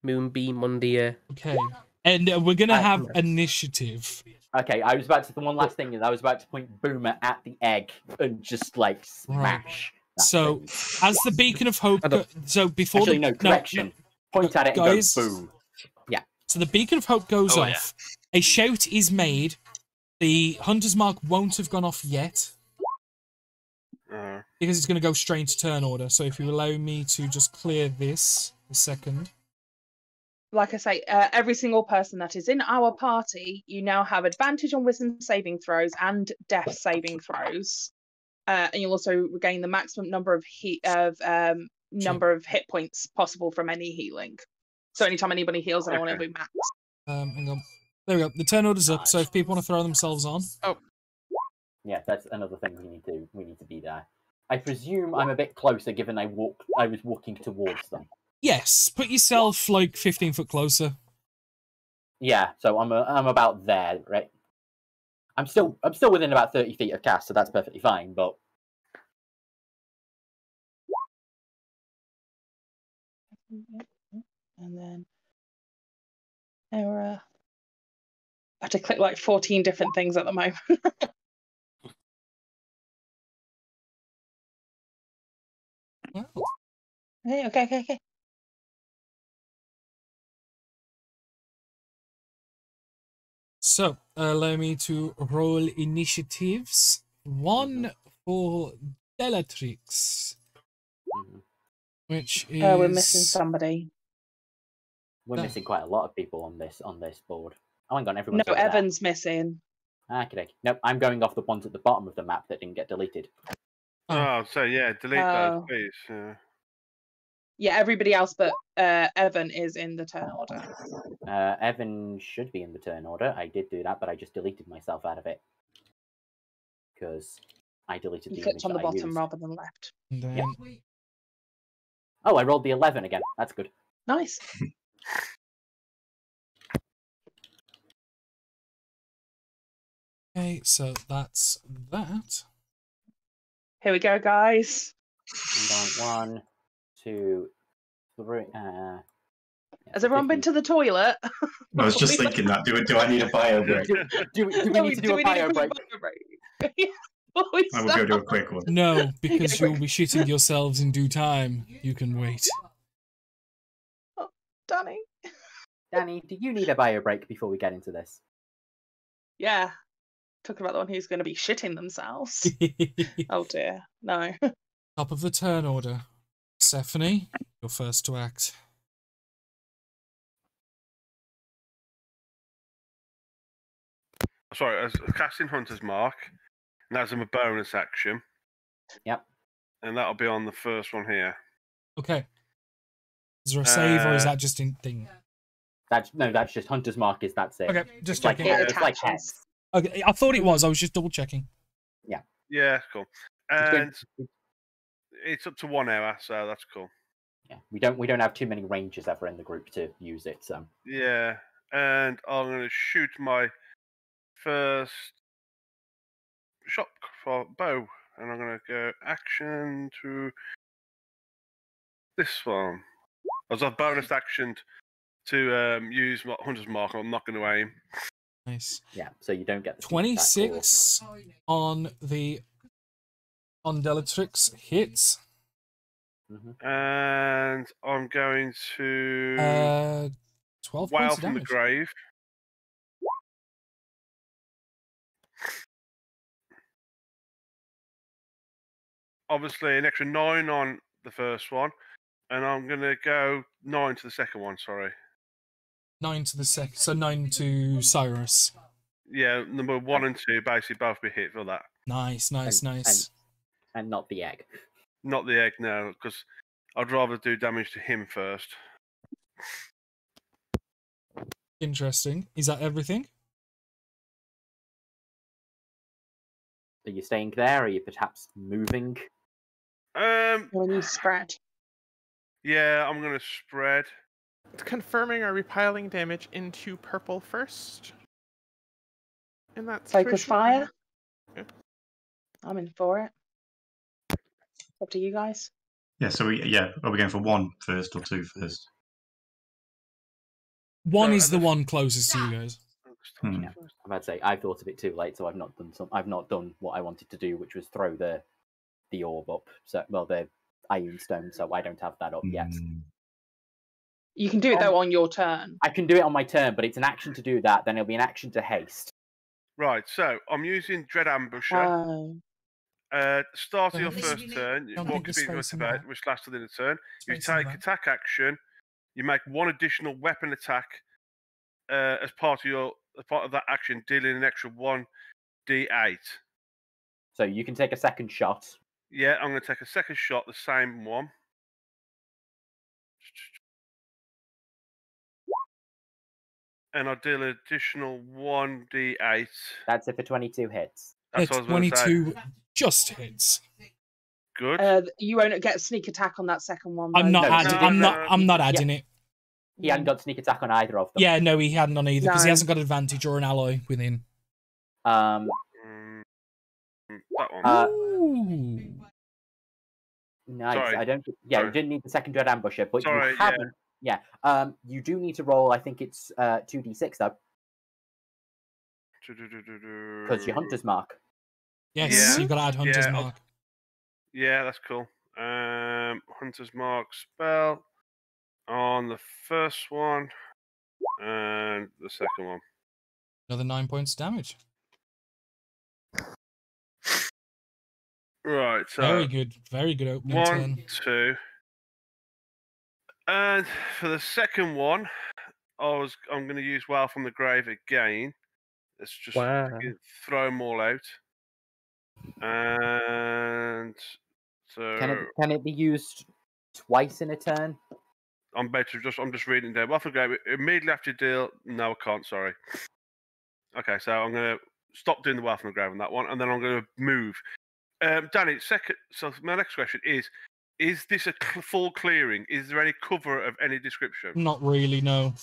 Moonbeam on the... Okay, and we're going to have initiative. Okay, I was about to... The one last thing is I was about to point Boomer at the egg and just, like, smash. So, as the Beacon of Hope... So, before Actually, no, correction. Point at it guys, and go boom. Yeah. So the Beacon of Hope goes off. A shout is made. The Hunter's Mark won't have gone off yet. Because it's going to go straight to turn order. So if you allow me to just clear this a second. Like I say, every single person that is in our party, you now have advantage on wisdom saving throws and death saving throws. And you'll also regain the maximum number of hit points possible from any healing. So anytime anybody heals anyone, it'll be max. Hang on. There we go. The turn order's up, so if people want to throw themselves on. Oh. Yeah, that's another thing we need to be there. I presume I'm a bit closer given I was walking towards them. Yes, put yourself like 15 foot closer. Yeah, so I'm about there, right? I'm still within about 30 feet of cast, so that's perfectly fine, but and then error. I have to click like 14 different things at the moment. Okay. So, allow me to roll initiatives. 1 for Bellatrix. Which is... we're missing somebody. We're missing quite a lot of people on this board. Oh my god, everyone's No, Evan's missing. Okay. Nope, I'm going off the ones at the bottom of the map that didn't get deleted. Oh, so yeah, delete those, please. Yeah, everybody else but Evan is in the turn order. Evan should be in the turn order. I did do that, but I just deleted myself out of it. Because I deleted the clicked on the bottom rather than left. Then... Yeah. Oh, I rolled the 11 again. That's good. Nice. Okay, so that's that. Here we go, guys. And on 1, 2, 3. Has everyone been to the toilet? I was just thinking that. Do I need a bio break? Do we need to do a bio break? I will go do a quick one. No, because you'll be shitting yourselves in due time. You can wait. Oh, Danny, do you need a bio break before we get into this? Yeah. Talking about the one who's going to be shitting themselves. Oh dear, no. Top of the turn order. Stephanie, you're first to act. Sorry, as casting Hunter's Mark, and that's a bonus action. Yep. and that'll be on the first one here. Okay. Is there a save, or is that just in thing? That's just Hunter's Mark. Is that save? Okay, just it's like checking. it's like hex. Okay, I thought it was. I was just double checking. Yeah. Yeah, cool. And it's up to 1 hour, so that's cool. Yeah, we don't have too many rangers ever in the group to use it. So. Yeah, and I'm going to shoot my first shot for bow, and I'm going to go action to this one. As I've bonus actioned to use Hunter's Mark, I'm not going to aim. Nice. Yeah, so you don't get the 26 on the Delatrix hits. And I'm going to 12 Wail points of from the damage. grave. Obviously, an extra 9 on the first one, and I'm going to go 9 to the second one. Sorry. 9 to the second, so 9 to Cyrus. Yeah, number 1 and 2 basically both be hit for that. Nice. And not the egg. Not the egg, no, because I'd rather do damage to him first. Interesting. Is that everything? Are you staying there? Are you perhaps moving? When you spread. Yeah, I'm going to spread. Confirming, are we piling damage into purple first? In that Focus fire. Yeah. I'm in for it. Up to you guys. Yeah, so are we going for 1 first or 2 first? 1 is the one closest to you guys. Yeah, I'm about to say I thought of it too late, so I've not done what I wanted to do, which was throw the orb up. So the Iron Stone. So I don't have that up yet. You can do it though on your turn. I can do it on my turn, but it's an action to do that. Then it'll be an action to haste. Right, so I'm using Dread Ambusher. Start of your first turn, you walk a speed about, which lasts within a turn. You take attack action. You make 1 additional weapon attack as part of that action, dealing an extra 1d8. So you can take a second shot. Yeah, I'm going to take a second shot, the same one. And I'll deal an additional 1d8. That's it for 22 hits. That's what I was 22 just hits. Good. You won't get sneak attack on that second one. I'm not adding it. He hadn't got sneak attack on either of them. Yeah, no, he hadn't on either because he hasn't got advantage or an ally within. That one. Nice. Sorry. I don't. Yeah, you didn't need the second Dread Ambusher, but Sorry, you haven't. Yeah. You do need to roll. I think it's 2d6 though. Because your Hunter's Mark. Yes, you've got to add Hunter's Mark. Yeah, that's cool. Hunter's Mark spell on the first one and the second one. Another 9 points of damage. Right, so very good opening 1, turn. 2. And for the second one, I'm going to use Wail from the Grave again. Let's just throw them all out. And so can it be used twice in a turn? I'm just reading down. Wail from the Grave immediately after you deal. No, I can't. Sorry. Okay, so I'm going to stop doing the Wail from the Grave on that one, and then I'm going to move. Danny, so my next question is this a full clearing? Is there any cover of any description? Not really, no.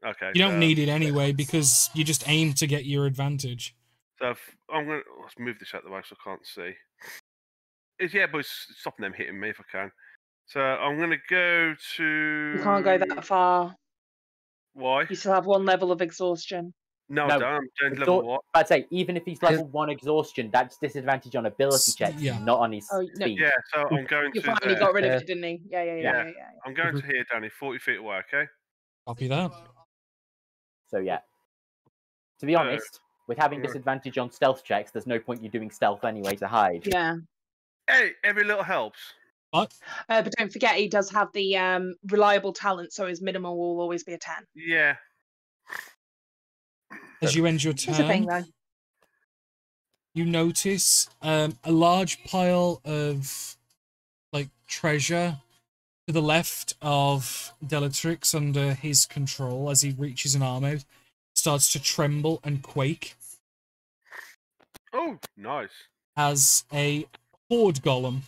Okay. You don't need it anyway because you just aim to get your advantage. So let's move this out of the way so I can't see. But it's stopping them hitting me if I can. So I'm going to go to... You can't go that far. Why? You still have 1 level of exhaustion. No, I don't. I'm doing level what? I'd say even if he's level 1 exhaustion, that's disadvantage on ability checks, not on his speed. Yeah, so I'm going you to... finally got rid of it, didn't he? Yeah. I'm going to here, Danny, 40 feet away, okay? Copy that. So yeah. To be honest, with having disadvantage on stealth checks, there's no point you doing stealth anyway to hide. Yeah. Hey, every little helps. What? But don't forget, he does have the reliable talent, so his minimum will always be a 10. Yeah. As you end your Here's the thing, turn, though. you notice a large pile of like treasure to the left of Delatrix under his control as he reaches an arm out, starts to tremble and quake. Oh, nice. As a horde golem.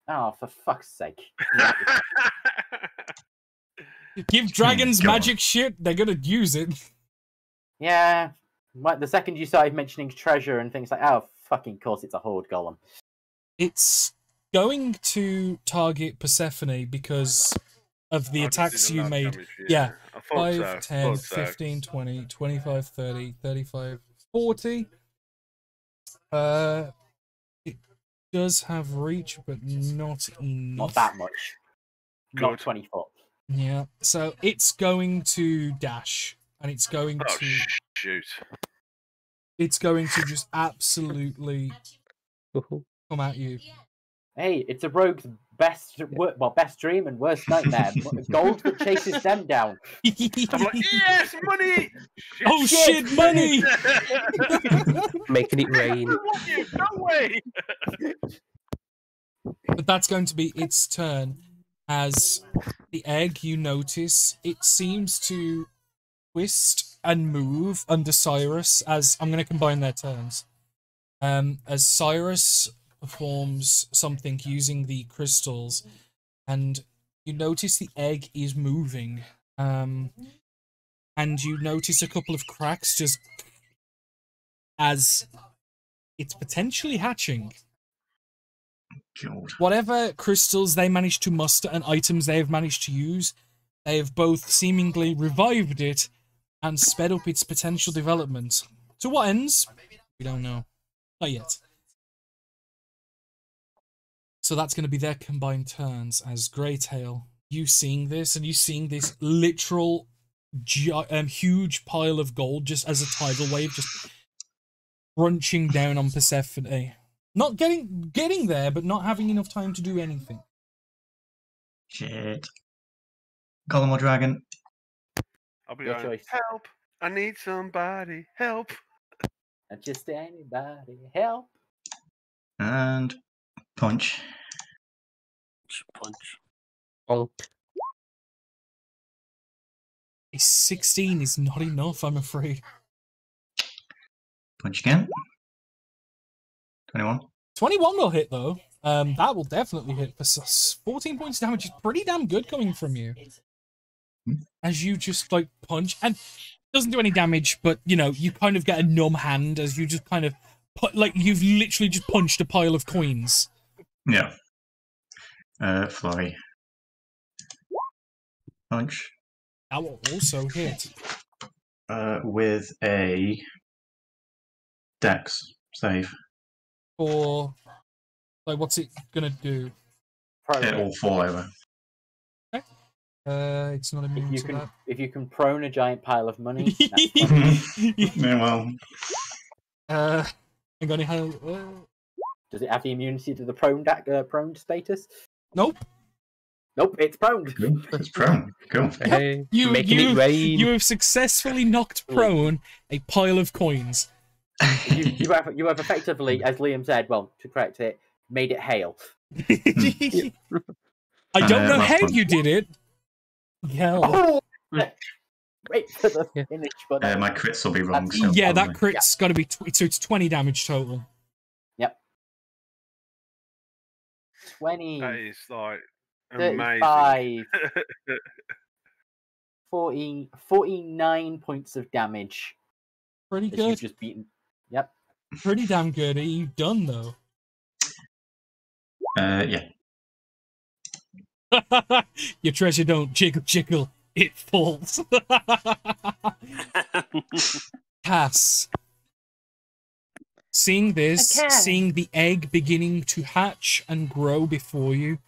Oh, for fuck's sake. Give dragons magic shit, they're gonna use it. Yeah. The second you started mentioning treasure and things like, oh, fucking course, it's a horde golem. It's going to target Persephone because of the attacks you made. Damage, yeah. I thought 5, 10, 15, 20, 25, 30, 35, 40. It does have reach, but not enough. Not that much. Good. Not 20 foot. Yeah, so it's going to dash, and it's going to shoot. It's going to just absolutely come at you. Hey, it's a rogue's best dream and worst nightmare. Gold that chases them down. I'm like, yes, money! Shit, oh shit, money! Making it rain. No way! But that's going to be its turn. As the egg, you notice, it seems to twist and move under Cyrus, as I'm going to combine their turns. As Cyrus performs something using the crystals, and you notice the egg is moving. And you notice a couple of cracks just as it's potentially hatching. God. Whatever crystals they managed to muster and items they have managed to use, they have both seemingly revived it and sped up its potential development. To what ends? We don't know. Not yet. So that's going to be their combined turns as Greytail. You seeing this, and you seeing this literal huge pile of gold just as a tidal wave just crunching down on Persephone. Not getting there, but not having enough time to do anything. Shit. Golem or dragon? I'll be going, help! I need somebody. Help! Just anybody. Help! And punch. Punch. Bonk. A 16 is not enough, I'm afraid. Punch again. 21. 21 will hit, though. That will definitely hit. For 14 points damage is pretty damn good coming from you. As you just, like, punch. And doesn't do any damage, but, you know, you kind of get a numb hand as you just kind of put, like, you've literally just punched a pile of coins. Yeah. Flurry. Punch. That will also hit. With a Dex save. For, like, what's it gonna do? Hit all 4 over. Okay. It's not immune to that. If you can prone a giant pile of money, that's Yeah, well. I'm gonna have. Does it have the immunity to the prone status? Nope. Nope, it's prone. It's prone. Cool. Hey, making it rain. You have successfully knocked prone a pile of coins. You have effectively, as Liam said, well, to correct it, made it hail. I don't know how you did it. Hell. Oh! Wait for the finish, but my crits will be wrong. So yeah, that crit's got to be so it's 20 damage total. Yep. 20. That is like 35. 49 points of damage. Pretty good. You've just beaten. Yep. Pretty damn good. Are you done though? Yeah. Your treasure don't jiggle, it falls. Cass. Seeing this, seeing the egg beginning to hatch and grow before you,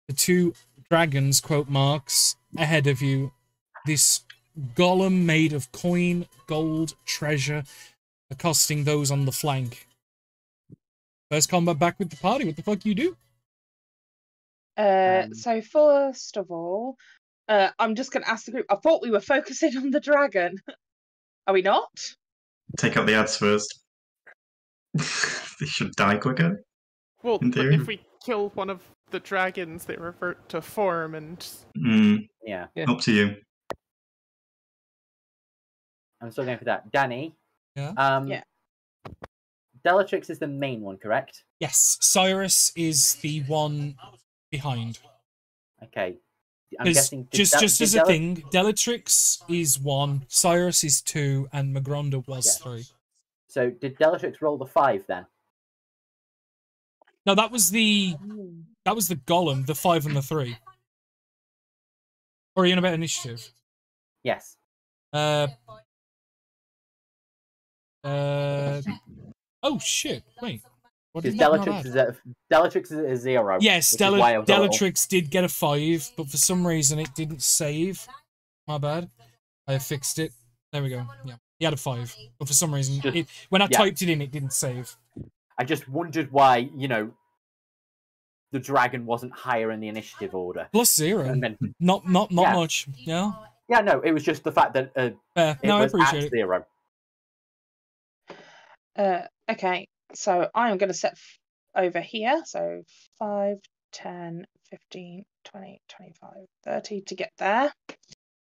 the two dragons, quote marks, ahead of you, this golem made of coin, gold, treasure, accosting those on the flank. First combat back with the party, what the fuck you do? So first of all, I'm just going to ask the group. I thought we were focusing on the dragon. Are we not? Take out the ads first. they should die quicker. Well, in but theory. if we kill one of the dragons, they revert to form, and Yeah. Up to you. I'm still going for that. Danny. Yeah. Yeah. Bellatrix is the main one, correct? Yes, Cyrus is the one behind. Okay. I'm guessing Just as a thing, Bellatrix is 1, Cyrus is 2, and Magronda was 3. So did Bellatrix roll the 5 then? No, that was the golem, the 5 and the 3. Or are you on about initiative? Yes. Oh shit! Wait, what did Bellatrix is a 0. Yes, Bellatrix did get a 5, but for some reason it didn't save. My bad. I fixed it. There we go. Yeah, he had a 5, but for some reason, when I typed it in, it didn't save. I just wondered why, the dragon wasn't higher in the initiative order. +0. Then, not much. Yeah. Yeah, no, it was just the fact that it no, I was appreciate at 0. Okay, so I'm going to set over here. So 5, 10, 15, 20, 25, 30 to get there.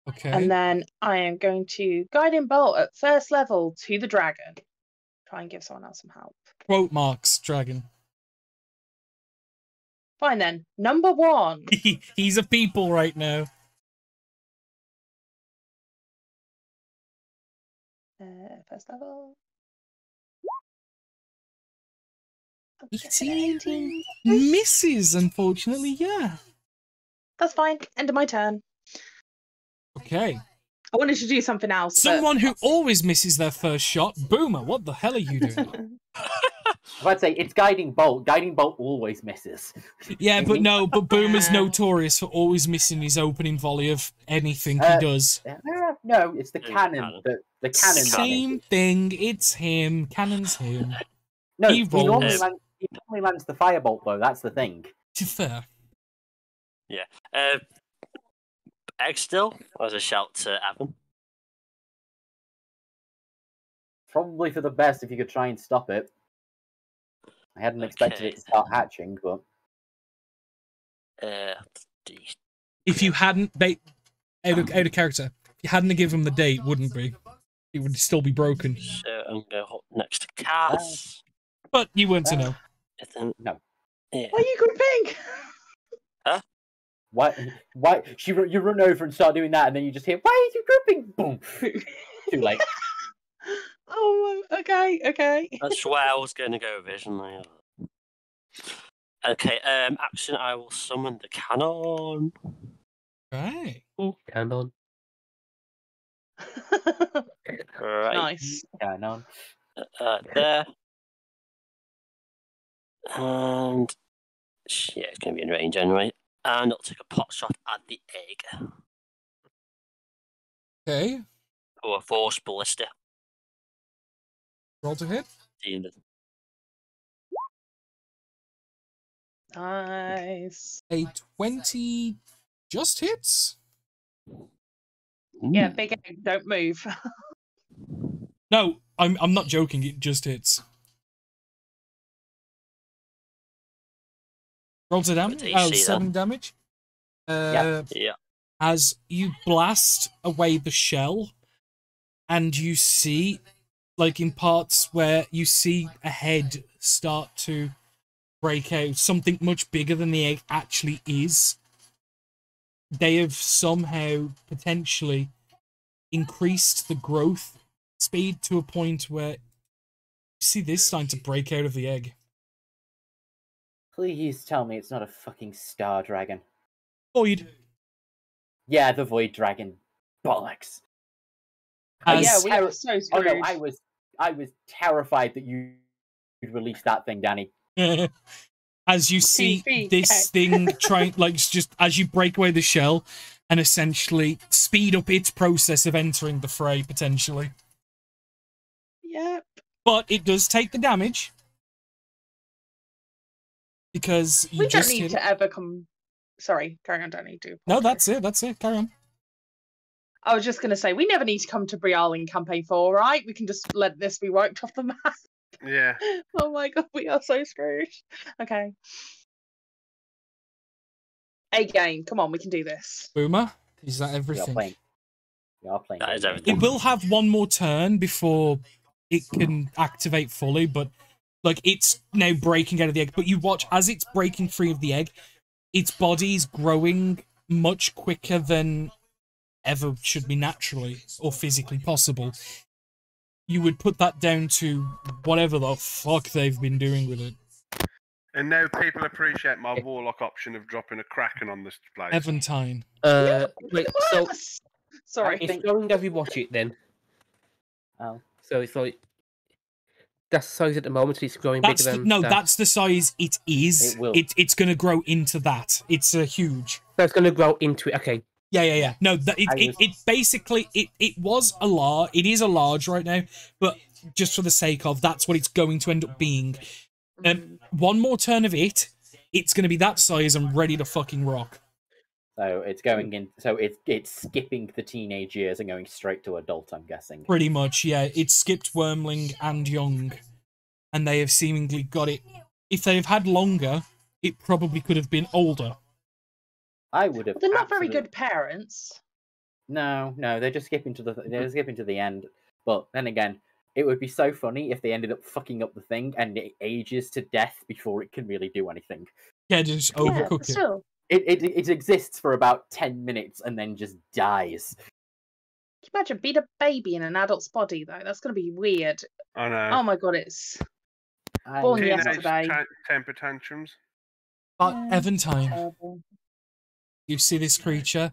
Okay. And then I am going to Guiding Bolt at first level to the dragon. Try and give someone else some help. Quote marks, dragon. Fine then. Number 1. He's a people right now. First level. 18 misses, unfortunately, yeah. That's fine. End of my turn. Okay. I wanted to do something else. Someone who always misses their first shot. Boomer, what the hell are you doing? I'd say it's Guiding Bolt. Guiding Bolt always misses. Yeah, but Boomer's notorious for always missing his opening volley of anything he does. No, it's the cannon. The cannon. Same thing. It's him. Cannon's him. No, he normally lands the firebolt, though. That's the thing. Fair. Yeah. Egg still as a shout to Evan. Probably for the best if you could try and stop it. I hadn't expected it to start hatching, but if you hadn't out of character, if you hadn't given him the date, wouldn't be. It would still be broken. So I'm going to hop next to Cass. But you weren't to know. No. Yeah. Why are you grouping? Huh? What? Why? You run over and start doing that, and then you just hear, "Why are you grouping?" Boom. Too late. Oh, okay. That's where I was going to go originally. Okay, action, I will summon the cannon. Right. Ooh, cannon. Right. Nice. Cannon. There. And yeah, it's going to be in range anyway. And it'll take a pot shot at the egg. Okay. Or a force ballista. Roll to hit. Nice. A 20 just hits? Yeah, big egg, don't move. No, I'm not joking, it just hits. Roll to damage. Oh, 7 damage. Yeah. As you blast away the shell, and you see, like in parts where you see a head start to break out, something much bigger than the egg actually is. They have somehow potentially increased the growth speed to a point where you see this starting to break out of the egg. Please tell me it's not a fucking star dragon. Void. Yeah, the void dragon. Bollocks. As... we were so screwed. Oh no, I was terrified that you'd release that thing, Danny. As you see this thing trying, like, just as you break away the shell and essentially speed up its process of entering the fray, potentially. Yep. But it does take the damage. Because you we just don't need to ever come... Sorry, carry on, don't need to. No, that's it, carry on. I was just going to say, we never need to come to Brielle in Campaign 4, right? We can just let this be wiped off the map. Yeah. Oh my god, we are so screwed. Okay. A-game, come on, we can do this. Boomer, is that everything? We are playing. That is everything. It will have one more turn before it can activate fully, but like it's now breaking out of the egg. But you watch as it's breaking free of the egg, its body's growing much quicker than ever should be naturally or physically possible. You would put that down to whatever the fuck they've been doing with it. And now people appreciate my warlock option of dropping a Kraken on this place. Eventine. Wait, so Sorry. it's growing as we watch it then. Oh. So it's like that's the size at the moment. It's growing That's bigger than no, that. that's the size it is. It will. It's going to grow into that. It's a huge. So it's going to grow into it. Okay. Yeah. No, it basically it was a large. It is a large right now, but just for the sake of that's what it's going to end up being. One more turn of it, it's going to be that size and ready to fucking rock. So it's going in. So it's skipping the teenage years and going straight to adult. I'm guessing. Pretty much, yeah. It skipped Wormling and Young, and they have seemingly got it. If they have had longer, it probably could have been older. I would have. They're not very good parents. No, they're just skipping to the end. But then again, it would be so funny if they ended up fucking up the thing and it ages to death before it can really do anything. Yeah, just overcook it. Still. It exists for about 10 minutes and then just dies. Can you imagine being a baby in an adult's body, though? That's going to be weird. I know. Oh my god, it's born Teenage yesterday. Temper tantrums. But Eventine, you see this creature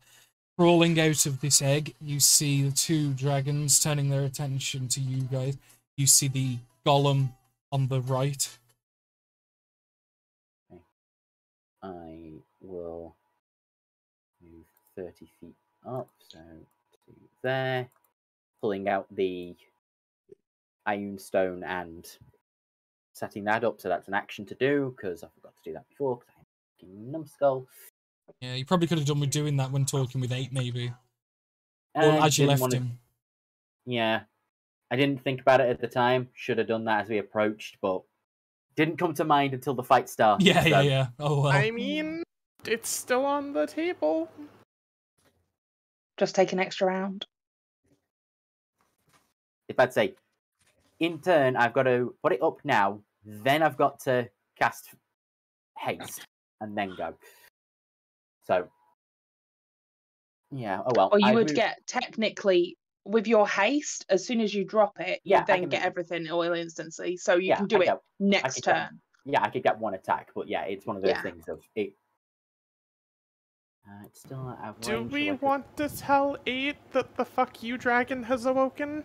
crawling out of this egg. You see the two dragons turning their attention to you guys. You see the golem on the right. I will move 30 feet up, so to there, pulling out the Ioun Stone and setting that up, so that's an action to do, because I forgot to do that before, because I am a numbskull. Yeah, you probably could have done with doing that when talking with 8, maybe. Or as you left him. Yeah. I didn't think about it at the time. Should have done that as we approached, but didn't come to mind until the fight started. Yeah. Oh, well. I mean, it's still on the table. Just take an extra round. If I'd say, in turn, I've got to put it up now, then I've got to cast haste, and then go. So, yeah, oh well. Or you would get, technically, with your haste, as soon as you drop it, you then get everything oil instantly. So you can do it next turn. I could get one attack, but yeah, it's one of those things of it. It's still out of range. Do we want to tell 8 that the fuck you dragon has awoken?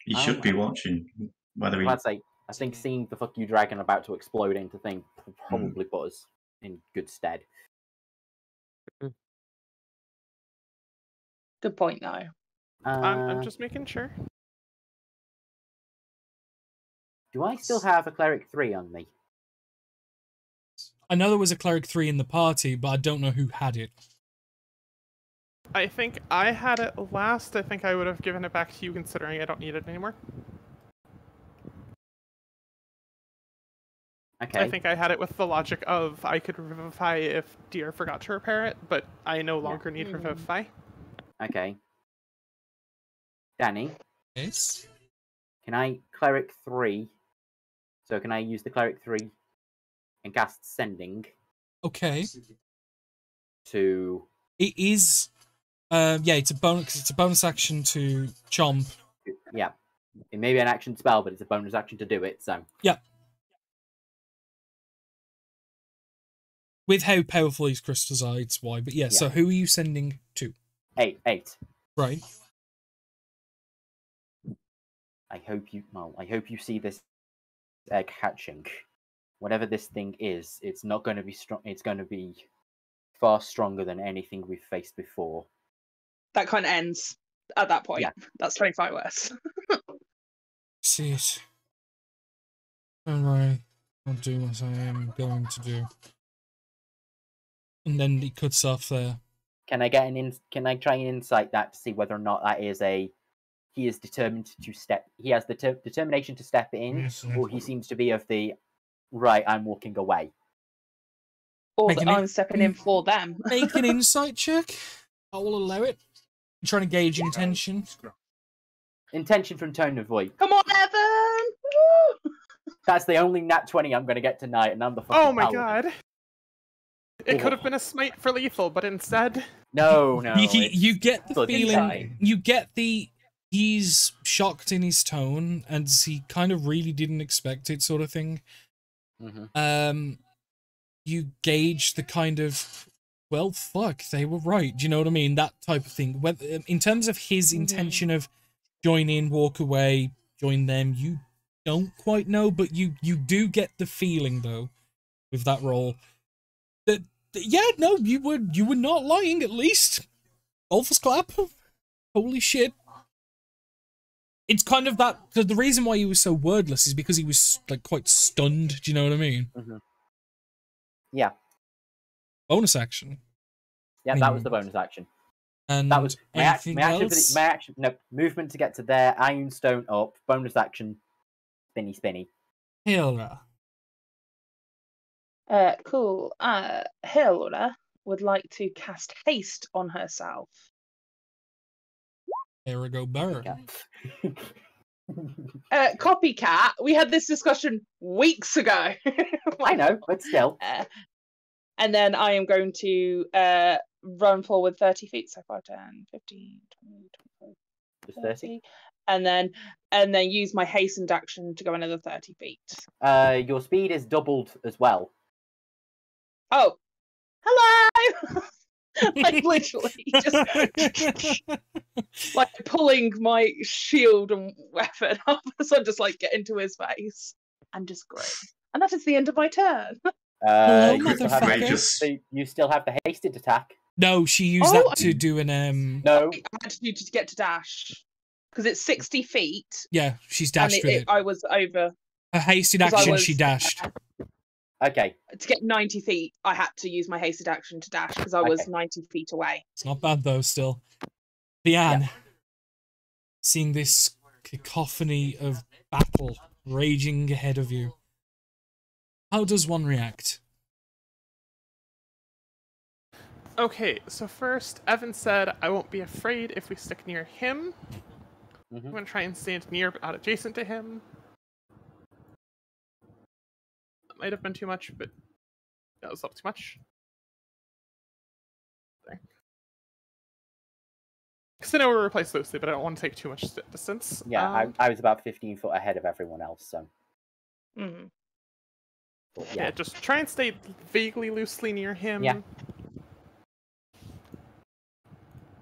He should be watching whether he. I'd say, I think seeing the fuck you dragon about to explode into thing probably put us in good stead. Good point, though. I'm just making sure. Do I still have a cleric 3 on me? I know there was a cleric 3 in the party, but I don't know who had it. I think I had it last. I think I would have given it back to you, considering I don't need it anymore. Okay. I think I had it with the logic of I could revivify if Deer forgot to repair it, but I no longer need revivify. Okay. Danny? Yes? Can I cleric 3? So can I use the cleric 3 and cast sending? Okay. To... It is... it's a bonus action to chomp. Yeah. It may be an action spell, but it's a bonus action to do it, so... Yeah. With how powerful these crystals are, it's why. But yeah, so who are you sending to? 8. Right. I hope you see this egg hatching. Whatever this thing is, it's not going to be strong. It's going to be far stronger than anything we've faced before. That kind of ends at that point. Yeah. That's 25 worse. See it. Don't worry. I'll do what I am going to do. And then it cuts off there. Can I get can I try and insight that to see whether or not that is a he is determined to step. He has the determination to step in, or he seems to be of the right. I'm walking away. Or that I'm stepping in for them. Make an insight check. I will allow it. I'm trying to gauge intention. Intention from tone of voice. Come on, Evan! Woo! That's the only nat 20 I'm going to get tonight, and I'm the fucking Oh my paladin. god. It could have been a smite for lethal, but instead... No. You get the bloody feeling... fine. You get the... He's shocked in his tone, and he kind of really didn't expect it sort of thing. Mm-hmm. You gauge the kind of... Well, fuck, they were right. Do you know what I mean? That type of thing. In terms of his intention of join in, walk away, join them, you don't quite know, but you do get the feeling, though, with that role. That, yeah, no, you were not lying, at least. Alphas clap. Holy shit. It's kind of that... Because the reason why he was so wordless is because he was, like, quite stunned. Do you know what I mean? Mm-hmm. Yeah. Bonus action. Yeah, that was the bonus action. And that was my action. else? My action. No, movement to get to there. Ironstone up. Bonus action. Spinny. Hilda. Cool. Hilda would like to cast haste on herself. There we go, Burr. Copycat. We had this discussion weeks ago. I know, but still. And then I am going to run forward 30 feet. So 5, 10, 15, 20, 25, 30. And then use my hastened action to go another 30 feet. Your speed is doubled as well. Oh. Hello! Like literally just like pulling my shield and weapon up so I just like get into his face and just grin. And that is the end of my turn. You still have the hasted attack. No, she used that to do an No, I had to do to get to dash because it's 60 feet. Yeah, she's dashed with it. I was over. Her hasted action, she dashed. Okay. To get 90 feet, I had to use my hasted action to dash because I was 90 feet away. It's not bad though. Still, Leanne, seeing this cacophony of battle raging ahead of you. How does one react? Okay, so first, Evan said, I won't be afraid if we stick near him. I'm going to try and stand near but not adjacent to him. That might have been too much, but that was up too much. There. Because I know we're replaced loosely, but I don't want to take too much distance. Yeah, I was about 15 foot ahead of everyone else, so... Yeah, just try and stay vaguely loosely near him. Yeah.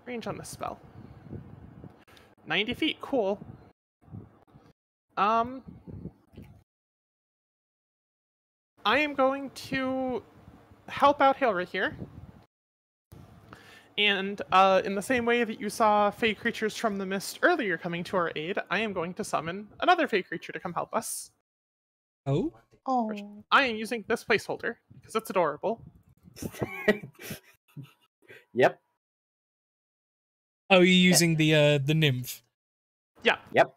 Range on this spell. 90 feet, cool. I am going to help out Hilra here. And in the same way that you saw Fey creatures from the mist earlier coming to our aid, I am going to summon another Fey creature to come help us. Oh? Oh. I am using this placeholder because it's adorable. Yep. Oh, you're using the nymph. Yeah. Yep.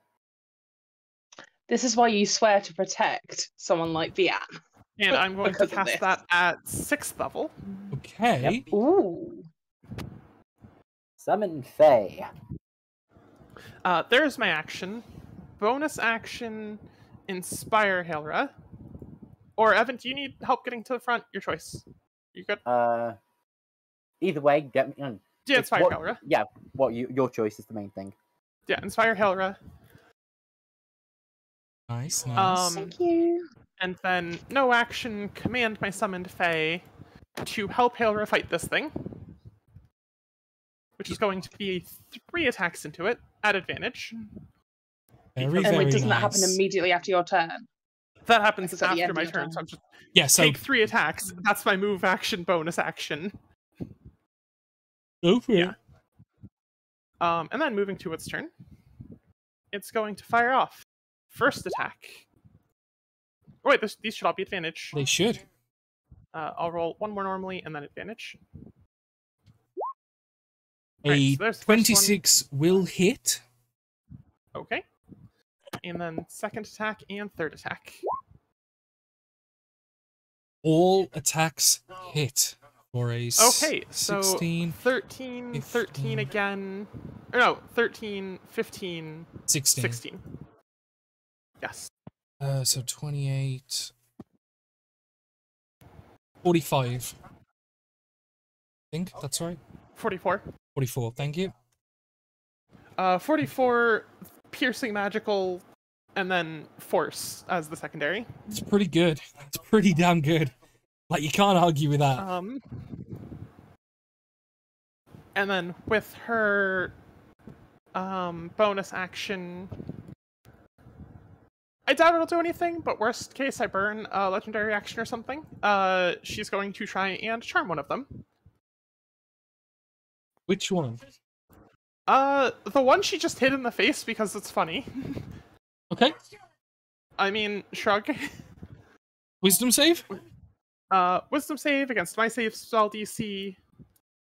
This is why you swear to protect someone like Vian. And I'm going to cast that at 6th level. Okay. Yep. Ooh. Summon Fae. There's my action. Bonus action, Inspire Hilra. Or Evan, do you need help getting to the front? Your choice. You good? Either way, get me on. Yeah, Inspire Hilra. Yeah, your choice is the main thing. Yeah, Inspire Hilra. Nice. Thank you. And then, no action, command my summoned Fae to help Hilra fight this thing. Which is going to be 3 attacks into it, at advantage. Very, and very doesn't nice. that happen immediately after your turn? That happens It's at the after end my of your turn, so I'm just so take 3 attacks. That's my move action, bonus action. Go for it. And then moving to its turn, it's going to fire off. First attack. Oh wait, these should all be advantage. They should. I'll roll 1 more normally and then advantage. A Right, so 26 will hit. Okay. And then second attack and third attack. All attacks hit for a Okay, so 16, 13, 13 again. Or no, 13, 15, 16. Yes. So 28, 45. I think that's right. 44. 44, thank you. 44, piercing magical, and then force as the secondary. It's pretty good. It's pretty damn good. Like, you can't argue with that. And then with her bonus action, I doubt it'll do anything, but worst case I burn a legendary action or something. She's going to try and charm one of them. Which one? The one she just hit in the face because it's funny. Okay. I mean, shrug. Wisdom save? Wisdom save against my save spell DC,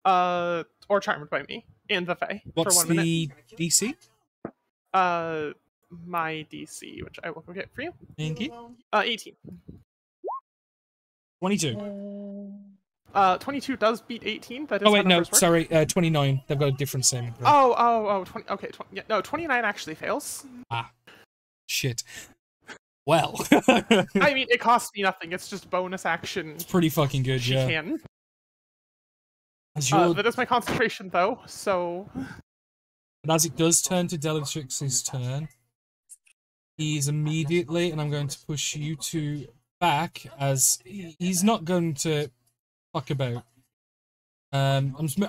or charmed by me and the Fae. What's for 1 minute. the DC? My DC, which I will go get for you. Thank you. 18. 22. 22 does beat 18. That is Oh wait, how no, numbers work. sorry, 29. They've got a different saving throw. Oh, 20, okay, yeah, no, 29 actually fails. Ah, shit. Well. I mean, it costs me nothing. It's just bonus action. It's pretty fucking good, she yeah. Can. As That is my concentration, though, so... And as it does turn to Delatrix's turn, he's immediately, and I'm going to push you two back, as he's not going to fuck about. I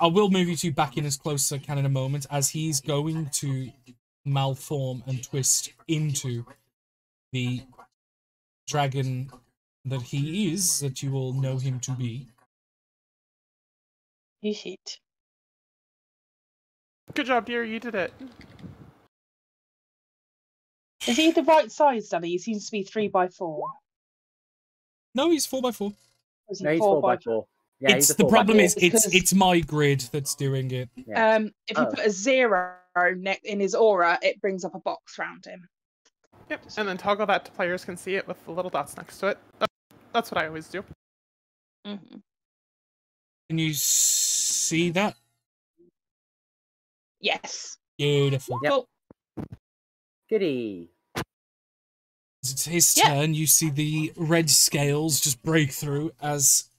will move you two back in as close as I can in a moment, as he's going to malform and twist into the dragon that he is, that you all know him to be. You hit. Good job, dear. You did it. Is he the right size, Danny? He seems to be 3x4. No, he's 4x4. Is he No, he's 4x4? Yeah, It's he's a the 4x4. problem is Because- it's my grid that's doing it. Yeah. If you put a 0 in his aura, it brings up a box around him. Yep, and then toggle that to players can see it with the little dots next to it. That's what I always do. Mm-hmm. Can you see that? Yes. Beautiful. Yep. Cool. Goody. As it's his Yeah. turn, you see the red scales just break through as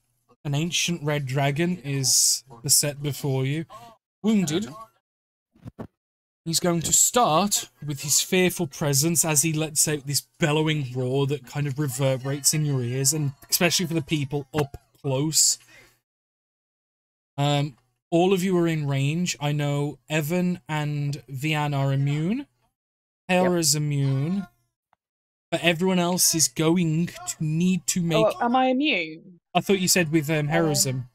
an ancient red dragon is beset before you. Wounded. He's going to start with his fearful presence as he lets out this bellowing roar that kind of reverberates in your ears, and especially for the people up close. All of you are in range. I know Evan and Vian are immune. Hera's immune. But everyone else is going to need to make... Oh, am I immune? I thought you said with heroism.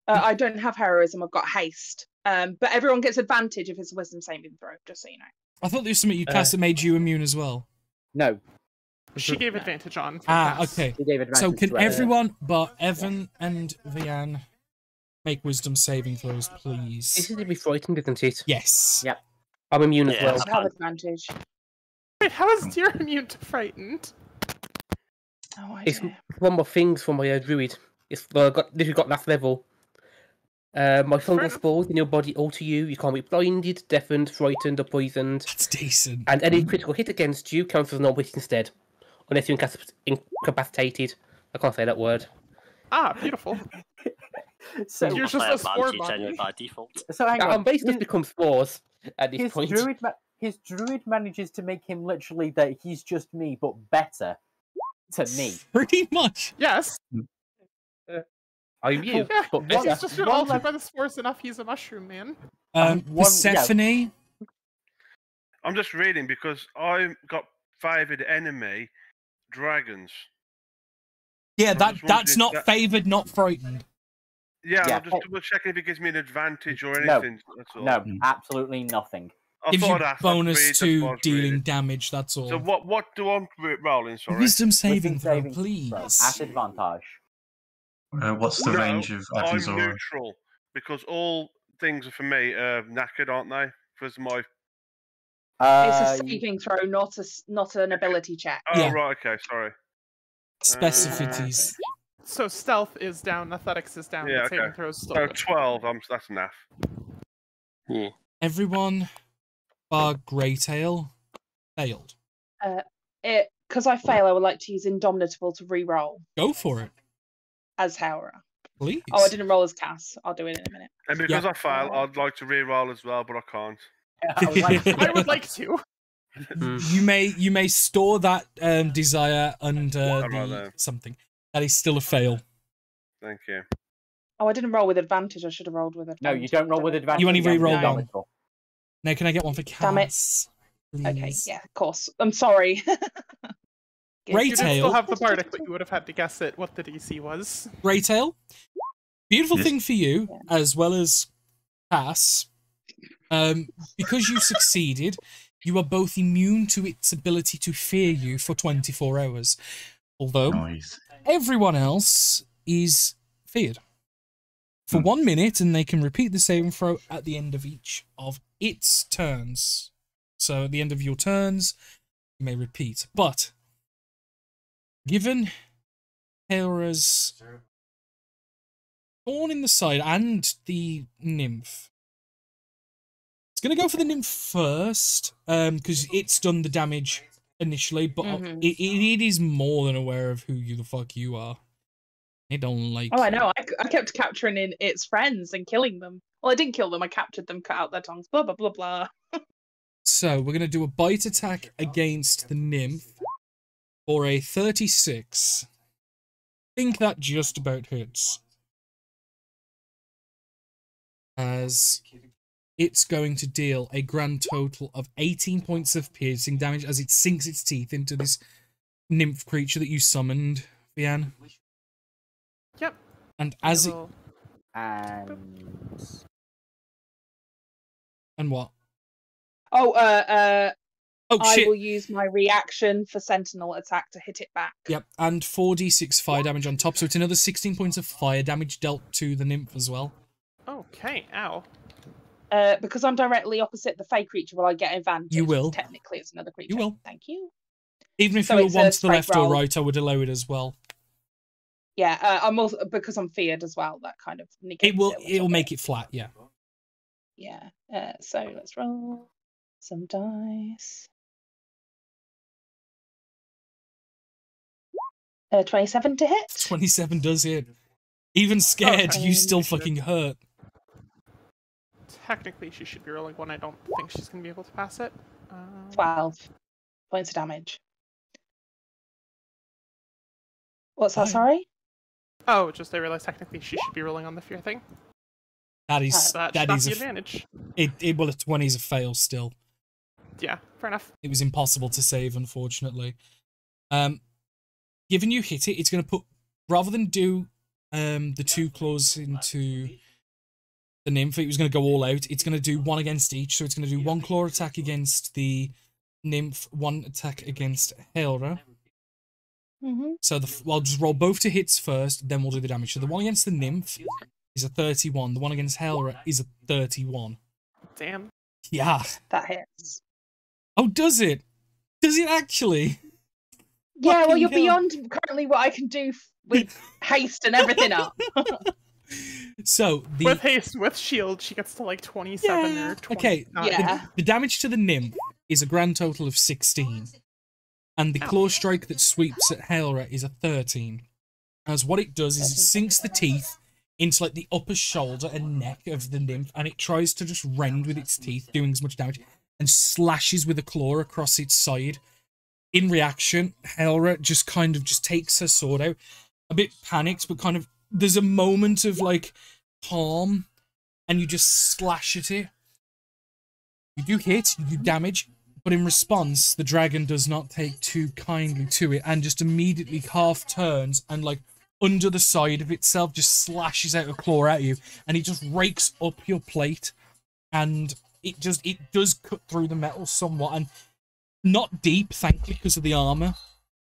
I don't have heroism, I've got haste. But everyone gets advantage if it's a wisdom saving throw, just so you know. I thought there was something you cast that made you immune as well. No. She gave advantage on. Okay. She gave advantage So can to everyone but Evan and Vian make wisdom saving throws, This please? is to be frightened, isn't it? Yes. Yep. I'm immune as Yeah. well. I have advantage. Wait, how is deer immune to frightened? Oh, It's idea. one more things from my druid. It's literally got last level. My fungal enough. spores in your body alter you. You can't be blinded, deafened, frightened, or poisoned. That's decent. And any critical hit against you counts as a non-hit instead. Unless you're incapacitated. I can't say that word. Ah, beautiful. So, You're You're just a spore advantage body. anyway by default. so hang I'm on. basically just become spores at this point. His druid manages to make him literally that he's just me, but better to me. Pretty much. Yes. I'm you. Yeah, but he's better. just been altered by the spores enough. He's a mushroom man. Persephone. I'm just reading because I got favoured enemy dragons. Yeah, I'm that's just wondering not if that- favoured, not frightened. Yeah, Yeah. I'm just double checking if it gives me an advantage or No. anything. That's all. No, absolutely nothing. I Gives you thought I'd ask, I'd read, bonus that's what I to was dealing reading. damage, that's all. So what do I roll in? Sorry. Wisdom saving Wisdom throw, saving please. throw at advantage. What's the No, range of I'm items aura? neutral because all things are for me knackered, aren't they? Because my It's a saving throw, not an ability check. Oh, Yeah. right, okay, sorry. Specificities. So stealth is down, athletics is down, Yeah, but saving okay. throws still So good. 12, that's enough. Yeah. Everyone bar Greytail failed. Because I fail, I would like to use Indomitable to re-roll Go for it, as Haura. please. Oh, I didn't roll as Cass. I'll do it in a minute. And because I fail, I'd like to re-roll as well, but I can't. I would like to. You may store that desire under Right the there. something. That is still a fail. Thank you. Oh, I didn't roll with advantage. I should have rolled with advantage. No, you don't roll with advantage. You only have re-roll no. one. Now, can I get one for Damn it. Cass? Okay, please? yeah, of course. I'm sorry. Greytail. You did still have the bardic, but you would have had to guess it what the DC was. Greytail. Beautiful Yes. thing for you, as well as Cass. Because you succeeded, you are both immune to its ability to fear you for 24 hours. Although Nice. everyone else is feared for 1 minute, and they can repeat the saving throw at the end of each of its turns. So at the end of your turns, you may repeat. But given Haura's thorn in the side and the nymph, it's going to go for the nymph first, because it's done the damage initially, but it is more than aware of who the fuck you are. It don't like... Oh, I know. I kept capturing in its friends and killing them. Well, I didn't kill them. I captured them, cut out their tongues, blah, blah, blah, blah. So, we're going to do a bite attack against the nymph for a 36. I think that just about hits. As it's going to deal a grand total of 18 points of piercing damage as it sinks its teeth into this nymph creature that you summoned, Vianne. Yep. And as it... And what? Oh, Oh, I shit. will use my reaction for Sentinel attack to hit it back. Yep, and 4d6 fire damage on top, so it's another 16 points of fire damage dealt to the nymph as well. Okay, ow. Because I'm directly opposite the fey creature, will I get advantage? You will. Technically, it's another creature. You will. Thank you. Even if So you were it's a one to the straight left or roll. right, I would allow it as well. Yeah, I'm also because I'm feared as well. That kind of negates It will. a little It'll bit. make it flat. Yeah. Yeah. So let's roll some dice. 27 to hit. 27 does hit. Even scared, Okay. you still fucking hurt. Technically, she should be rolling one. I don't think she's going to be able to pass it. 12 points of damage. What's that? Fine. Sorry. Oh, just I realized technically she should be rolling on the fear thing. That is So that should that not is be a advantage. well, a 20 is a fail still. Yeah, fair enough. It was impossible to save, unfortunately. Given you hit it, it's going to put, rather than do the 2 claws into the nymph, it was going to go all out. It's going to do 1 against each, so it's going to do 1 claw attack against the nymph, 1 attack against Haura. So I'll just roll both to hits first, then we'll do the damage. So the 1 against the nymph is a 31. The 1 against Haura is a 31. Damn. Yeah. That hits. Oh, does it? Does it actually? Yeah, well, Fucking you're hell. beyond currently what I can do with haste and everything up. So With haste, with shield, she gets to like 27 or 29. Okay, Yeah. the damage to the nymph is a grand total of 16. And the claw strike that sweeps at Haura is a 13. As what it does is it sinks the teeth into like the upper shoulder and neck of the nymph, and it tries to just rend with its teeth, doing as much damage, and slashes with a claw across its side. In reaction, Haura just kind of just takes her sword out, a bit panicked, but kind of there's a moment of like calm, and you just slash at it. You do hit, you do damage, but in response, the dragon does not take too kindly to it, and just immediately half turns and like under the side of itself just slashes out a claw at you, and it just rakes up your plate, and it does cut through the metal somewhat, and not deep, thankfully, because of the armor,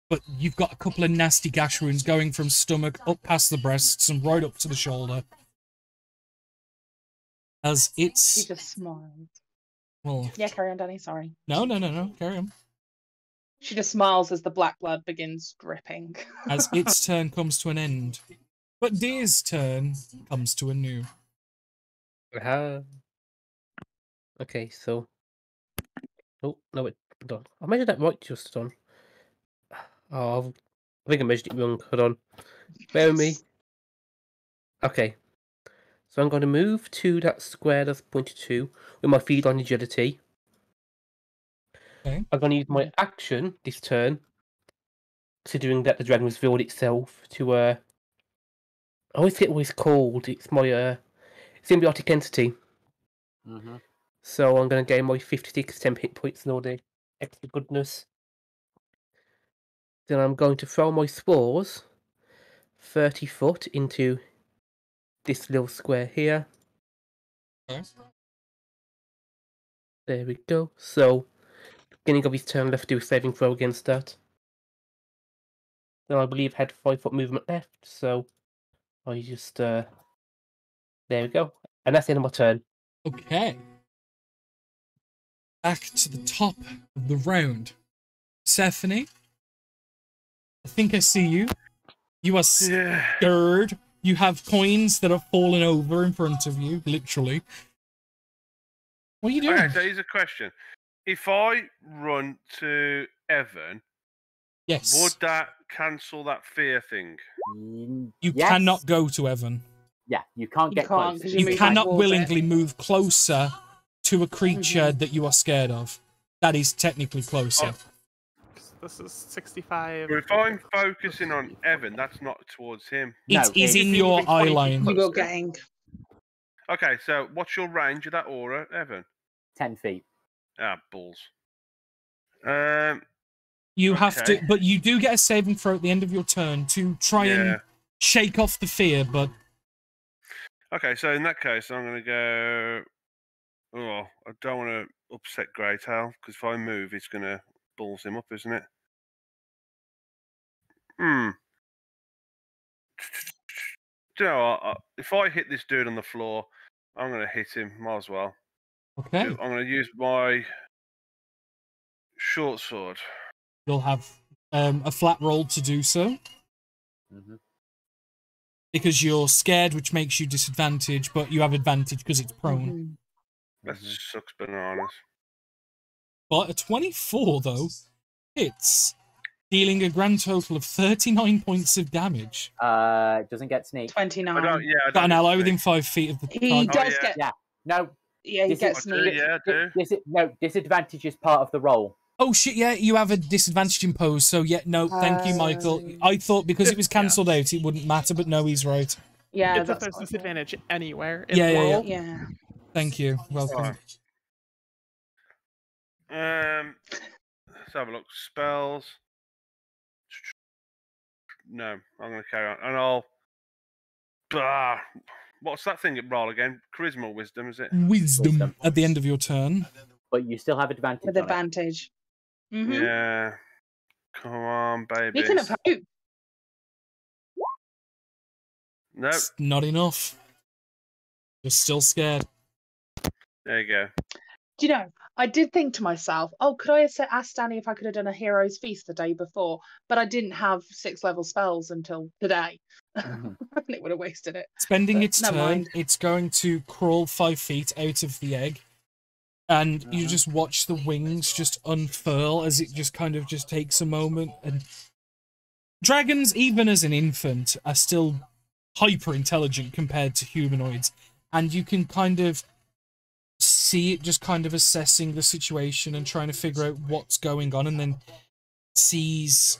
but you've got a couple of nasty gash wounds going from stomach up past the breasts and right up to the shoulder. As She it's just smiled. Well, Yeah, carry on, Danny. Sorry. no. Carry on. She just smiles as the black blood begins dripping. As its turn comes to an end. But Deer's turn comes to a new. Okay, so. Oh, no, wait. Hold on. I measured that right just on. Oh, I think I measured it wrong. Hold on. Bear with me. Okay. So I'm going to move to that square that's pointed to with my feet on agility. Okay. I'm going to use my action this turn, considering that the dragon revealed itself to I always forget what it's called. It's my symbiotic entity. Mm-hmm. So I'm going to gain my 56 temp hit points and all the extra goodness. Then I'm going to throw my spores 30 foot into this little square here. Okay. There we go. So, beginning of his turn, left to do a saving throw against that. Then I believe had 5 foot movement left, so I just there we go. And that's the end of my turn. Okay. Back to the top of the round. Stephanie, I think I see you. You are scared. You have coins that are falling over in front of you, literally. What are you doing? Okay, so here's a question. If I run to Evan, Yes. would that cancel that fear thing? You Yes. cannot go to Evan. Yeah, you can't You get can't, close. 'cause You move cannot towards willingly it. move closer to a creature that you are scared of. That is technically closer. This is 65. But if I'm focusing on Evan, that's not towards him. It No, is it's in your within eye 20 feet line. You will getting. Okay, so what's your range of that aura, Evan? 10 feet. Ah, balls. You have Okay. to, but you do get a saving throw at the end of your turn to try and Yeah. shake off the fear. But Okay, so in that case, I'm going to go. Oh, I don't want to upset Greytail because if I move, it's going to balls him up, isn't it? Do you know what? If I hit this dude on the floor, I'm going to hit him. Might as well. okay, I'm going to use my short sword. you'll have a flat roll to do so Mm-hmm. because you're scared, which makes you disadvantage. But you have advantage because it's prone. That sucks bananas. But a 24 though hits, dealing a grand total of 39 points of damage. Doesn't get sneak. 29. I Got an don't ally need within 5 feet of the He target. does yeah. get. Yeah. No. Yeah, he This gets I do, sneak. yeah, I do. No, disadvantage is part of the roll. Oh shit! Yeah, you have a disadvantage imposed. So yeah, no, thank you, Michael. I thought because it was cancelled out, it wouldn't matter, but no, he's right. Yeah, It's if that's there's what I thought. disadvantage anywhere in Yeah, the yeah, world. Yeah. Thank you. Welcome. Right. Let's have a look. Spells. No, I'm going to carry on. And I'll. What's that thing at roll again? Charisma or wisdom, is it? Wisdom at the end of your turn. But you still have advantage. With on it. advantage. Mm-hmm. Yeah. Come on, baby. Beacon of Hope. Nope. It's not enough. You're still scared. There you go. Do you know, I did think to myself, oh, could I have asked Danny if I could have done a hero's feast the day before? But I didn't have 6-level spells until today. Mhm. And it would have wasted it. Spending But its never turn, mind. it's going to crawl 5 feet out of the egg. And you just watch the wings just unfurl as it just kind of just takes a moment. And dragons, even as an infant, are still hyper intelligent compared to humanoids. And you can kind of see it just kind of assessing the situation and trying to figure out what's going on, and then sees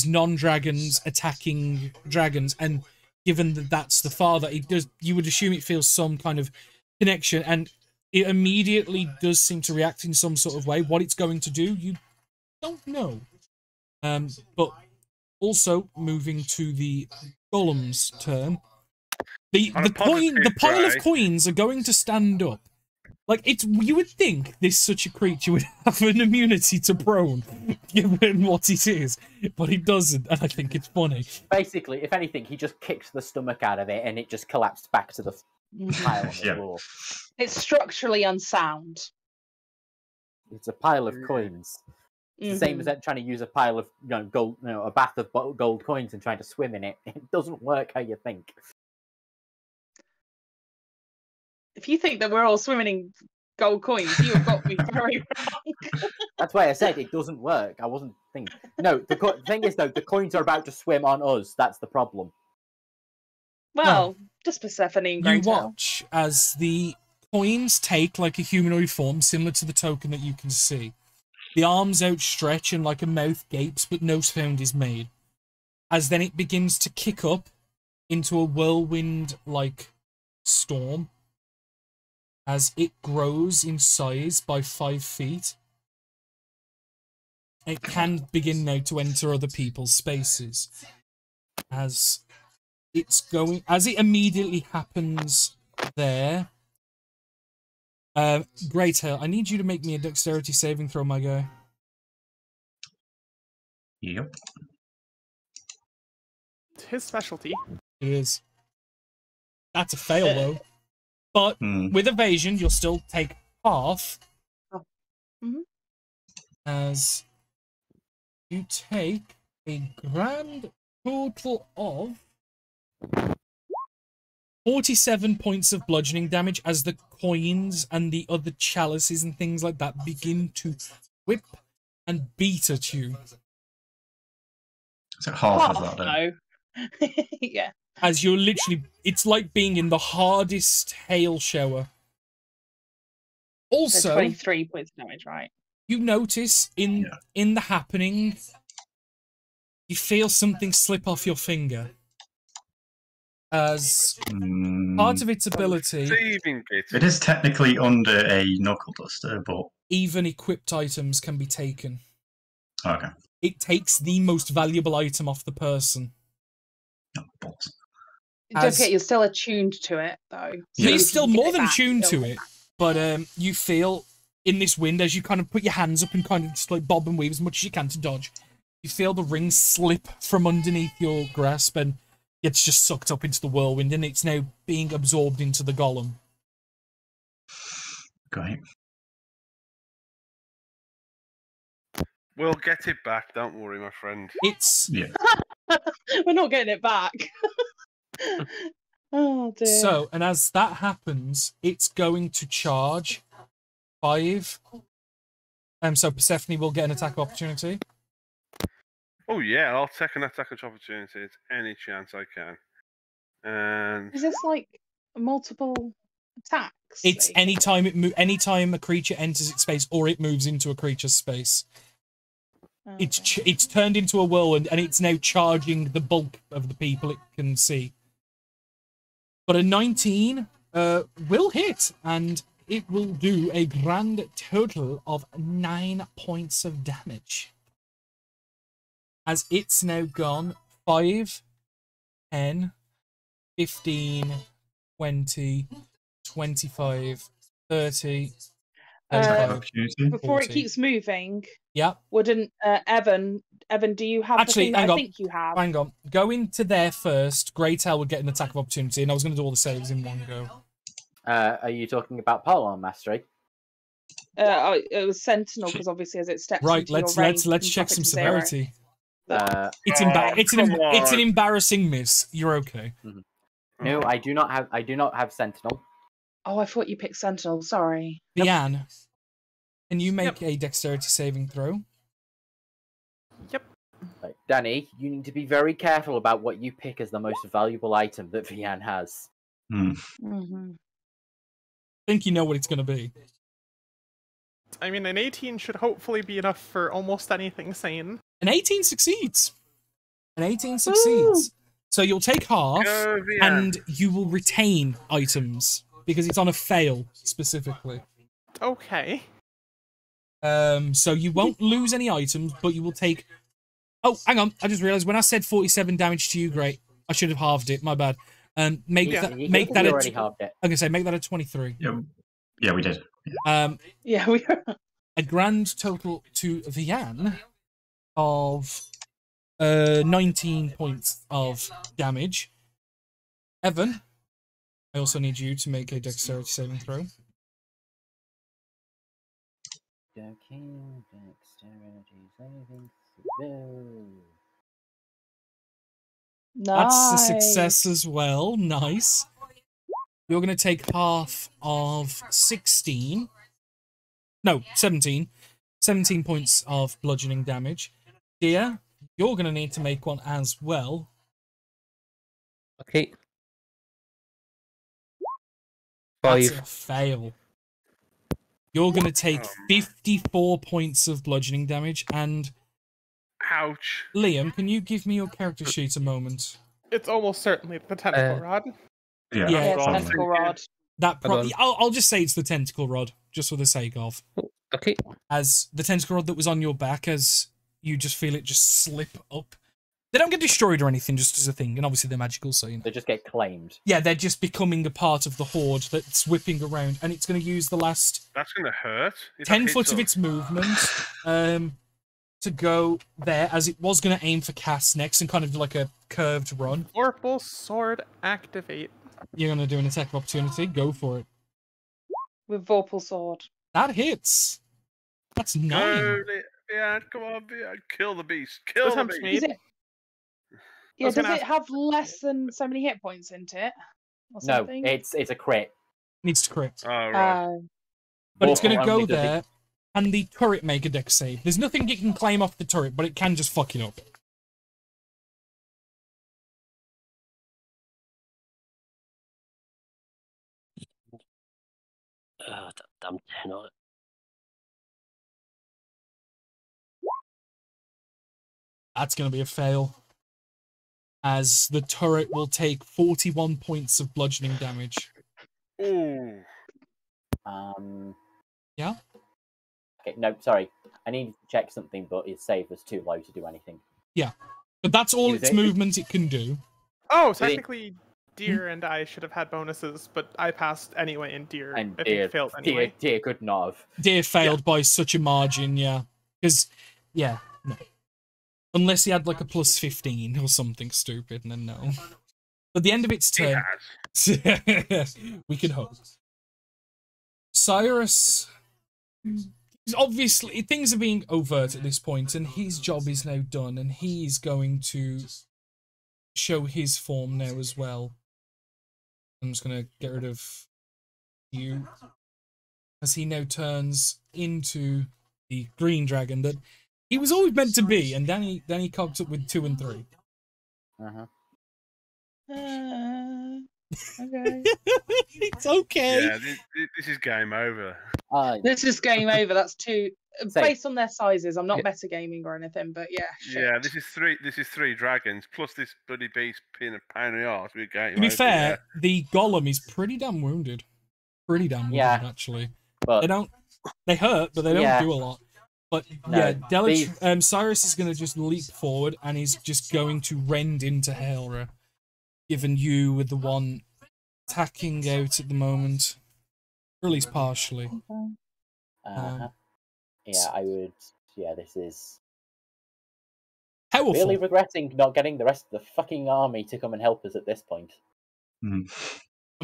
non-dragons attacking dragons, and given that that's the father, you would assume it feels some kind of connection, and it immediately does seem to react in some sort of way. What it's going to do, you don't know. But also moving to the golem's turn. The pile of coins are going to stand up. Like, you would think such a creature would have an immunity to prone, given what it is, but it doesn't, and I think it's funny. Basically, if anything, he just kicked the stomach out of it and it just collapsed back to the pile on the Yeah. floor. It's structurally unsound. It's a pile of coins. It's the same as trying to use a pile of gold, a bath of gold coins and trying to swim in it. It doesn't work how you think. If you think that we're all swimming in gold coins, you have got me very wrong. That's why I said it doesn't work. I wasn't thinking. No, the thing is though, the coins are about to swim on us. That's the problem. Well, just Persephone and You Great Tail. watch as the coins take like a humanoid form, similar to the token that you can see. The arms outstretch and like a mouth gapes, but no sound is made. As then it begins to kick up into a whirlwind-like storm. As it grows in size by 5 feet. It can begin now to enter other people's spaces. As it immediately happens there. Grey Tail, I need you to make me a dexterity saving throw, my guy. Yep. It's his specialty. It is. That's a fail, though. But with evasion, you'll still take half. As you take a grand total of 47 points of bludgeoning damage as the coins and the other chalices and things like that begin to whip and beat at you. Is it half of that then? No. Yeah. As you're literally, it's like being in the hardest hail shower. Also, so 23 points of damage, right? You notice in the happening, you feel something slip off your finger. As part of its ability, it is technically under a knuckle duster, but even equipped items can be taken. Okay. It takes the most valuable item off the person. Don't forget, you're still attuned to it, though. So You're still more than attuned to it, but you feel in this wind as you kind of put your hands up and kind of just like bob and weave as much as you can to dodge. You feel the ring slip from underneath your grasp and it's just sucked up into the whirlwind and it's now being absorbed into the golem. Great. We'll get it back, don't worry, my friend. It's... Yeah. We're not getting it back. Oh, dear. So, and as that happens, it's going to charge 5. So Persephone will get an attack opportunity. Oh yeah, I'll take an attack opportunity any chance I can. And is this like multiple attacks? It's anytime anytime a creature enters its space or it moves into a creature's space. Okay. It's turned into a whirlwind and it's now charging the bulk of the people it can see. But a 19 will hit, and it will do a grand total of 9 points of damage. As it's now gone 5, 10, 15, 20, 25, 30. Before it keeps moving, yeah. Wouldn't Evan, do you have the thing that I think you have? Hang on. Go into there first. Grey Tail would get an attack of opportunity, and I was going to do all the saves in one go. Are you talking about Polearm Mastery? It was Sentinel, because obviously as it steps right, into your range, let's check some severity. It's an embarrassing miss. You're okay. Mm-hmm. No, I do not have Sentinel. Oh, I thought you picked Sentinel. Sorry. Vian, can you make a dexterity saving throw? Yep. Right, Danny, you need to be very careful about what you pick as the most valuable item that Vian has. Mm-hmm. I think you know what it's going to be. I mean, an 18 should hopefully be enough for almost anything sane. An 18 succeeds. An 18 succeeds. Ooh. So you'll take half, and you will retain items, because it's on a fail, specifically. Okay. So you won't lose any items, but you will take... Oh, hang on. I just realised when I said 47 damage to you, great. I should have halved it. My bad. Make that I'm gonna say make that a 23. Yeah, we did. Yeah, we are. A grand total to Vian of 19 points of damage. Evan, I also need you to make a dexterity saving throw. Dexterity saving throw. That's a Nice. success as well. Nice. You're going to take half of 16. No, 17. 17 points of bludgeoning damage. Dear, you're going to need to make one as well. Okay. That's 5. a fail. You're going to take 54 points of bludgeoning damage. And Ouch. Liam, can you give me your character sheet a moment? It's almost certainly the tentacle rod. Yeah, Yeah, Yes, Well, tentacle rod. That Hold on. I'll just say it's the tentacle rod, just for the sake of. Okay. As the tentacle rod that was on your back, as you just feel it just slip up. They don't get destroyed or anything, just as a thing, and obviously they're magical, so you know. They just get claimed. Yeah, they're just becoming a part of the horde that's whipping around, and it's going to use the last That's going to hurt. If that 10 hits foot of us. its movement to go there, as it was going to aim for Cass next and kind of do like a curved run. Vorpal sword activate. You're going to do an attack of opportunity. Go for it. With Vorpal sword. That hits. That's 9. Go, yeah, come on, yeah, kill the beast. Kill the Attempts beast. made. Is it? Yeah, was does gonna it have less than so many hit points into it? Or No, something? it's a crit. Needs to crit. Oh, right. But it's going to Vorpal go only does it- there, and the turret make a dex save. There's nothing you can claim off the turret, but it can just fuck it up. Damn 10 on it. That's going to be a fail. As the turret will take 41 points of bludgeoning damage. Ooh. Yeah? Okay, no, sorry. I need to check something, but his save was too low to do anything. Yeah. But that's all Is its it- movement it can do. Oh, Did he- technically, Deer and I should have had bonuses, but I passed anyway, and Deer, And I dear, think, failed anyway. dear could not have. Deer failed by such a margin, yeah. Because, yeah, no. Unless he had like a plus 15 or something stupid, and then no. At the end of its He turn, has. we can hope. Cyrus, obviously, things are being overt at this point, and his job is now done, and he's going to show his form now as well. I'm just going to get rid of you, as he now turns into the green dragon that he was always meant to be, and then he cocked up with 2 and 3. Uh-huh. Okay. It's okay. Yeah, this is game over. This is game over. That's two. Same. Based on their sizes, I'm not metagaming or anything, but yeah. Shit. Yeah, this is three dragons plus this bloody beast being a pain in the arse. We're game To be over, fair, the golem is pretty damn wounded. Pretty damn wounded, Yeah. actually. But They hurt, but they don't Yeah. do a lot. But No, yeah, Cyrus is going to just leap forward, and he's just going to rend into Hailra, given you with the one attacking out at the moment, or at least partially. uh-huh. Yeah, I would. Yeah, this is Powerful. really regretting not getting the rest of the fucking army to come and help us at this point. I'm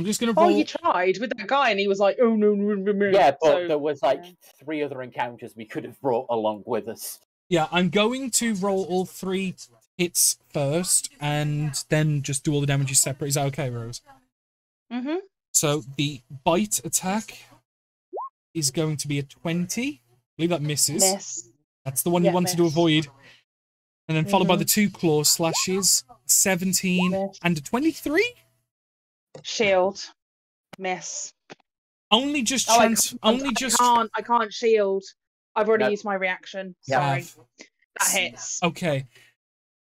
just going to Oh, roll. you tried with that guy, and he was like, "Oh no, no, no, no." Yeah, but So, there was like yeah. 3 other encounters we could have brought along with us. Yeah, I'm going to roll all 3 hits first, and then just do all the damages separate. Is that okay, Rose? Mhm. So the bite attack is going to be a 20. I believe that misses. Miss. That's the one you Yeah, wanted to miss. avoid. And then followed by Mhm. the 2 claw slashes, 17 Miss. and a 23. Shield. Miss. Only just Oh, I can't shield. I've already No. used my reaction. Yeah. Sorry. That hits. Okay.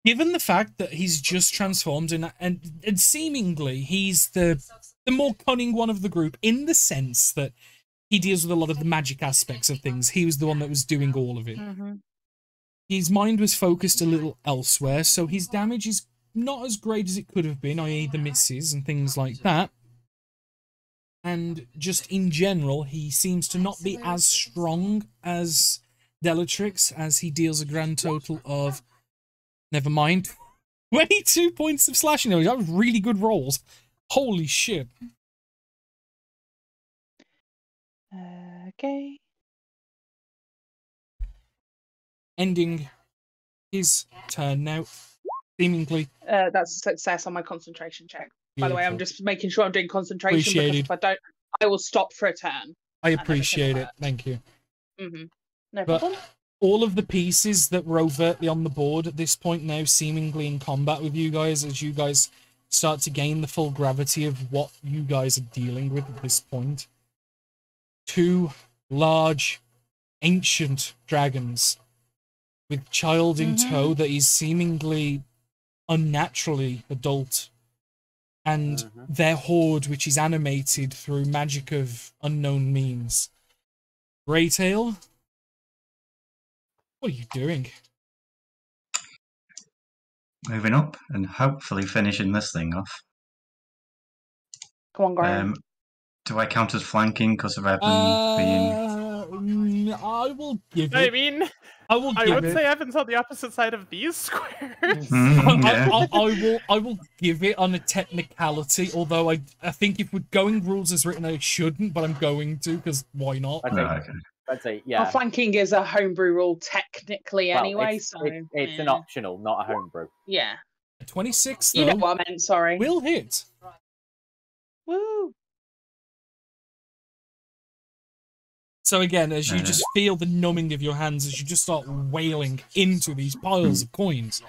Given the fact that he's just transformed and seemingly he's the more cunning one of the group in the sense that he deals with a lot of the magic aspects of things. He was the one that was doing all of it. Mhm. His mind was focused a little elsewhere, so his damage is not as great as it could have been, i.e. the misses and things like that. And just in general, he seems to not be as strong as Delatrix, as he deals a grand total of, never mind, 22 points of slashing damage. That was really good rolls. Holy shit. Okay. Ending his turn now, seemingly. That's a success on my concentration check. By the way, I'm Beautiful. just making sure I'm doing concentration because Appreciated. if I don't, I will stop for a turn. I appreciate it. Thank you. No But problem. all of the pieces that were overtly on the board at this point now seemingly in combat with you guys as you guys start to gain the full gravity of what you guys are dealing with at this point. 2 large, ancient dragons with child in tow that is seemingly unnaturally adult, and their horde, which is animated through magic of unknown means. Greytail, what are you doing? Moving up and hopefully finishing this thing off. Come on, Graham. Do I count as flanking because of Evan being... I will give it. I mean, I would say Evan's on the opposite side of these squares. I will give it on a technicality, although I think if we're going rules as written, I shouldn't, but I'm going to, because why not? I'd say, yeah. Our flanking is a homebrew rule technically anyway, it's, so... it's an optional, not a homebrew. Yeah. 26, though, you know what I meant, sorry. will hit. Woo! So again, as you just feel the numbing of your hands as you just start wailing into these piles of coins,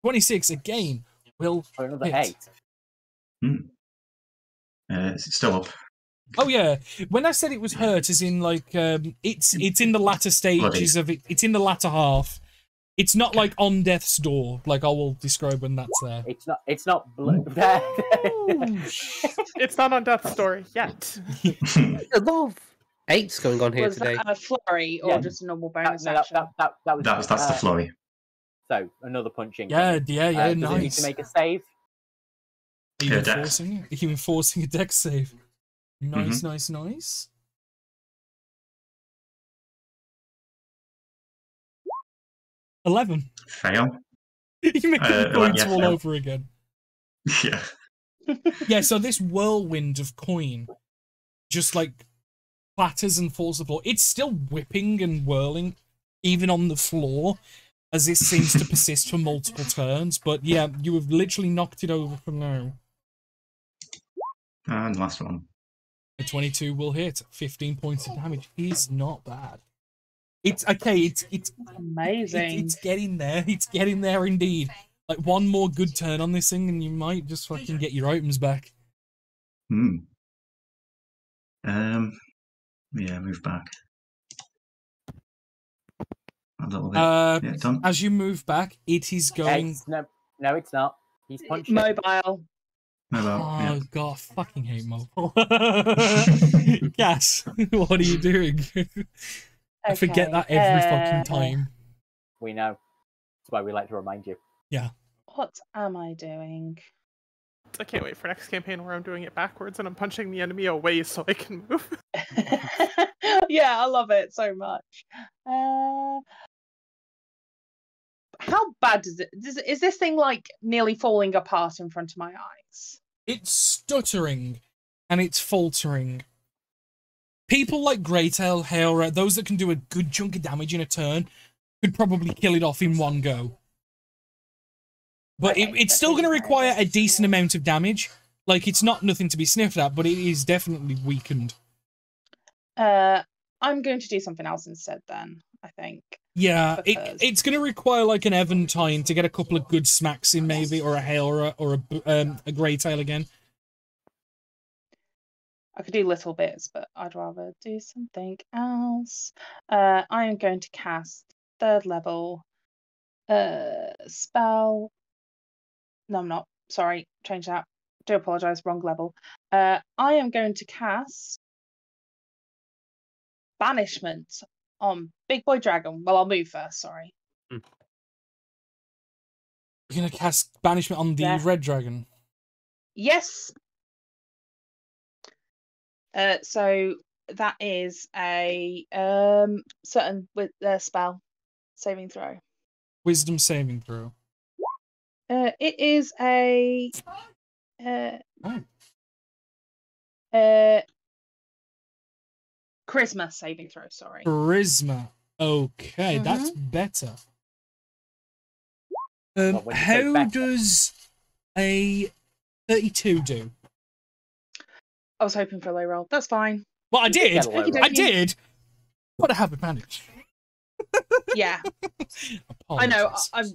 26 again will another hit. 8. It's still up. Oh yeah, when I said it was hurt, as in like it's in the latter stages of it. It's in the latter half. It's not like on death's door. Like I will describe when that's there. It's not. It's not. It's not on death's door yet. A lot of 8s going on here Was today. that a flurry or just a normal bonus action? That's the flurry. So another punching. Yeah, Does it need nice. to make a save? Are you enforcing a dex save? Nice, nice. 11. Fail. You make the points all fail. over again. Yeah. Yeah, so this whirlwind of coin just like clatters and falls to the floor. It's still whipping and whirling, even on the floor, as this seems to persist for multiple turns. But yeah, you have literally knocked it over for now. And last one. A 22 will hit. 15 points of damage. He's not bad. It's okay. It's amazing. It's getting there. It's getting there indeed. Like one more good turn on this thing, and you might just fucking get your items back. Yeah, move back. A little bit. Yeah, done. As you move back, it is going. No, it's not. He's punching. Mobile. Oh god, I fucking hate mobile. Gas, what are you doing? I forget that every fucking time. We know. That's why we like to remind you. Yeah. What am I doing? I can't wait for next campaign where I'm doing it backwards and I'm punching the enemy away so I can move. Yeah, I love it so much. How bad is it? Is this thing like nearly falling apart in front of my eyes? It's stuttering and it's faltering. People like Greytail, Hailra, those that can do a good chunk of damage in a turn, could probably kill it off in one go. But it's still going to require a decent amount of damage. Like, it's not nothing to be sniffed at, but it is definitely weakened. I'm going to do something else instead then, I think. Yeah, it's going to require like an Eventine to get a couple of good smacks in maybe, or a Hailra, or a Greytail again. I could do little bits, but I'd rather do something else. I am going to cast 3rd level spell. No, I'm not. Sorry, change that. Do apologise, wrong level. I am going to cast Banishment on Big Boy Dragon. Well, I'll move first, sorry. You're going to cast Banishment on the Red Dragon? Yes! So that is a certain with spell saving throw. Wisdom saving throw. It is a Charisma saving throw, sorry. Charisma. Okay, that's better. How better. does a 32 do? I was hoping for a low roll. That's fine. Well, I You did did. get a low roll. I did. But I have advantage. Yeah. I know. Apologies.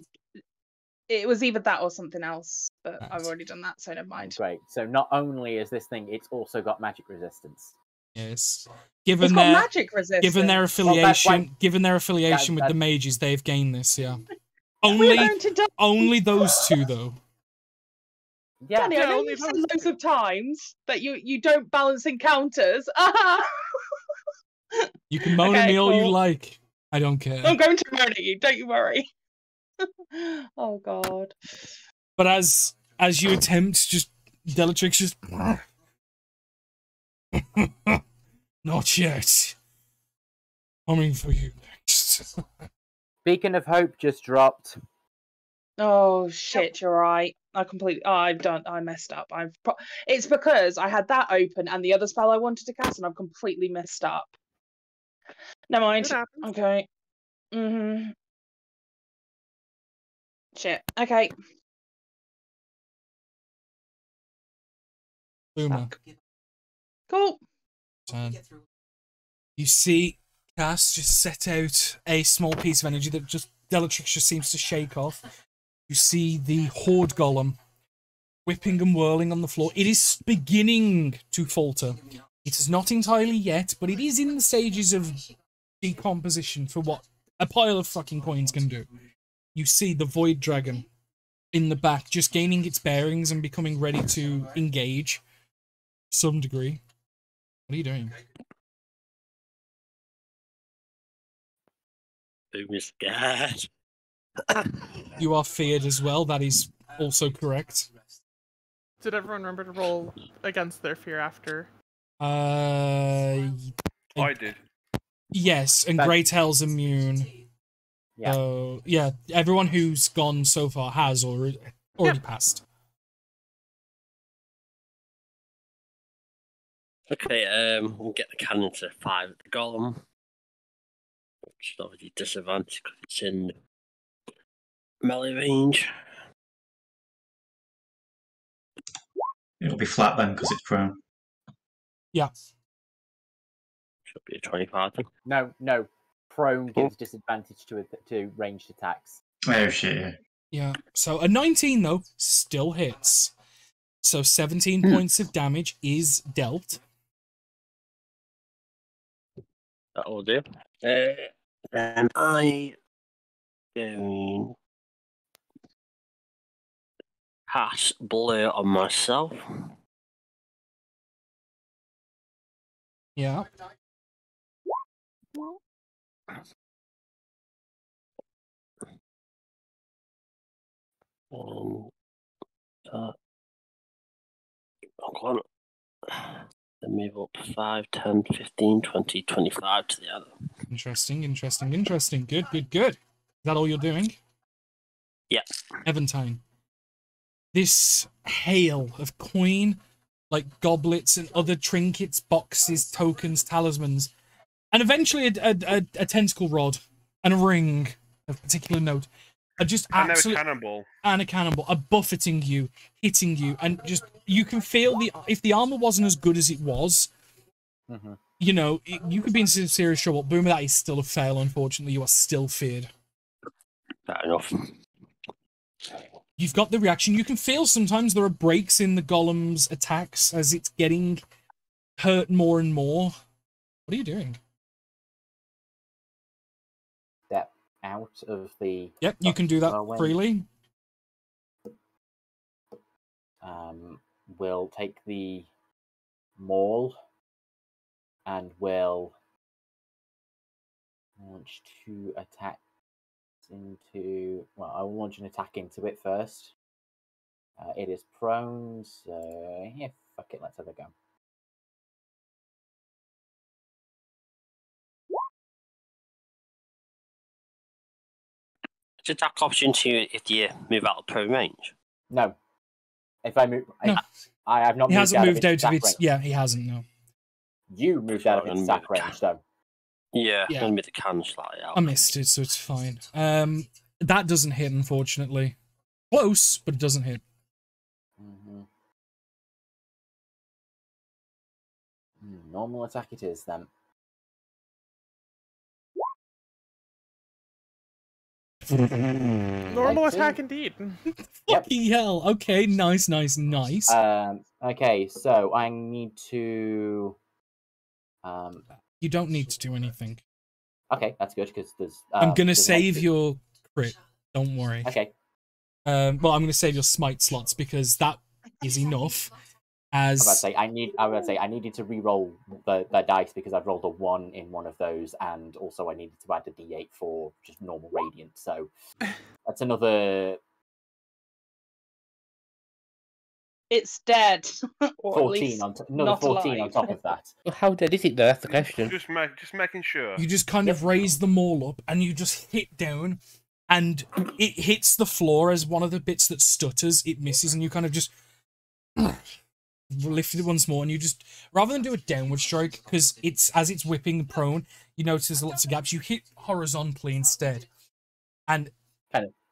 It was either that or something else, but I've already done that, so never mind. Great. So not only is this thing, it's also got magic resistance. Yes. It's got magic resistance. Given their affiliation, with that's- the mages, they've gained this. Yeah. We're going to die. Only those two, though. Yeah. Danny, I know you've said loads of times that you don't balance encounters. You can moan at me all you like. I don't care. I'm going to moan at you. Don't you worry. Oh God. But as you attempt, just Bellatrix just not yet. Coming for you next. Beacon of Hope just dropped. Oh shit, you're right. I messed up. It's because I had that open and the other spell I wanted to cast, and I've completely messed up. Never mind. Okay. Shit. Okay. Boomer. Cool. You see Cass just set out a small piece of energy that just Bellatrix just seems to shake off. You see the Horde Golem whipping and whirling on the floor. It is beginning to falter. It is not entirely yet, but it is in the stages of decomposition for what a pile of fucking coins can do. You see the Void Dragon in the back just gaining its bearings and becoming ready to engage to some degree. What are you doing? Boomer's scared. You are feared as well. That is also correct. Did everyone remember to roll against their fear after? I did. Yes, and Great Hell's immune. Yeah. So, yeah, everyone who's gone so far has already passed. Okay, we'll get the cannon to 5 at the golem. Which is obviously disadvantage because it's in melee range. It'll be flat then because it's prone. Yeah. Should be a 25 then. No. Prone gives disadvantage to ranged attacks. Oh shit, yeah. Yeah. So a 19 though still hits. So 17 points of damage is dealt. That will do. And I going cast Blur on myself. Yeah. I'm going to move up 5, 10, 15, 20, 25 to the other. Interesting. Good. Is that all you're doing? Yeah. Eventine. This hail of coin, like goblets and other trinkets, boxes, tokens, talismans, and eventually a tentacle rod and a ring of particular note are just absolutely... And a cannonball are buffeting you, hitting you, and just... You can feel if the armor wasn't as good as it was, you know, you could be in some serious trouble. Boomer, that is still a fail, unfortunately. You are still feared. Fair enough. You've got the reaction. You can feel sometimes there are breaks in the golem's attacks as it's getting hurt more and more. What are you doing? Step out of the... Yep, you can do that freely. We'll take the maul and we'll launch 2 attacks into... Well, I will launch an attack into it first. It is prone, so yeah, fuck it, let's have a go. Is attack opportunity if you move out of prone range? No. If I move... No. I have not He moved hasn't moved out of its its... Yeah, he hasn't, no. You moved out of its attack range, though. Yeah, and with the can slightly out. I missed it, so it's fine. That doesn't hit, unfortunately. Close, but it doesn't hit. Normal attack it is, then. Normal attack indeed. Fucking hell. Okay, nice. Okay, so I need to... You don't need to do anything. Okay, that's good, because there's... I'm going to save your crit. Don't worry. Okay. Well, I'm going to save your smite slots, because that is enough. I was about to say, I needed to re-roll the dice because I've rolled a 1 in one of those, and also I needed to add a d8 for just normal radiant. So that's another. It's dead. 14 on another 14 alive. On top of that. Well, how dead is it? Though? That's the question. Just making sure. You just kind of raise the maul up, and you just hit down, and it hits the floor as one of the bits that stutters. It misses, and you kind of just. Lift it once more, and you just, rather than do a downward strike, because as it's whipping prone, you notice there's lots of gaps. You hit horizontally instead, and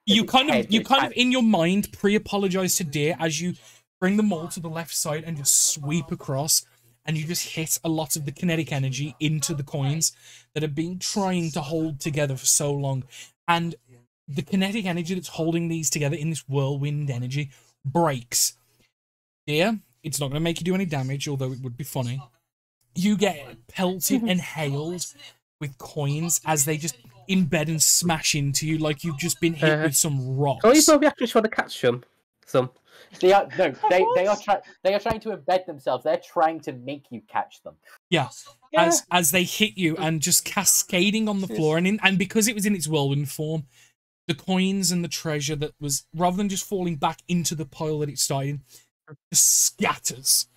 you kind of in your mind pre-apologize to Deer as you bring the maul to the left side and just sweep across, and you just hit a lot of the kinetic energy into the coins that have been trying to hold together for so long, and the kinetic energy that's holding these together in this whirlwind energy breaks. Deer, it's not going to make you do any damage, although it would be funny. You get pelted and hailed with coins as they just embed and smash into you like you've just been hit with some rocks. Oh, you probably actually trying to catch them. They are trying to embed themselves. They're trying to make you catch them. Yeah. As they hit you and just cascading on the floor, and because it was in its whirlwind form, the coins and the treasure that was, rather than just falling back into the pile that it started, scatters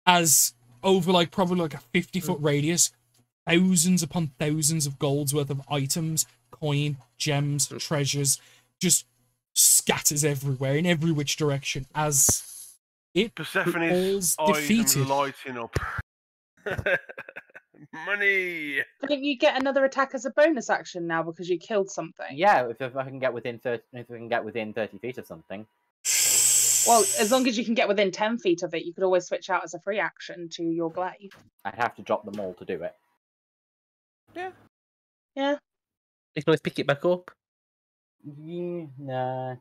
as over probably a 50-foot radius, thousands upon thousands of gold's worth of items, coin, gems, treasures, just scatters everywhere in every which direction as it Persephone's falls defeated. Lighting up. Money. Don't you get another attack as a bonus action now because you killed something? Yeah, if I can get within 30 feet of something. Well, as long as you can get within 10 feet of it, you could always switch out as a free action to your glaive. I'd have to drop them all to do it. Yeah. Yeah. You can always pick it back up. Yeah, nah.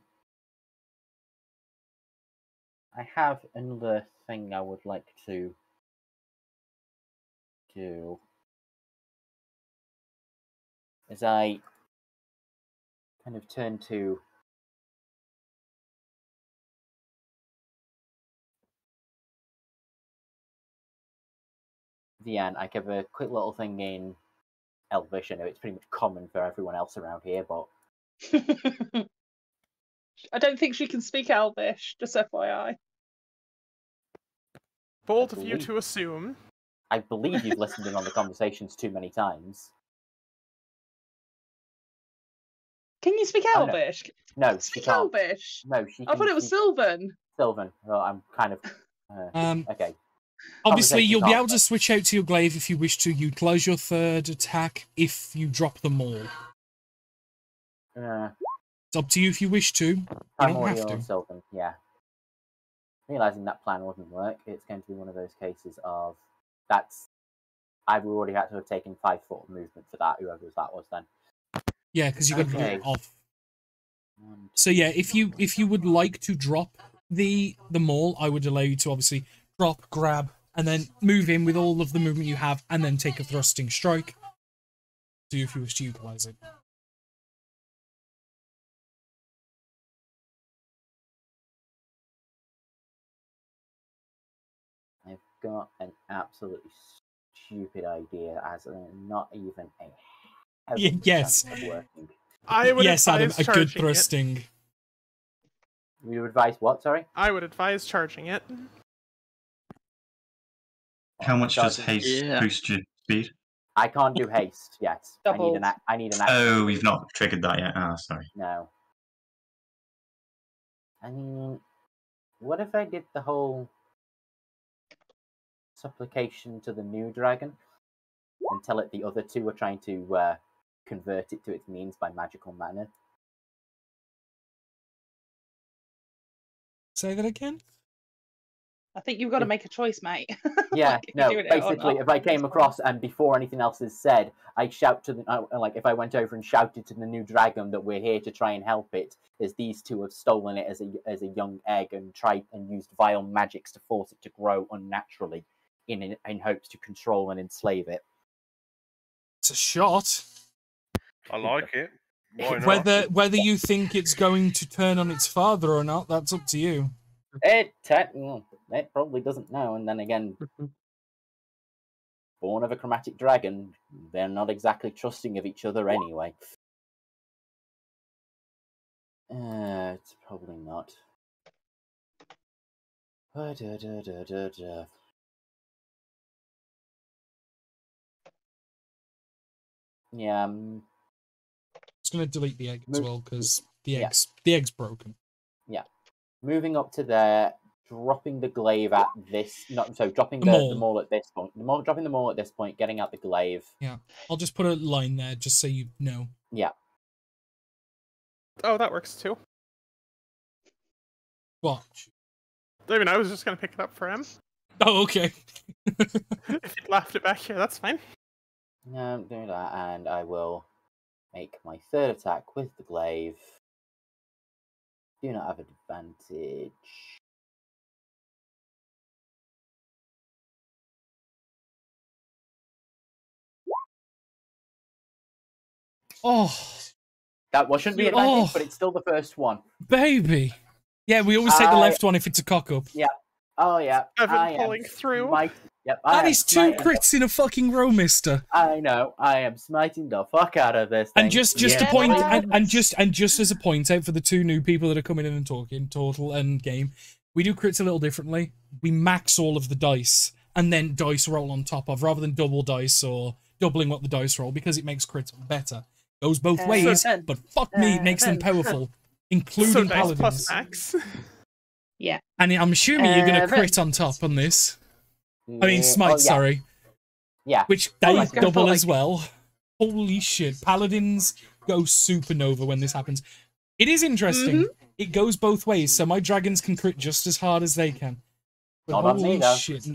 I have another thing I would like to do. As I kind of turn to Vian, I give a quick little thing in Elvish. I know it's pretty much common for everyone else around here, but I don't think she can speak Elvish, just FYI. Bold of you to assume. I believe you've listened in on the conversations too many times. Can you speak Elvish? No, she can't. Elvish? No, she. I thought it was Sylvan. Sylvan. Well, I'm kind of. Okay. Obviously, you'll be able to switch out to your glaive if you wish to utilize your third attack if you drop them all. It's up to you if you wish to. You don't have to. Sylvan, yeah. Realizing that plan wouldn't work, it's going to be one of those cases of I've already had to have taken 5 foot of movement for that, whoever that was then. Yeah, because you got to do it off. So yeah, if you would like to drop the maul, I would allow you to obviously drop, grab, and then move in with all of the movement you have, and then take a thrusting strike. Do if you wish to utilize it. I've got an absolutely stupid idea, as not even a yes. I would yes, Adam, advise a good thrusting. You would advise what? Sorry. I would advise charging it. How much does haste boost your speed? I can't do haste yet. Doubled. I need an action. Oh, we've not triggered that yet. Ah, sorry. No. I mean, what if I did the whole supplication to the new dragon and tell it the other two are trying to convert it to its means by magical manner. Say that again? I think you've got to make a choice, mate. Yeah, Like, if no, you're doing it or basically, not. if I came across and before anything else is said, I shout to the, like, if I went over and shouted to the new dragon that we're here to try and help it, as these two have stolen it as a young egg and tried and used vile magics to force it to grow unnaturally in hopes to control and enslave it. It's a shot. I like it. Why not? Whether you think it's going to turn on its father or not, that's up to you. It probably doesn't know, and then again, born of a chromatic dragon, they're not exactly trusting of each other anyway. It's probably not. Yeah. I'm just gonna delete the egg as well because the egg's broken. Yeah. Moving up to there, dropping the glaive at this. Dropping the maul at this point. Dropping the maul at this point, getting out the glaive. Yeah. I'll just put a line there just so you know. Yeah. Oh, that works too. What? I mean, I was just gonna pick it up for him. Oh, okay. If you left it back here, that's fine. No, do that, and I will make my third attack with the glaive. Do not have advantage. Oh, that shouldn't be advantage, but it's still the first one. Baby. Yeah, we always take the left one if it's a cock up. Yeah. Oh yeah. Evan pulling through. That is 2 crits in a fucking row, mister. I know. I am smiting the fuck out of this thing. And just to point, and just as a point out for the 2 new people that are coming in and talking, Total and Game, we do crits a little differently. We max all of the dice and then dice roll on top of, rather than double dice or doubling what the dice roll, because it makes crits better. Goes both ways, but fuck me, it makes them powerful, including paladins. Plus max. Yeah. And I'm assuming you're going to crit on top on this. I mean, smite, sorry. Yeah. Which they double as well. Holy shit. Paladins go supernova when this happens. It is interesting. It goes both ways, so my dragons can crit just as hard as they can. But not on me, though. Shit.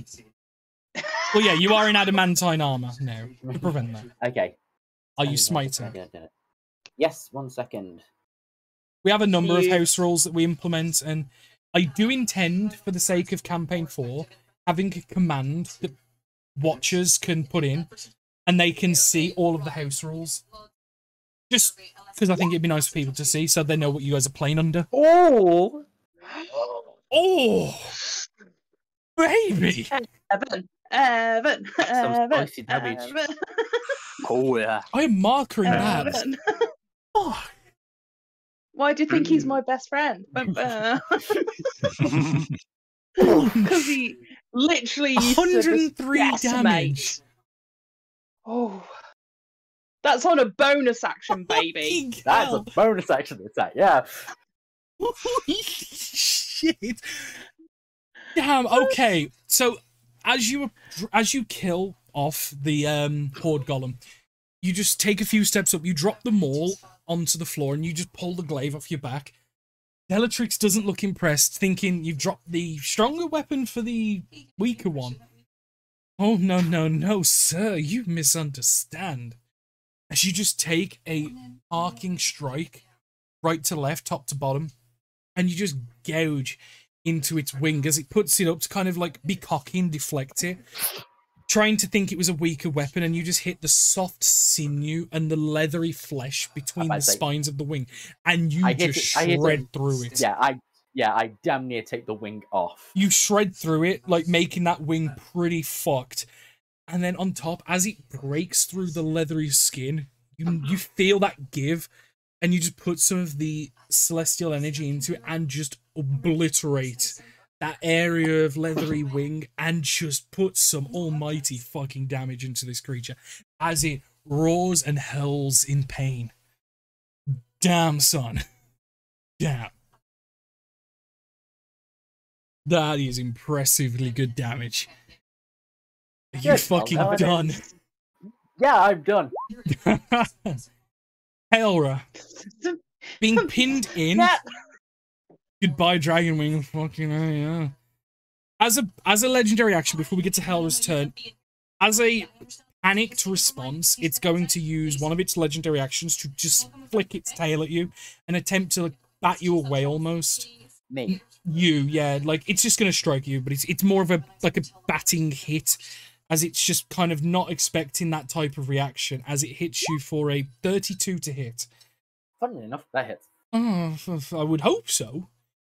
Well, yeah, you are in adamantine armor now to prevent that. Okay. Are you smiting? Yes, 1 second. We have a number of house rules that we implement, and I do intend, for the sake of Campaign 4, having a command that watchers can put in, and they can see all of the house rules. Just because I think it'd be nice for people to see, so they know what you guys are playing under. Oh! Baby! Evan! Some spicy damage. Oh, yeah. I am markering that. Oh. Why do you think he's my best friend? Because he literally used 103 damage. Oh, that's on a bonus action, baby. That's a bonus action attack. Yeah. Holy shit! Damn. Okay, so as you kill off the horde golem, you just take a few steps up. You drop the maul onto the floor, and you just pull the glaive off your back. Bellatrix doesn't look impressed, thinking you've dropped the stronger weapon for the weaker one. Oh, no, sir, you misunderstand. As you just take a arcing strike, right to left, top to bottom, and you just gouge into its wing as it puts it up to kind of like be cocky and deflect it, trying to think it was a weaker weapon, and you just hit the soft sinew and the leathery flesh between the spines of the wing, and you just shred through it. Yeah, I damn near take the wing off. You shred through it, like making that wing pretty fucked. And then on top, as it breaks through the leathery skin, you feel that give, and you just put some of the celestial energy into it and just obliterate that area of leathery wing and just put some almighty fucking damage into this creature as it roars and howls in pain. Damn, son. Damn. That is impressively good damage. Are you Yes, fucking I'll have it. done? Yeah, I'm done. Helra, being pinned in. Yeah. Goodbye, Dragonwing. Fucking yeah. As a legendary action, before we get to Helra's turn, as a panicked response, it's going to use one of its legendary actions to just flick its tail at you and attempt to bat you away almost. Me. You, yeah, like it's just gonna strike you, but it's more of a batting hit, as it's just kind of not expecting that type of reaction as it hits you for a 32 to hit. Funnily enough, that hits. Oh, I would hope so.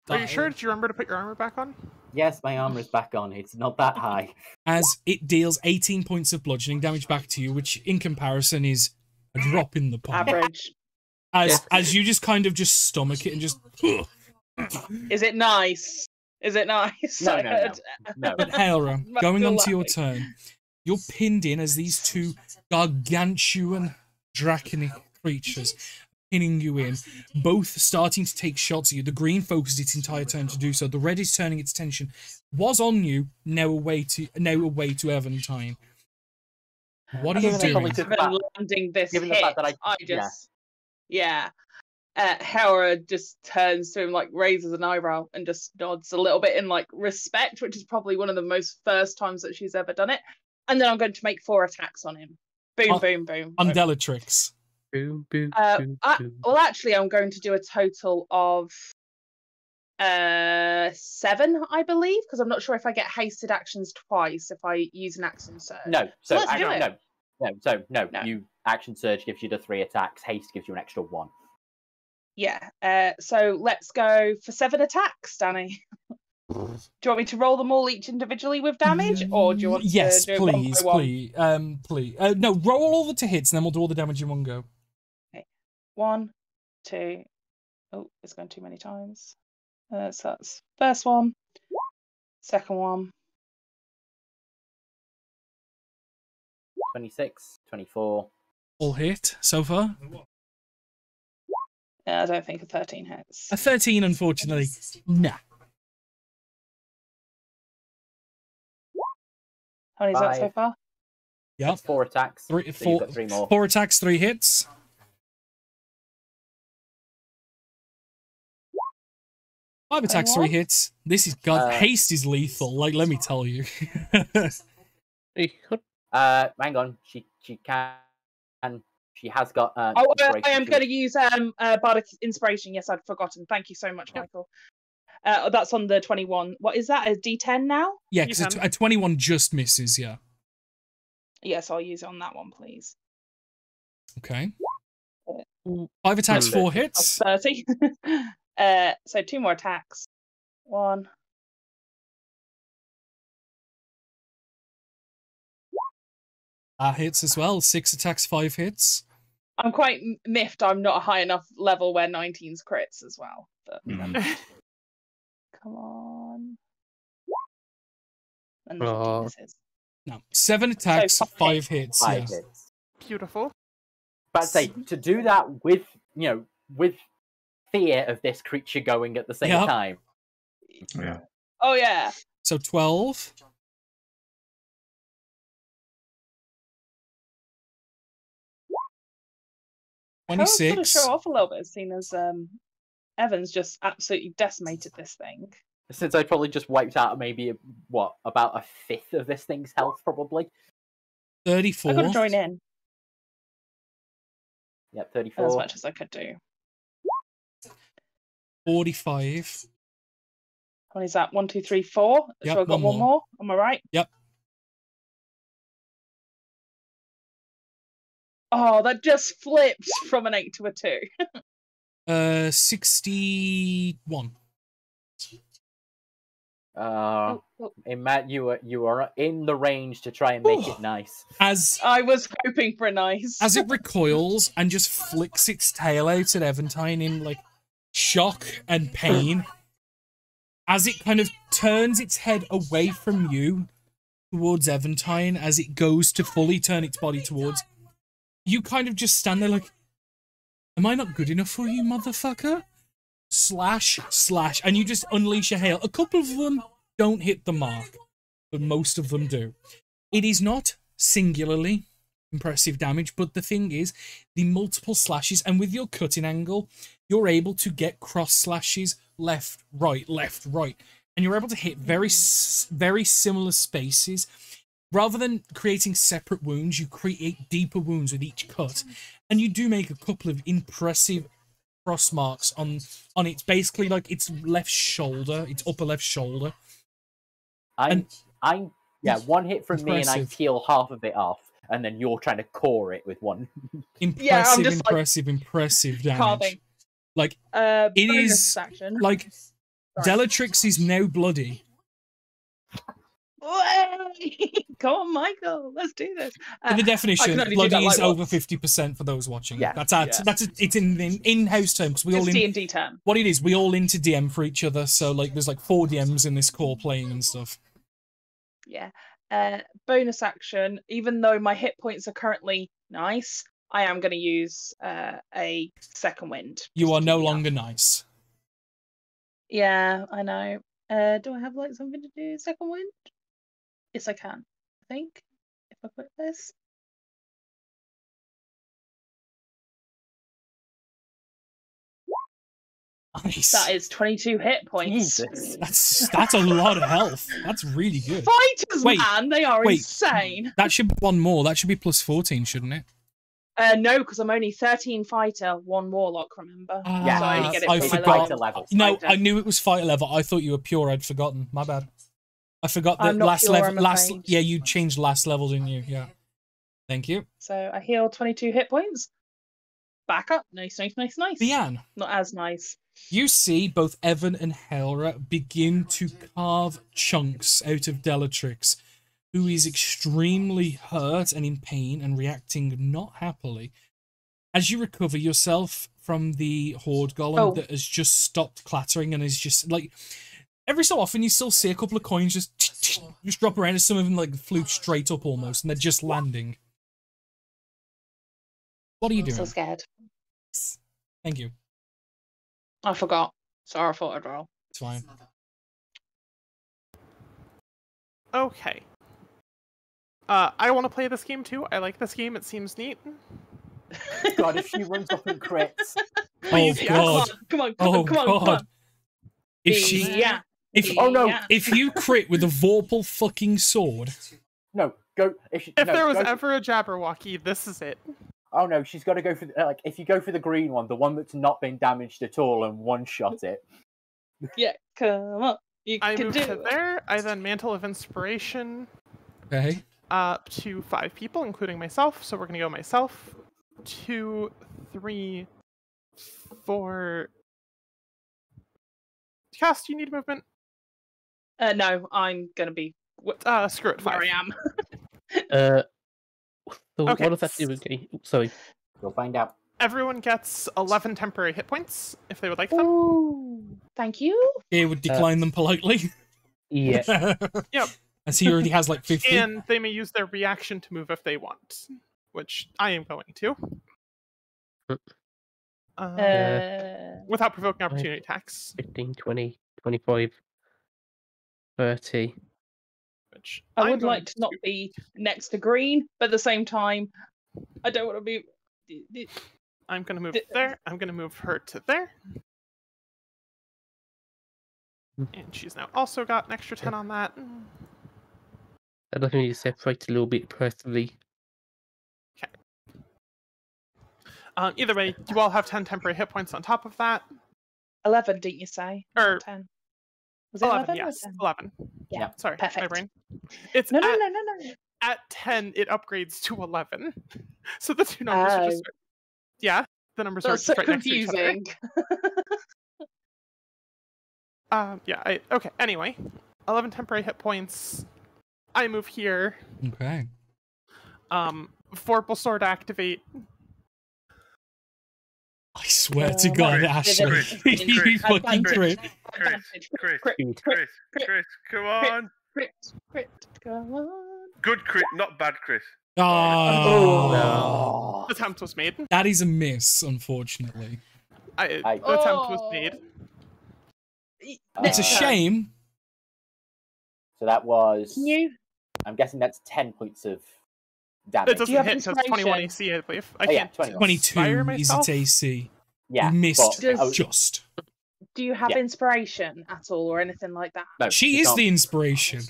Are you sure? Did you remember to put your armor back on? Yes, my armor is back on. It's not that high. As it deals 18 points of bludgeoning damage back to you, which in comparison is a drop in the pond. Average. As you just kind of just stomach it and just... Is it nice? Is it nice? No. But Helra, going on to your laughing. turn, you're pinned in as these two gargantuan draconic creatures pinning you in, both starting to take shots at you. The green focused its entire turn to do so. The red is turning its attention. Was on you, now away to Eventine. What are you doing? Landing this Given the hit, fact that I just... Yeah. Hera just turns to him, like, raises an eyebrow and just nods a little bit in, like, respect, which is probably one of the most first times that she's ever done it. And then I'm going to make 4 attacks on him. Boom, boom, boom. On Bellatrix. Boom, boom, boom, boom. Well, actually, I'm going to do a total of 7, I believe, because I'm not sure if I get hasted actions twice if I use an action surge. No, So let's do it. No. No. You action surge gives you the 3 attacks. Haste gives you an extra 1. Yeah. So let's go for 7 attacks, Danny. Do you want me to roll them all each individually with damage, or do you want yes, to do it please, one by one? please. No, roll all the hits, and then we'll do all the damage in one go. Okay. 1, 2. Oh, it's going too many times. So that's first one, second one. 26, 24. All hit so far. I don't think a 13 hits. A 13, unfortunately. Nah. How many is that so 5. far? Yep. 4 attacks. So you've got 3 more. 4 attacks, 3 hits. 5 attacks, 3 hits. This is haste is lethal. Like, let me tell you. Hang on. She can. She has got. I am going to use Bardic Inspiration. Yes, I'd forgotten. Thank you so much, Michael. That's on the 21. What is that? A D10 now? Yeah, because a 21 just misses. Yeah. Yes, I'll use it on that one, please. Okay. 5 attacks, 4 hits. 30. So 2 more attacks. 1. Hits as well. 6 attacks, 5 hits. I'm quite miffed I'm not a high enough level where 19's crits as well. But, come on. And 19 misses. No. 7 attacks, So 5 hits. 5 Yeah. hits. Beautiful. But I'd say to do that with with fear of this creature going at the same time. Yeah. Oh yeah. So 12. I was going to 26. show off a little bit, seeing as Evans just absolutely decimated this thing. Since I probably just wiped out maybe about a 5th of this thing's health, probably. 34. I got to join in. Yep, 34. As much as I could do. 45. What is that? 1, 2, 3, 4. Yep, So I've got one one more. Am I right? Yep. Oh, that just flipped from an 8 to a 2. 61. Matt, you are in the range to try and make it nice. As I was hoping for a nice. As it recoils and just flicks its tail out at Eventine in like shock and pain, as it kind of turns its head away from you towards Eventine, as it goes to fully turn its body towards, you kind of just stand there like, am I not good enough for you, motherfucker? Slash, and you just unleash a hail. A couple of them don't hit the mark, but most of them do. It is not singularly impressive damage, but the thing is, the multiple slashes, and with your cutting angle, you're able to get cross slashes left, right, and you're able to hit very similar spaces. Rather than creating separate wounds, you create deeper wounds with each cut, and you do make a couple of impressive cross marks on its basically like its left shoulder, its upper left shoulder. Yeah, one hit from me and I Impressive. peel half of it off, and then you're trying to core it with one. Impressive, just, like, impressive damage. carving. Like, it is action. like Sorry. Bellatrix is now bloody. Come on, Michael, let's do this. For the definition, only do bloody that, is like, over 50% for those watching. Yeah, It's in-house terms. We all It's in, D&D term. what it is, we all into DM for each other. So like, there's like 4 DMs in this call playing and stuff. Yeah. Bonus action. Even though my hit points are currently nice, I am going to use a second wind. You just are to no keep me up. longer nice. Yeah, I know. Do I have like something to do second wind? Yes, I can. I think if I put this. Nice. That is 22 hit points. Jesus. That's a lot of health. That's really good. Fighters, Wait, man, they are wait. insane. That should be one more. That should be plus 14, shouldn't it? No, because I'm only 13 fighter, 1 warlock. Remember? Yeah, so I only get it I from forgot. my Fighter level. No, Fighter. I knew it was fighter level. I thought you were pure. I'd forgotten. My bad. I forgot that I'm not last pure, level. I'm Last, afraid. yeah, you changed last level, didn't you? Yeah. Thank you, So I heal 22 hit points. Back up. Nice. Leanne. Not as nice. You see both Evan and Helra begin to carve chunks out of Bellatrix, who is extremely hurt and in pain and reacting not happily. As you recover yourself from the horde golem that has just stopped clattering and is just like, every so often you still see a couple of coins just drop around, and some of them like flew straight up almost, and they're just landing. What are you I'm doing? so scared. Thank you. I forgot. Sorry, I thought I'd roll. It's fine. Okay. I want to play this game too. I like this game. It seems neat. God, if she runs up and crits. Please, Oh yes. god. Come on. Oh Come on. god. If she, Yeah. oh no, Yeah. if you crit with a Vorpal fucking sword, No, go. If there was go, ever a Jabberwocky, this is it. Oh no, she's got to go for like if you go for the green one, the one that's not been damaged at all, and one shot it. Yeah. Come on. You I can move do to it. there. I then Mantle of Inspiration okay. up to 5 people, including myself. So we're gonna go myself, 2, 3, 4. Cast, you need movement. No, I'm gonna be Screw it. 5. where I am. So Okay. what does that do? Okay. Sorry. You'll find out. Everyone gets 11 temporary hit points if they would like them. Ooh, thank you. He would decline them politely. Yeah. Yep. As he already has like 50. And they may use their reaction to move if they want, which I am going to. Without provoking opportunity attacks. 15, 20, 25, 30. Which I I'm would going like to not be next to green, but at the same time, I don't want to be. I'm going to move there. I'm going to move her to there. And she's now also got an extra 10 on that. That doesn't really separate a little bit personally. Either way, you all have 10 temporary hit points on top of that. 11, didn't you say? Or 10. Was it 11, 11? yes. Or 10? 11. Yeah, Sorry, perfect. my brain. It's No. at 10, it upgrades to 11. So the two numbers are just... Yeah, the numbers are That's just so right next to each other. confusing. Okay, anyway. 11 temporary hit points. I move here. Okay. Vorpal Sword activate. I swear to God, Ashley. You fucking crit. Chris, come on. Crit. Go on. Good crit, not bad crit. Oh. The attempt was made. That is a miss, unfortunately. The attempt was made. It's a shame. So that was Can you I'm guessing that's 10 points of damage. It doesn't hit because 21 AC, I believe. I can't 22 is its AC. Yeah, you missed but- just. Do you have inspiration at all or anything like that? No, She is the inspiration.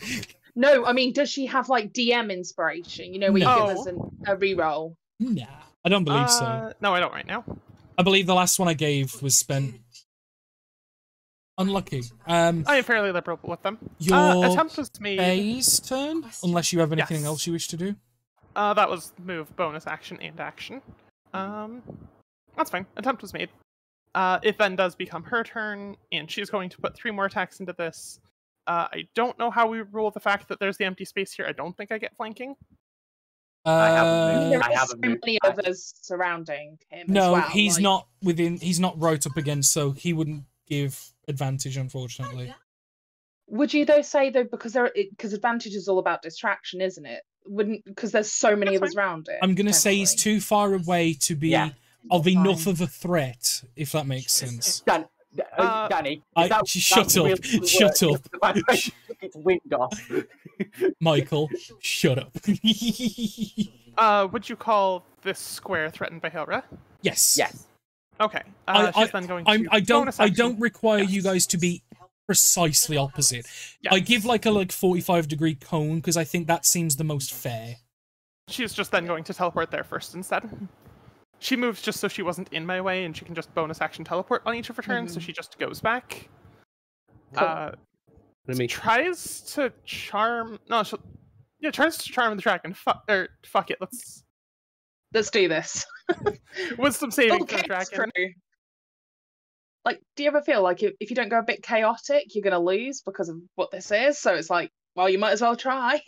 No, I mean, does she have like DM inspiration? You know, where you give us a reroll? Nah, I don't believe so. No, I don't right now. I believe the last one I gave was spent. Unlucky. I am fairly liberal with them. Your attempt was made. Faye's turn, unless you have anything else you wish to do. That was move, bonus action, and action. That's fine. Attempt was made. It then does become her turn, and she's going to put 3 more attacks into this. I don't know how we rule the fact that there's the empty space here. I don't think I get flanking. I haven't moved. There are so many others surrounding him. No, as well, he's like... not within. He's not right up against, so he wouldn't give advantage, unfortunately. Would you though say though because advantage is all about distraction, isn't it? Wouldn't because there's so many of us around it. I'm gonna say he's too far away to be of enough of a threat, if that makes sense. Danny, shut up! Shut up! It's wind off. Michael, shut up. Would you call this square threatened by Hilra? Yes. Yes. Okay. She's then going to I don't require you guys to be precisely opposite. Yes. I give like a 45-degree cone because I think that seems the most fair. She's just then going to teleport there first instead. She moves just so she wasn't in my way, and she can just bonus action teleport on each of her turns, so she just goes back. Cool. Tries to charm... No, tries to charm the dragon. Fuck it, let's do this. Wisdom saving for the Okay, dragon. true. Like, do you ever feel like if you don't go a bit chaotic, you're going to lose because of what this is? So it's like, well, you might as well try.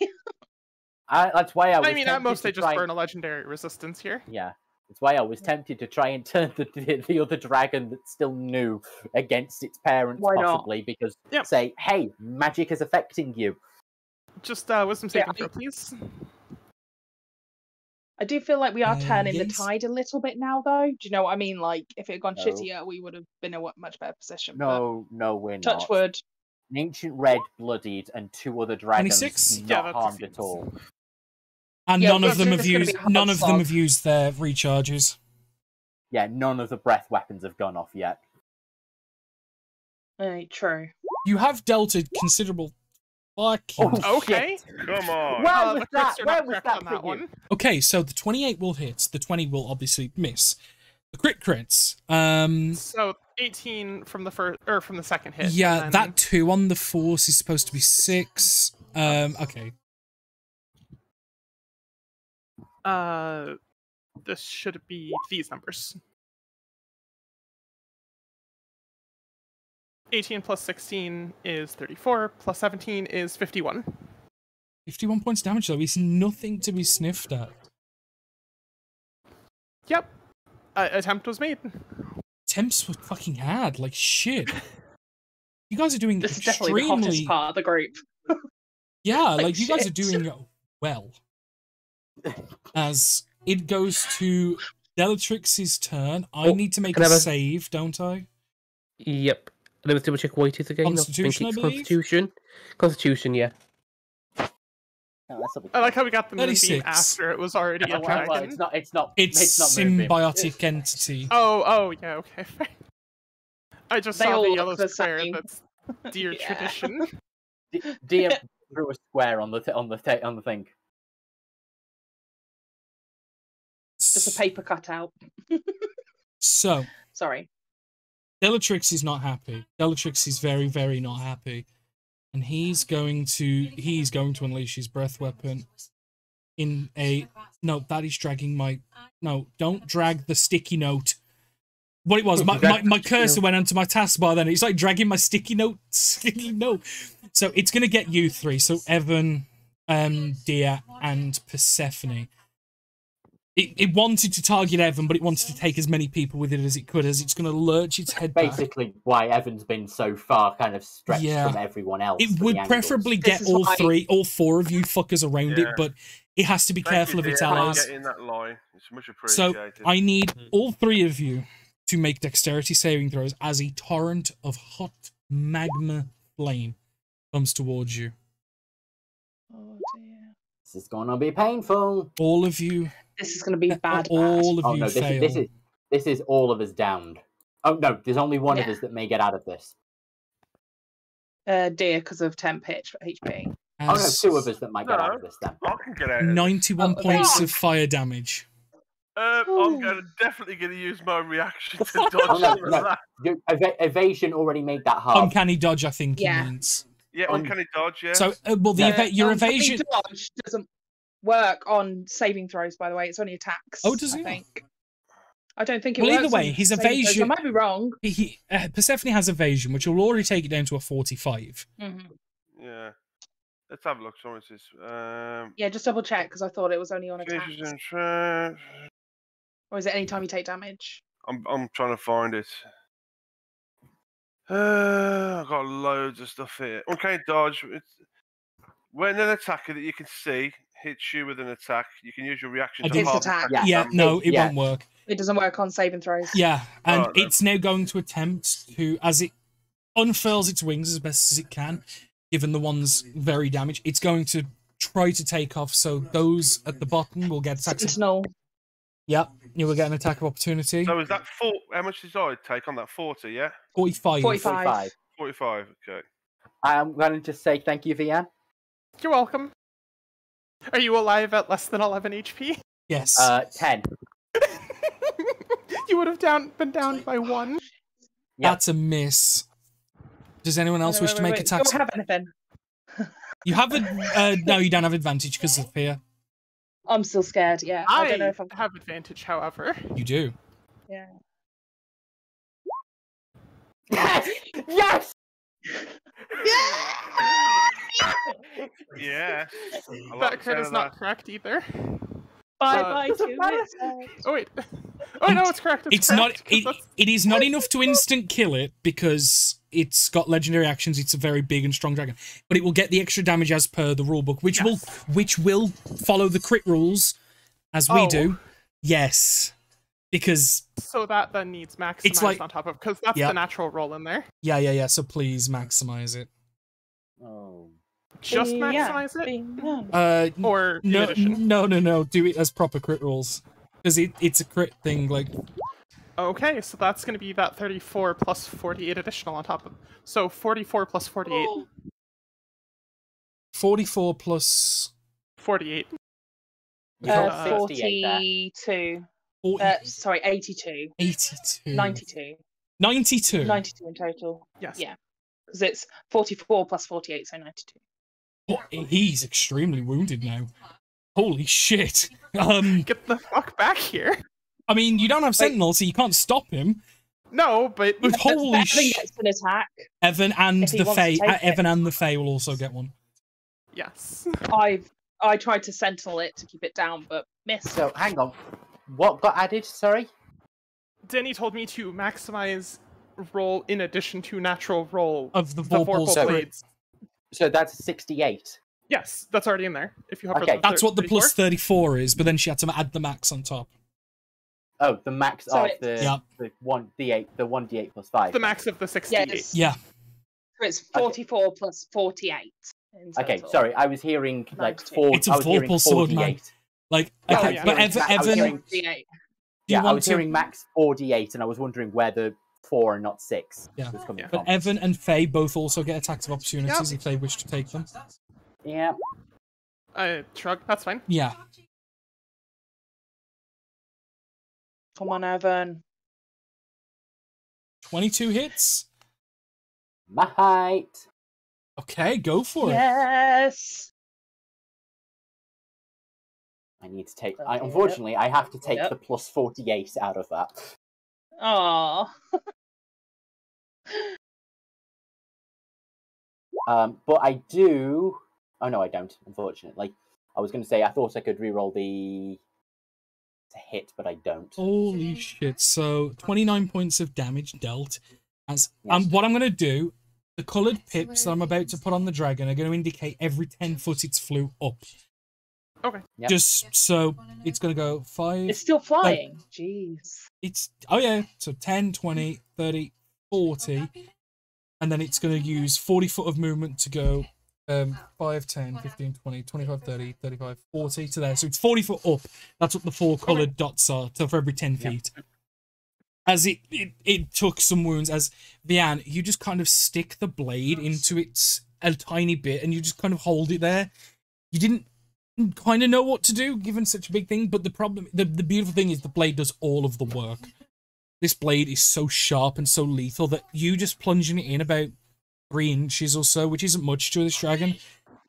That's why I mean, at most, they just burn a legendary resistance here. Yeah. That's why I was tempted to try and turn the other dragon that's still new against its parents, possibly, because say, hey, magic is affecting you. Just wisdom saving throw, please. I do feel like we are turning the tide a little bit now, though. Do you know what I mean? Like, if it had gone shittier, we would have been in a much better position. No, we're not. Touch wood. An ancient red bloodied and 2 other dragons 26? not harmed at all. And none of them have used their recharges. Yeah, none of the breath weapons have gone off yet. True. You have dealt a considerable fucking... Okay. Come on. Where was that for one? Okay, so the 28 will hit. The 20 will obviously miss. The crit crits. So 18 from the first or from the second hit. Yeah, then... that 2 on the force is supposed to be 6. Okay. This should be these numbers. 18 plus 16 is 34, plus 17 is 51. 51 points damage, though. It's nothing to be sniffed at. Yep. Attempt was made. Attempts were fucking hard, like shit. You guys are doing This is extremely... definitely the hottest part of the group. Yeah, like you guys are doing well. As it goes to Bellatrix's turn, I need to make a save, don't I? Yep. Let me double check what it is again. Constitution, I believe? Constitution, yeah. I like how we got the moonbeam 36. after it was already a dragon. Well, it's not symbiotic entity. Oh, yeah, okay. I just They saw all the look yellow the square. same. That's dear tradition. DM drew a square on the thing. Just a paper cutout. So, sorry. Bellatrix is not happy. Bellatrix is very, very not happy. And he's going to unleash his breath weapon in a... No, that is dragging my... No, don't drag the sticky note. What it was, my cursor went onto my taskbar then. It's like dragging my sticky note. So it's going to get you 3. So Evan, Dia, and Persephone. It wanted to target Evan, but it wanted to take as many people with it as it could, as it's going to lurch its head back. Basically, why Evan's been so far kind of stretched from everyone else. It would preferably get all 4 of you fuckers around it, but it has to be careful of its allies. Getting that line. It's much appreciated. So I need all 3 of you to make dexterity saving throws as a torrent of hot magma flame comes towards you. Oh dear. This is gonna be painful. All of you. This is going to be bad. All of Oh you no, fail. this is all of us downed. Oh no, there's only one of Yeah. us that may get out of this. Dear, because of temp HP. Oh no, As 2 of us that might get out No. of this then. I can get out. Of this. 91 Oh, points okay. of fire damage. I'm definitely going to use my reaction to dodge Oh, no, some of no. that. Your evasion already made that hard. Uncanny dodge, I think Yeah. it means. Yeah, uncanny dodge, yeah. So, well, your evasion. Dodge doesn't work on saving throws, by the way. It's only attacks. Oh, does it? I think. I don't think it Well, works. either way, on his saving throws. evasion- I might be wrong. Persephone has evasion, which will already take it down to a 45. Yeah. Let's have a look. So it is. Yeah, just double check because I thought it was only on attacks. Finishes and traps. Or is it any time you take damage? I'm trying to find it. I've got loads of stuff here. Okay, dodge. When an attacker that you can see hits you with an attack, you can use your reaction to Against half attack. attack Yeah, damage. no, it Yeah. won't work. It doesn't work on saving throws. Yeah, and Alright, then. it's now going to attempt to, as it unfurls its wings as best as it can, given the one's very damaged, it's going to try to take off, so those at the bottom will get attacks. Sentinel. Yep, you will get an attack of opportunity. So is that how much did I take on that 40? Yeah, 45. 45. 45. Okay. I'm going to just say thank you, Vian. You're welcome. Are you alive at less than 11 HP? Yes. 10. You would have been downed by 1. That's a miss. Does anyone else wish to make attacks? Don't have anything. You have a no, you don't have advantage because of fear. I'm still scared. Yeah, I don't know if I'm. have advantage, however. You do. Yeah. Yes! Yes! Yeah. That crit is not correct either. Bye, does it 2 matter? minutes. Oh wait. Oh no, it's correct. It's correct, not. 'cause that's- It is not enough to instant kill it because it's got legendary actions. It's a very big and strong dragon, but it will get the extra damage as per the rulebook, which will follow the crit rules as we do. Yes, because So that then needs maximized It's like- on top of, because that's Yep. the natural roll in there. yeah. So please maximize it. Oh. Just maximize it, or in No, addition. no. Do it as proper crit rolls because it's a crit thing. Like Okay, so that's going to be that 34 plus 48 additional on top of. So 44 plus 48. 44 plus 48. You got 68 there. 42. 40, Sorry, 82. 82. 92. 92. 92 in total. Yes. Yeah. Because it's 44 plus 48, so 92. Oh, he's extremely wounded now. Holy shit. Get the fuck back here. I mean, you don't have Sentinel, so you can't stop him. No, but But holy Evan shit. gets an attack. Evan and If he the wants to Fae. take it. Evan and the Fae will also get one. yes. I tried to sentinel it to keep it down, but missed. So, hang on. What got added? Sorry? Danny told me to maximize roll in addition to natural roll Of the Vorpal Vorpal crit. blades. So that's 68. Yes, that's already in there. If you hover Okay. That's what the 34. plus 34 is, but then she had to add the max on top. Oh, the max So of it's- the Yeah. the 1d8, the 1d8 plus 5. The max of the 68. Yes. Yeah. So it's 44 plus 48. In Okay, total. sorry, I was hearing like 92. 4. It's a I was hearing Vorpal sword, man. 48. Like, Oh, okay, yeah. but I Evan, was Evan, hearing- 48. do you Yeah, I want was to- hearing max 48, and I was wondering where the 4 and not 6 Yeah. was coming Yeah. But from. Evan and Faye both also get attacks of opportunities if they wish to take them. Yeah. Shrug, that's fine. Yeah. Come on, Evan. 22 hits. My height. Okay, go for it. Yes. I need to take. Okay. Unfortunately, I have to take Yep. the plus 48 out of that. Oh. But I do. Oh no, I don't. Unfortunately, I was going to say I thought I could reroll the to hit, but I don't. Holy shit. So 29 points of damage dealt. As Yes. what I'm going to do, the coloured pips that I'm about to put on the dragon are going to indicate every 10 foot it's flew up. Okay. Yep. Just so it's going to go 5. It's still flying. Jeez. It's, oh yeah, so 10, 20, 30, 40. And then it's going to use 40 foot of movement to go 5, 10, 15, 20, 25, 30, 35, 40 to there. So it's 40 foot up. That's what the 4 coloured dots are. So for every 10 feet. As it took some wounds, as Vian, you just kind of stick the blade into it a tiny bit and you just kind of hold it there. You didn't kind of know what to do given such a big thing, but the problem, the beautiful thing is the blade does all of the work. This blade is so sharp and so lethal that you just plunging it in about 3 inches or so, which isn't much to this dragon,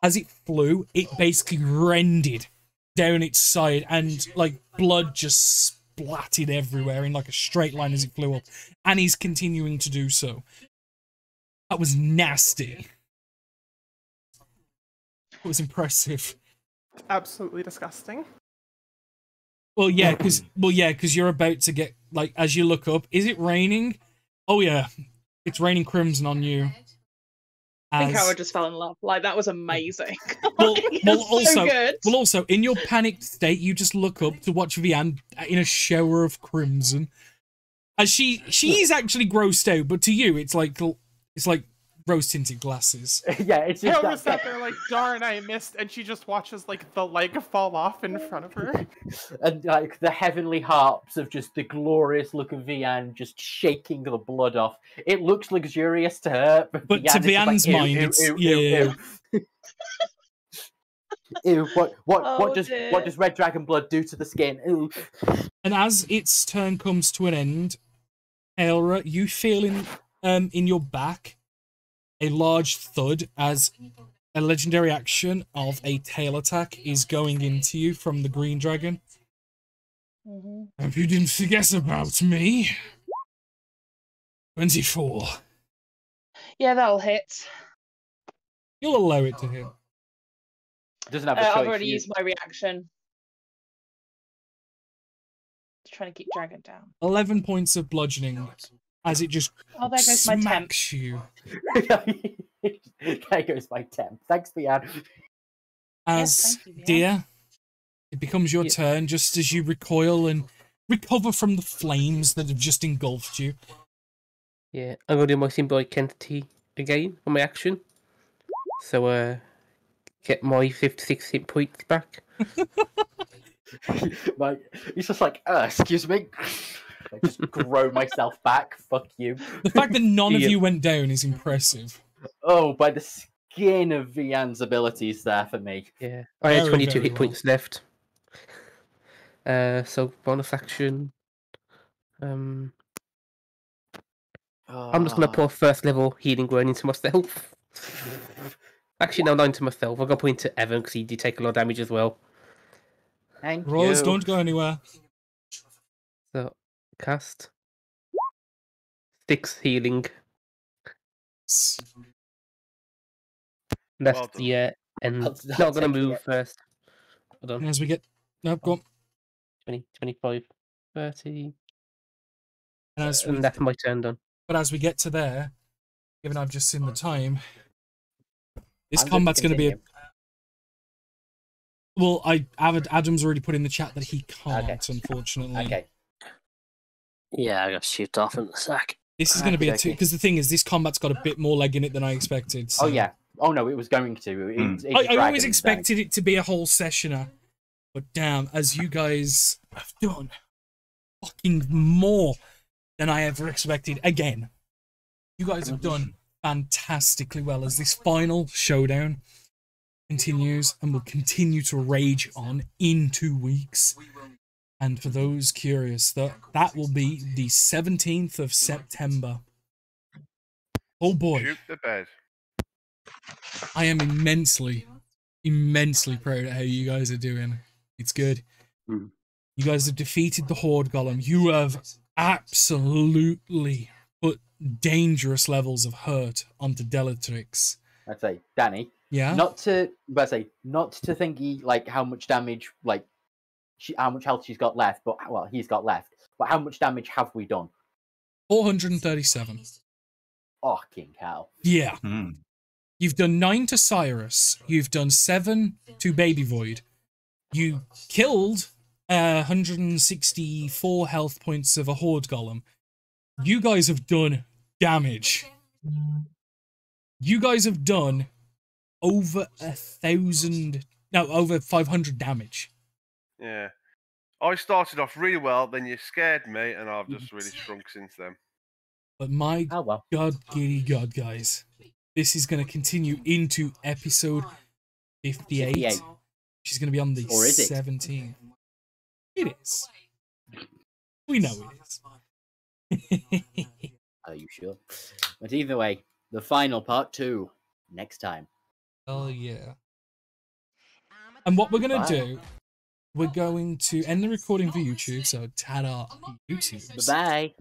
as it flew, it basically rended down its side and like blood just splattered everywhere in like a straight line as it flew up, and he's continuing to do so. That was nasty. It was impressive. Absolutely disgusting. Well, yeah, because you're about to get, like, as you look up, is it raining? Oh yeah, it's raining crimson on you. I think Howard just fell in love. Like, that was amazing. Well, so good. also, in your panicked state, you just look up to watch Vian in a shower of crimson. As she's actually grossed out, but to you, it's like rose-tinted glasses. Yeah, it's just Howard sat there like, darn, I missed, and she just watches, like, the leg fall off in front of her. And, like, the heavenly harps of just the glorious look of Vian just shaking the blood off. It looks luxurious to her, but to Vian's mind, it's... Ew, what does red dragon blood do to the skin? Ew. And as its turn comes to an end, Aelra, you feel in your back a large thud as a legendary action of a tail attack is going into you from the green dragon. Hope you didn't forget about me. 24. Yeah, that'll hit. You'll allow it to hit. Doesn't have a choice. I've already used my reaction. Just trying to keep dragon down. 11 points of bludgeoning as it just there goes my temp. smacks you. There goes my temp. Thanks, Vian. As, thank you, dear, it becomes your turn just as you recoil and recover from the flames that have just engulfed you. Yeah, I'm going to do my symbolic entity again on my action. So, get my 56 hit points back. He's just like, excuse me. I just grow myself back. Fuck you. The fact that none of you went down is impressive. Oh, by the skin of Vian's abilities there for me. Yeah, I had 22 hit points left. So bonus action. I'm just gonna pour first level healing word into myself. Actually, no, not into myself. I'm gonna put into Evan because he did take a lot of damage as well. Thank Rolls you. don't go anywhere. So cast 6 healing. Left the and not gonna move first. Hold on. As we get go on. 20, 25, 30. And that's my turn done. But as we get to there, given I've just seen the time, this combat's going to be a... Well, Adam's already put in the chat that he can't, unfortunately. Okay. Yeah, I got shipped off in a sec. This is going to be a two, because the thing is, this combat's got a bit more leg in it than I expected. So. Oh, yeah. Oh, no, it was going to. I always expected it to be a whole sessioner. But damn, as you guys have done fucking more than I ever expected. Again, you guys have done fantastically well as this final showdown continues and will continue to rage on in 2 weeks. And for those curious, that will be the 17th of September. Oh boy. Shoot the bed. I am immensely proud of how you guys are doing. It's good. You guys have defeated the Horde Golem. You have absolutely put dangerous levels of hurt onto Delatrix. I'd say, Danny. Yeah. Not to think like how much damage, like how much health she's got left, but he's got left. But how much damage have we done? 437. Fucking hell. Yeah. You've done 9 to Cyrus. You've done 7 to Baby Void. You killed 164 health points of a Horde Golem. You guys have done damage. You guys have done over 1,000, no, over 500 damage. Yeah. I started off really well, then you scared me, and I've just really shrunk since then. But my Oh, well. God, giddy God, guys. This is going to continue into episode 58. 58. Which is going to be on the Or is it? 17th. It is. We know it is. Are you sure? But either way, the final part 2 next time. Oh, yeah. And what we're going Bye. to do, we're going to end the recording for YouTube, so ta-da, YouTube. Bye-bye.